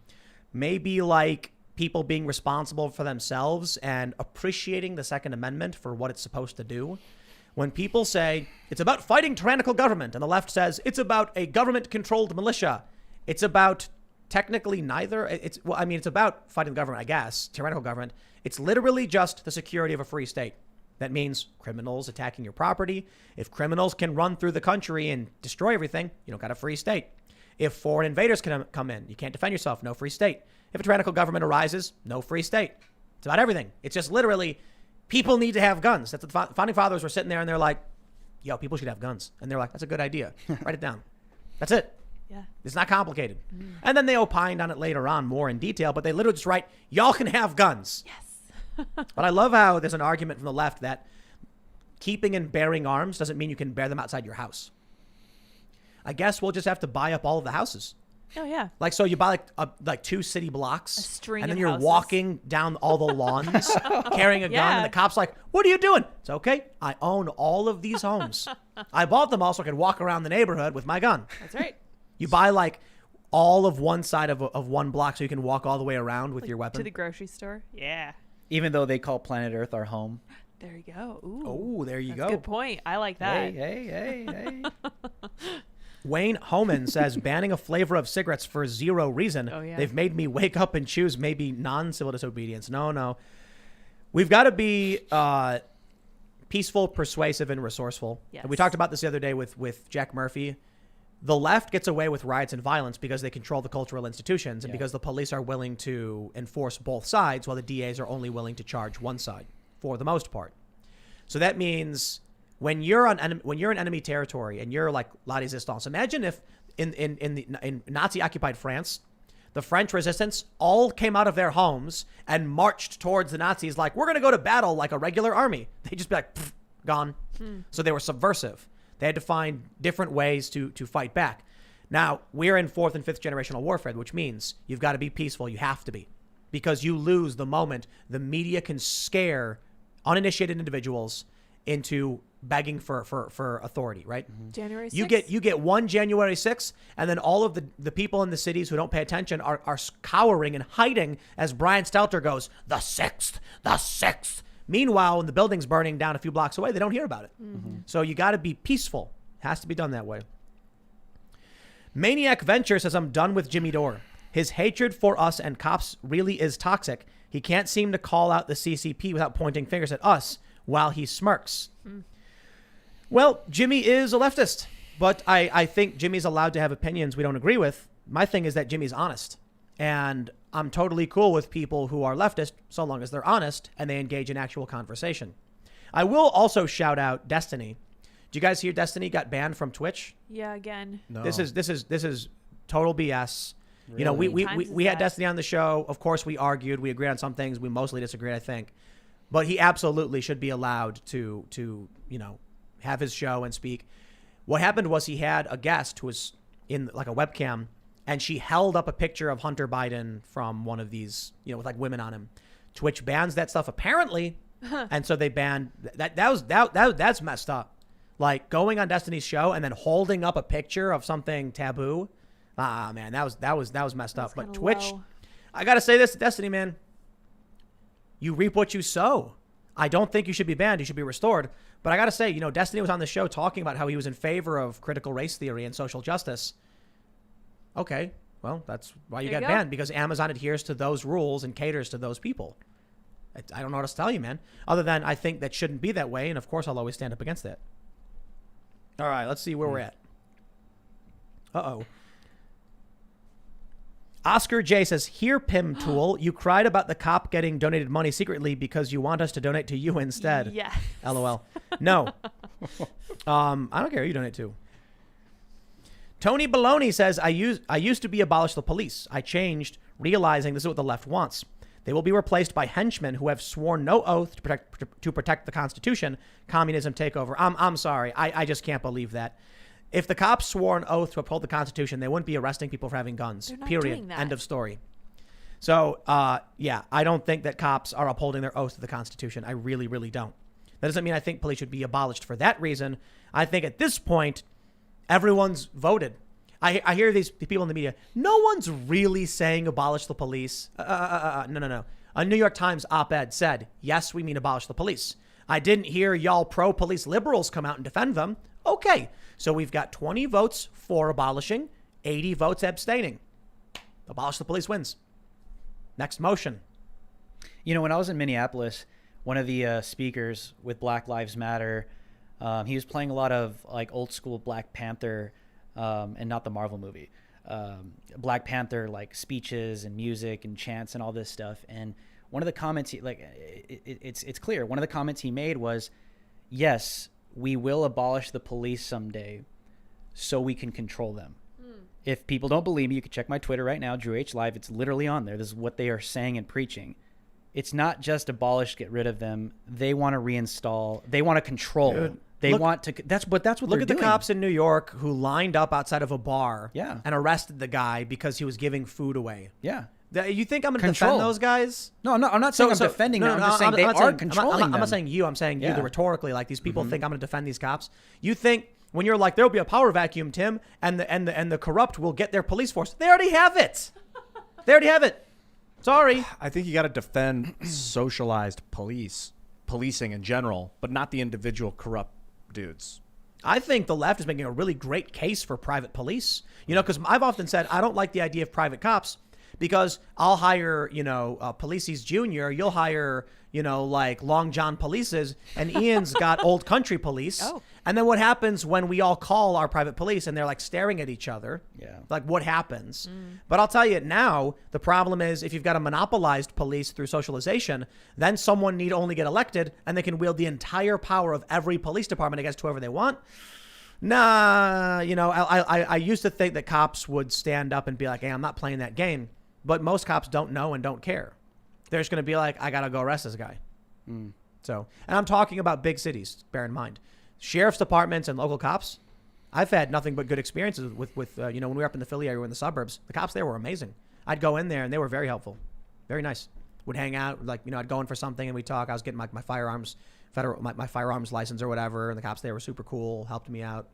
Maybe like people being responsible for themselves and appreciating the Second Amendment for what it's supposed to do. When people say it's about fighting tyrannical government and the left says it's about a government-controlled militia, it's about technically neither. It's about fighting the government, I guess, tyrannical government. It's literally just the security of a free state. That means criminals attacking your property. If criminals can run through the country and destroy everything, you don't got a free state. If foreign invaders can come in, you can't defend yourself, no free state. If a tyrannical government arises, no free state. It's about everything. It's just literally people need to have guns. That's what the founding fathers were sitting there and they're like, yo, people should have guns. And they're like, that's a good idea. Write it down. That's it. Yeah. It's not complicated. And then they opined on it later on more in detail, but they literally just write, y'all can have guns. Yes. But I love how there's an argument from the left that keeping and bearing arms doesn't mean you can bear them outside your house. I guess we'll just have to buy up all of the houses. Oh yeah. Like, so you buy like 2 city blocks, A string and then of you're houses. walking down all the lawns carrying a gun, Yeah. and the cop's like, what are you doing? It's okay. I own all of these homes. I bought them all so I could walk around the neighborhood with my gun. That's right. You buy like all of one side of one block so you can walk all the way around with your To weapon. the grocery store. Yeah. Even though they call planet Earth our home. There you go. Ooh. Oh, there you That's go. a good point. I like that. Hey. Wayne Homan says, banning a flavor of cigarettes for 0 reason. Oh, yeah. They've made me wake up and choose maybe non-civil disobedience. No. We've got to be peaceful, persuasive, and resourceful. Yes. And we talked about this the other day with Jack Murphy. The left gets away with riots and violence because they control the cultural institutions and because the police are willing to enforce both sides while the DAs are only willing to charge one side for the most part. So that means when you're an enemy territory and you're like la resistance, imagine if in Nazi occupied France, the French resistance all came out of their homes and marched towards the Nazis like, we're going to go to battle like a regular army. They'd just be like, gone. So they were subversive. They had to find different ways to fight back. Now, we're in 4th and 5th generational warfare, which means you've got to be peaceful. You have to be. Because you lose the moment the media can scare uninitiated individuals into begging for authority, right? January 6th. You get one January 6th, and then all of the people in the cities who don't pay attention are cowering and hiding as Brian Stelter goes, the 6th, the 6th. Meanwhile, when the building's burning down a few blocks away, they don't hear about it. So you got to be peaceful. It has to be done that way. Maniac Venture says, I'm done with Jimmy Dore. His hatred for us and cops really is toxic. He can't seem to call out the CCP without pointing fingers at us while he smirks. Well, Jimmy is a leftist, but I think Jimmy's allowed to have opinions we don't agree with. My thing is that Jimmy's honest. And I'm totally cool with people who are leftist so long as they're honest and they engage in actual conversation. I will also shout out Destiny. Did you guys hear Destiny got banned from Twitch? Yeah, again. No. This is total BS. Really? You know, How many times is we had that? Destiny on the show. Of course, we argued. We agreed on some things. We mostly disagreed, I think. But he absolutely should be allowed to have his show and speak. What happened was he had a guest who was in like a webcam, and she held up a picture of Hunter Biden from one of these, with like women on him. Twitch bans that stuff apparently, and so they banned that. That's messed up. Like going on Destiny's show and then holding up a picture of something taboo. Man, that was messed up. That's But kinda Twitch, low. I gotta say this, Destiny, man. You reap what you sow. I don't think you should be banned. You should be restored. But I gotta say, Destiny was on the show talking about how he was in favor of critical race theory and social justice. Okay, well, that's why you There got you go. banned, because Amazon adheres to those rules and caters to those people. I don't know what to tell you, man. Other than I think that shouldn't be that way, and of course I'll always stand up against that. All right, let's see where we're at. Uh-oh. Oscar J says, here, Pim Tool, you cried about the cop getting donated money secretly because you want us to donate to you instead. Yes. LOL. No. I don't care who you donate to. Tony Baloney says, I used to be abolish the police. I changed, realizing this is what the left wants. They will be replaced by henchmen who have sworn no oath to protect the Constitution. Communism takeover. I'm sorry. I just can't believe that. If the cops swore an oath to uphold the Constitution, they wouldn't be arresting people for having guns. They're not Period. doing that. End of story. So, yeah, I don't think that cops are upholding their oath to the Constitution. I really, really don't. That doesn't mean I think police should be abolished for that reason. I think at this point, everyone's voted. I hear these people in the media, no one's really saying abolish the police. No. A New York Times op-ed said, yes, we mean abolish the police. I didn't hear y'all pro-police liberals come out and defend them. Okay, so we've got 20 votes for abolishing, 80 votes abstaining. Abolish the police wins. Next motion. When I was in Minneapolis, one of the speakers with Black Lives Matter, he was playing a lot of like old school Black Panther, and not the Marvel movie, Black Panther like speeches and music and chants and all this stuff. And one of the comments it's clear. One of the comments he made was, yes, we will abolish the police someday so we can control them. If people don't believe me, you can check my Twitter right now, Drew H Live. It's literally on there. This is what they are saying and preaching. It's not just abolish, get rid of them. They want to reinstal. They want to control. Dude, they look- want to. That's what Look they're at doing. the cops in New York who lined up outside of a bar Yeah. and arrested the guy because he was giving food away. Yeah. You think I'm going to Control. defend those guys? No, I'm not saying I'm defending them. I'm just saying they not are saying- controlling I'm them. not saying you. I'm saying you Yeah. rhetorically. Like these people think I'm going to defend these cops. You think when you're like, there'll be a power vacuum, Tim, and the corrupt will get their police force. They already have it. They already have it. Sorry. I think you got to defend socialized policing in general, but not the individual corrupt dudes. I think the left is making a really great case for private police. You know, because I've often said I don't like the idea of private cops because I'll hire, Polices Junior. You'll hire, like Long John Polices, and Ian's got Old Country Police. Oh. And then what happens when we all call our private police and they're like staring at each other? Yeah. Like what happens? But I'll tell you now, the problem is if you've got a monopolized police through socialization, then someone need only get elected and they can wield the entire power of every police department against whoever they want. Nah, I used to think that cops would stand up and be like, hey, I'm not playing that game. But most cops don't know and don't care. They're just going to be like, I got to go arrest this guy. So, and I'm talking about big cities, bear in mind. Sheriff's departments and local cops, I've had nothing but good experiences with when we were up in the Philly area, in the suburbs, the cops there were amazing. I'd go in there and they were very helpful. Very nice. Would hang out, I'd go in for something and we'd talk. I was getting my firearms, my firearms license or whatever. And the cops there were super cool, helped me out.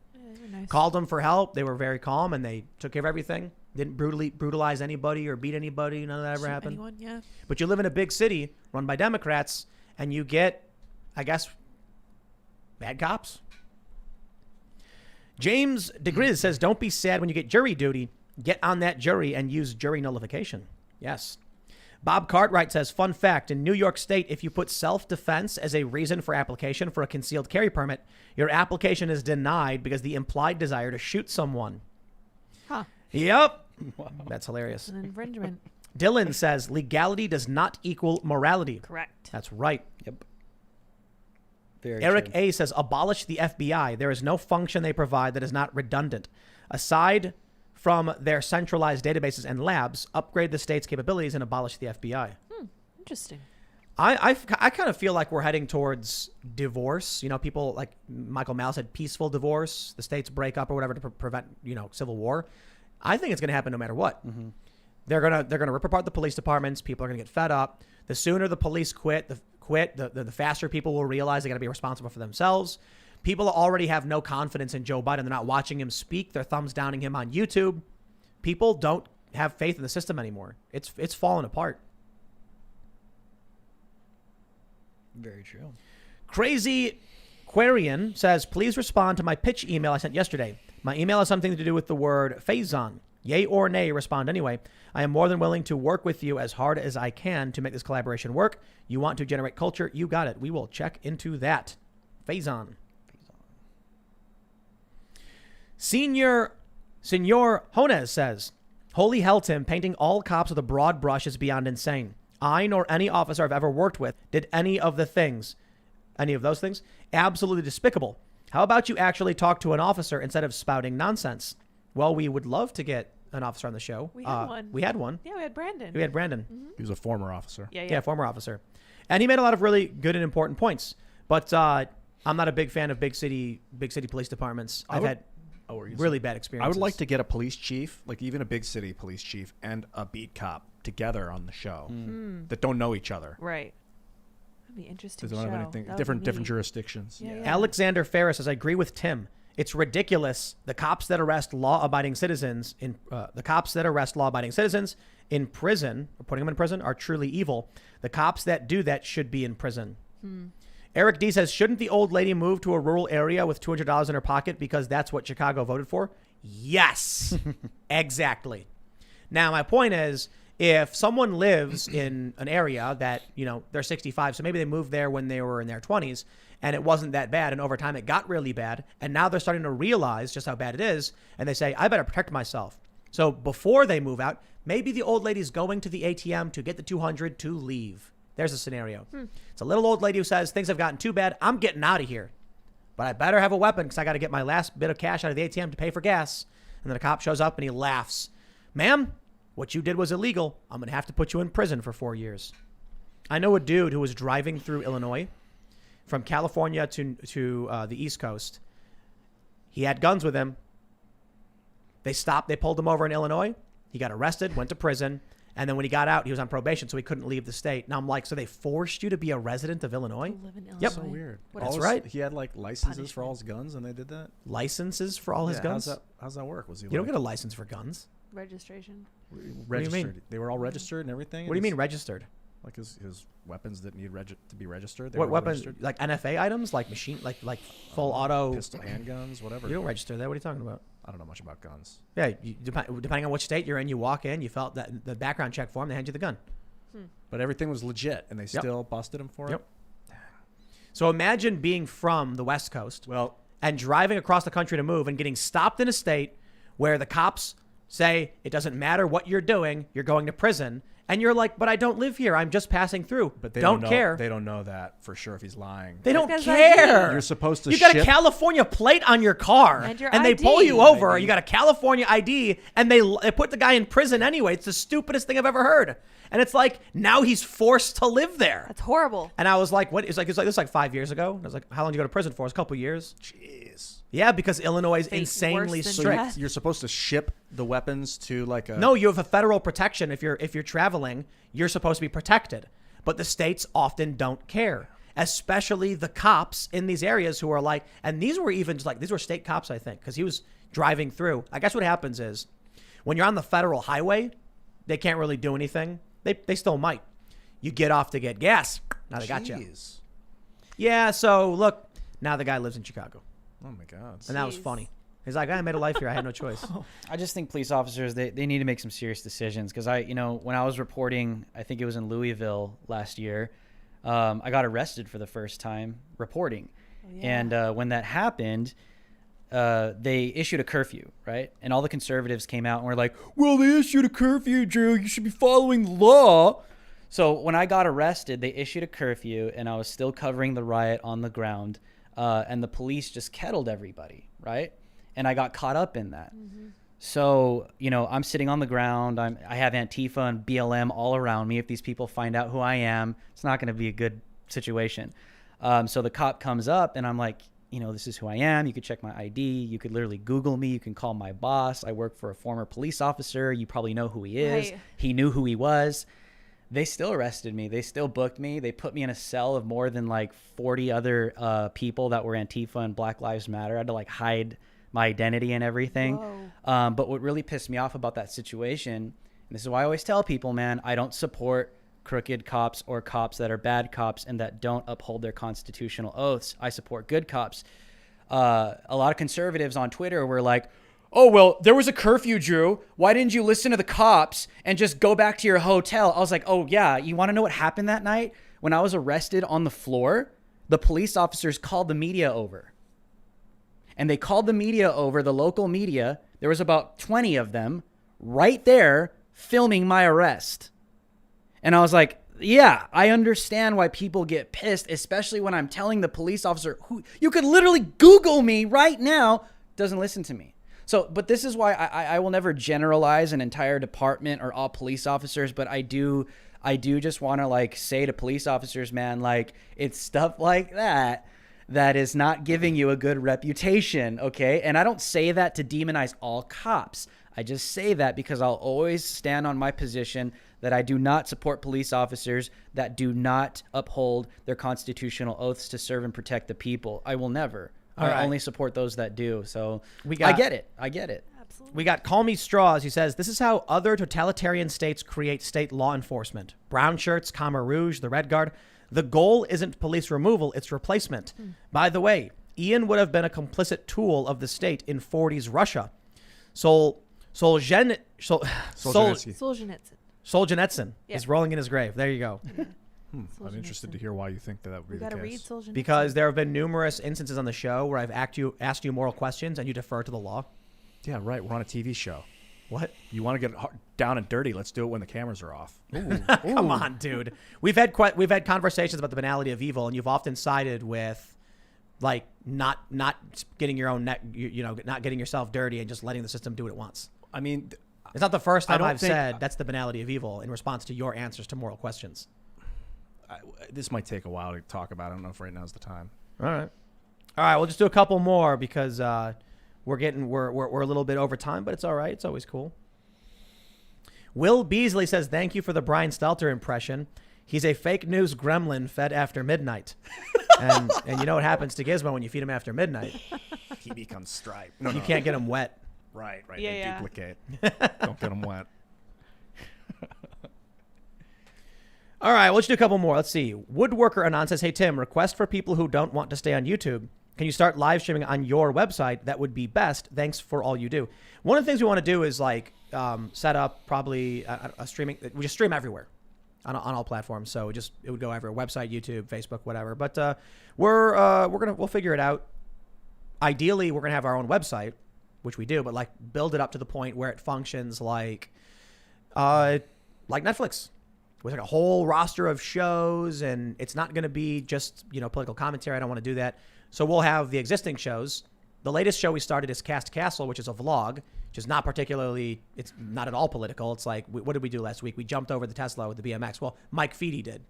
Nice. Called them for help. They were very calm and they took care of everything. Didn't brutalize anybody or beat anybody. None of that ever Shoot happened. anyone? Yeah. But you live in a big city run by Democrats and you get, I guess, bad cops. James DeGriz says, don't be sad when you get jury duty. Get on that jury and use jury nullification. Yes. Bob Cartwright says, fun fact, in New York State, if you put self-defense as a reason for application for a concealed carry permit, your application is denied because the implied desire to shoot someone. Huh. Yep. That's hilarious. An infringement. Dylan says, legality does not equal morality. Correct. That's right. Yep. Very Eric true. A says, abolish the FBI. There is no function they provide that is not redundant. Aside from their centralized databases and labs, upgrade the state's capabilities and abolish the FBI. Interesting. I kind of feel like we're heading towards divorce. People like Michael Malice said, peaceful divorce. The states break up or whatever to prevent, civil war. I think it's going to happen no matter what. Mm-hmm. They're gonna rip apart the police departments. People are gonna get fed up. The sooner the police quit, the faster people will realize they got to be responsible for themselves. People already have no confidence in Joe Biden. They're not watching him speak. They're thumbs downing him on YouTube. People don't have faith in the system anymore. It's falling apart. Very true. Crazy Quarian says, please respond to my pitch email I sent yesterday. My email has something to do with the word phase-on. Yay or nay, respond anyway. I am more than willing to work with you as hard as I can to make this collaboration work. You want to generate culture? You got it. We will check into that. Phase-on. Senor Honez says, holy hell, Tim, painting all cops with a broad brush is beyond insane. I nor any officer I've ever worked with did any of those things. Absolutely despicable. How about you actually talk to an officer instead of spouting nonsense? Well, we would love to get an officer on the show. We had one. We had one. Yeah, we had Brandon. We had Brandon. He was a former officer. Yeah, former officer. And he made a lot of really good and important points. But I'm not a big fan of big city police departments. I've had really bad experiences. I would like to get a police chief, like even a big city police chief and a beat cop together on the show that don't know each other. Right. That'd be interesting. They don't have anything. That would Different be neat. jurisdictions. Yeah. Alexander Ferris says, I agree with Tim. It's ridiculous. The cops that arrest law-abiding citizens in prison, or putting them in prison, are truly evil. The cops that do that should be in prison. Eric D says, shouldn't the old lady move to a rural area with $200 in her pocket because that's what Chicago voted for? Yes, exactly. Now, my point is, if someone lives in an area that, they're 65, so maybe they moved there when they were in their 20s, and it wasn't that bad, and over time it got really bad, and now they're starting to realize just how bad it is, and they say, I better protect myself. So before they move out, maybe the old lady's going to the ATM to get the 200 to leave. There's a scenario. It's a little old lady who says, things have gotten too bad, I'm getting out of here. But I better have a weapon because I got to get my last bit of cash out of the ATM to pay for gas. And then a cop shows up and he laughs. Ma'am, what you did was illegal. I'm going to have to put you in prison for 4 years. I know a dude who was driving through Illinois from California to the East Coast. He had guns with him. They pulled him over in Illinois. He got arrested, went to prison. And then when he got out, he was on probation, so he couldn't leave the state. Now I'm like, so they forced you to be a resident of Illinois? To live in Illinois. Yep. So weird. That's right. He had like licenses for all his guns, and they did that. Licenses for all his guns? How's that work? Was he? You don't get a license for guns. Registration. registered. mean? They were all registered and everything. What do you mean registered? Like his weapons that need to be registered. They What were weapons? registered? Like NFA items, like like full auto. Pistol, handguns, whatever. You don't register that. What are you talking about? I don't know much about guns. Yeah, depending on which state you're in, you walk in, you felt that the background check form, they hand you the gun. But everything was legit, and they still busted him for it. So imagine being from the West Coast, and driving across the country to move and getting stopped in a state where the cops say it doesn't matter what you're doing, you're going to prison. And you're like, but I don't live here. I'm just passing through. But they don't know, care. They don't know that for sure if he's lying. They don't Because care. You're supposed to You got ship- a California plate on your car, And your they pull ID. you over. You got a California ID, and they put the guy in prison anyway. It's the stupidest thing I've ever heard. And it's like now he's forced to live there. That's horrible. And I was like, what? It's like this was like 5 years ago. And I was like, how long did you go to prison for? It's a couple years. Jeez. Yeah, because Illinois is Fate insanely worse than strict. death. You're supposed to ship the weapons to like a... No, you have a federal protection. If you're traveling, you're supposed to be protected. But the states often don't care, especially the cops in these areas who are like, and these were even just like, these were state cops, I think, because he was driving through. I guess what happens is when you're on the federal highway, they can't really do anything. They still might. You get off to get gas. Now they got you. Jeez. Yeah, so look, now the guy lives in Chicago. Oh my God. And that was Jeez. funny. He's like, I made a life here. I had no choice. I just think police officers, they need to make some serious decisions. Because when I was reporting, I think it was in Louisville last year, I got arrested for the first time reporting. Oh, yeah. And when that happened, they issued a curfew, right? And all the conservatives came out and were like, well, they issued a curfew, Drew. You should be following the law. So when I got arrested, they issued a curfew, and I was still covering the riot on the ground. And the police just kettled everybody, right? And I got caught up in that. Mm-hmm. So, I'm sitting on the ground. I have Antifa and BLM all around me. If these people find out who I am, it's not going to be a good situation. So the cop comes up, and I'm like, this is who I am. You could check my ID. You could literally Google me. You can call my boss. I work for a former police officer. You probably know who he is. Right. He knew who he was. They still arrested me. They still booked me. They put me in a cell of more than 40 other people that were Antifa and Black Lives Matter. I had to hide my identity and everything. But what really pissed me off about that situation, and this is why I always tell people, man, I don't support crooked cops or cops that are bad cops and that don't uphold their constitutional oaths. I support good cops. A lot of conservatives on Twitter were like, oh, well, there was a curfew, Drew. Why didn't you listen to the cops and just go back to your hotel? I was like, oh, yeah. You want to know what happened that night? When I was arrested on the floor, the police officers called the media over. And they called the media over, the local media. There was about 20 of them right there filming my arrest. And I was like, yeah, I understand why people get pissed, especially when I'm telling the police officer, who you could literally Google me right now, doesn't listen to me. So, but this is why I will never generalize an entire department or all police officers, but I do just want to say to police officers, man, it's stuff like that is not giving you a good reputation, okay? And I don't say that to demonize all cops. I just say that because I'll always stand on my position that I do not support police officers that do not uphold their constitutional oaths to serve and protect the people. I will never. I only support those that do. So I get it. Absolutely. We got Call Me Straws. He says, this is how other totalitarian states create state law enforcement. Brown shirts, Khmer Rouge, the Red Guard. The goal isn't police removal, it's replacement. By the way, Ian would have been a complicit tool of the state in 40s Russia. Solzhenitsyn is rolling in his grave. There you go. I'm interested to hear why you think that would be We the gotta read case. Solzhenitsyn. Because there have been numerous instances on the show where I've asked you moral questions and you defer to the law. Yeah, right. We're on a TV show. What? You want to get down and dirty? Let's do it when the cameras are off. Come on, dude. We've had conversations about the banality of evil, and you've often sided with like not getting your own neck, not getting yourself dirty and just letting the system do what it wants. I mean, It's not the first time don't I've think- said that's the banality of evil in response to your answers to moral questions. this might take a while to talk about. I don't know if right now's the time. All right. We'll just do a couple more because we're a little bit over time, but it's all right. It's always cool. Will Beasley says, thank you for the Brian Stelter impression. He's a fake news gremlin fed after midnight. and you know what happens to Gizmo when you feed him after midnight? He becomes striped. You can't get him wet. Right. Yeah, they yeah. duplicate. Don't get them wet. All right, let's do a couple more. Let's see. Woodworker Anon says, hey, Tim, request for people who don't want to stay on YouTube. Can you start live streaming on your website? That would be best. Thanks for all you do. One of the things we want to do is set up probably a streaming. We just stream everywhere on all platforms. So it would go everywhere: website, YouTube, Facebook, whatever. But we'll figure it out. Ideally, we're gonna have our own website, which we do, but build it up to the point where it functions like Netflix, with a whole roster of shows, and it's not going to be just political commentary. I don't want to do that. So we'll have the existing shows. The latest show we started is Cast Castle, which is a vlog, which is it's not at all political. It's like, what did we do last week? We jumped over the Tesla with the BMX. Well, Mike Feedy did.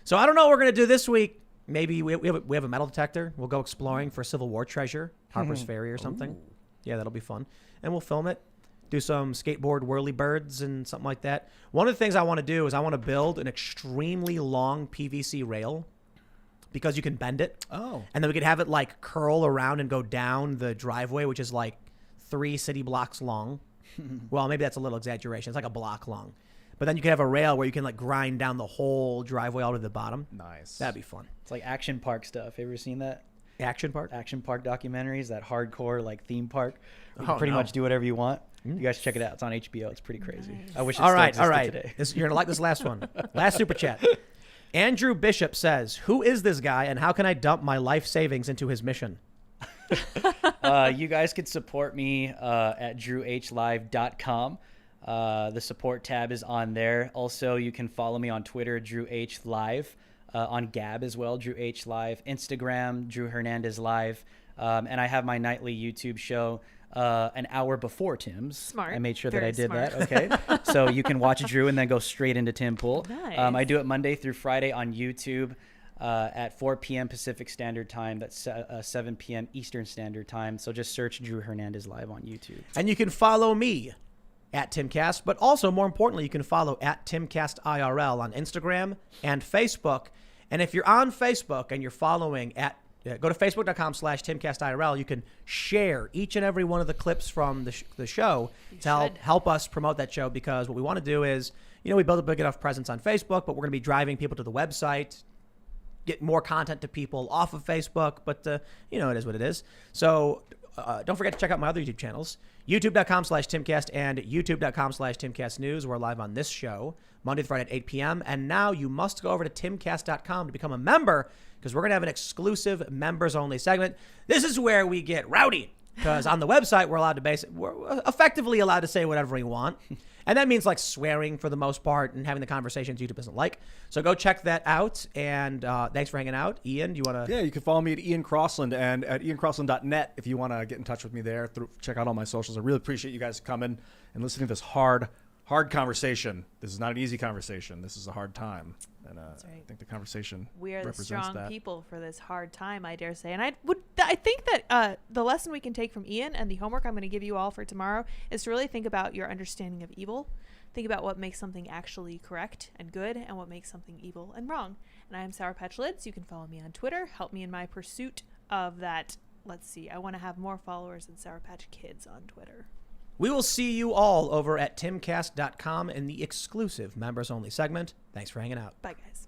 So I don't know what we're going to do this week. Maybe we have a metal detector. We'll go exploring for Civil War treasure, Harper's Ferry or something. Ooh. Yeah, that'll be fun. And we'll film it. Do some skateboard whirly birds and something like that. One of the things I want to do is I want to build an extremely long PVC rail because you can bend it. Oh. And then we could have it curl around and go down the driveway, which is 3 city blocks long. Well, maybe that's a little exaggeration. It's a block long. But then you could have a rail where you can grind down the whole driveway all to the bottom. Nice. That'd be fun. It's like action park stuff. Have you ever seen that? Action park documentaries, that hardcore theme park. You can pretty much do whatever you want. You guys check it out. It's on HBO. It's pretty crazy. Nice. I wish it all still right. existed today. You're gonna like this last one. Last super chat. Andrew Bishop says, "Who is this guy, and how can I dump my life savings into his mission?" You guys could support me at drewhlive.com. The support tab is on there. Also, you can follow me on Twitter, drewhlive. On Gab as well, Drew H Live, Instagram, Drew Hernandez Live, and I have my nightly YouTube show an hour before Tim's. Smart. I made sure Very that I did smart. that. Okay, so you can watch Drew and then go straight into Tim Pool. Nice. I do it Monday through Friday on YouTube at 4 p.m. Pacific Standard Time. That's 7 p.m. Eastern Standard Time. So just search Drew Hernandez Live on YouTube. And you can follow me at Timcast, but also more importantly, you can follow at Timcast IRL on Instagram and Facebook. And if you're on Facebook and you're following go to facebook.com/TimcastIRL, you can share each and every one of the clips from the show to help us promote that show, because what we want to do is, we build a big enough presence on Facebook, but we're going to be driving people to the website, get more content to people off of Facebook, but it is what it is. So don't forget to check out my other YouTube channels, youtube.com/Timcast and youtube.com/TimcastNews. We're live on this show Monday to Friday at 8 p.m. And now you must go over to timcast.com to become a member, because we're going to have an exclusive members-only segment. This is where we get rowdy, because on the website, we're effectively allowed to say whatever we want. And that means swearing for the most part and having the conversations YouTube doesn't like. So go check that out. And thanks for hanging out. Ian, do you want to? Yeah, you can follow me at Ian Crossland and at iancrossland.net if you want to get in touch with me there. Check out all my socials. I really appreciate you guys coming and listening to this hard conversation. This is not an easy conversation. This is a hard time. And That's right. I think the conversation We are the represents strong that. people for this hard time, I dare say. And I think that the lesson we can take from Ian, and the homework I'm going to give you all for tomorrow, is to really think about your understanding of evil. Think about what makes something actually correct and good, and what makes something evil and wrong. And I am Sour Patch Lids. You can follow me on Twitter. Help me in my pursuit of that. Let's see. I want to have more followers than Sour Patch Kids on Twitter. We will see you all over at timcast.com in the exclusive members-only segment. Thanks for hanging out. Bye, guys.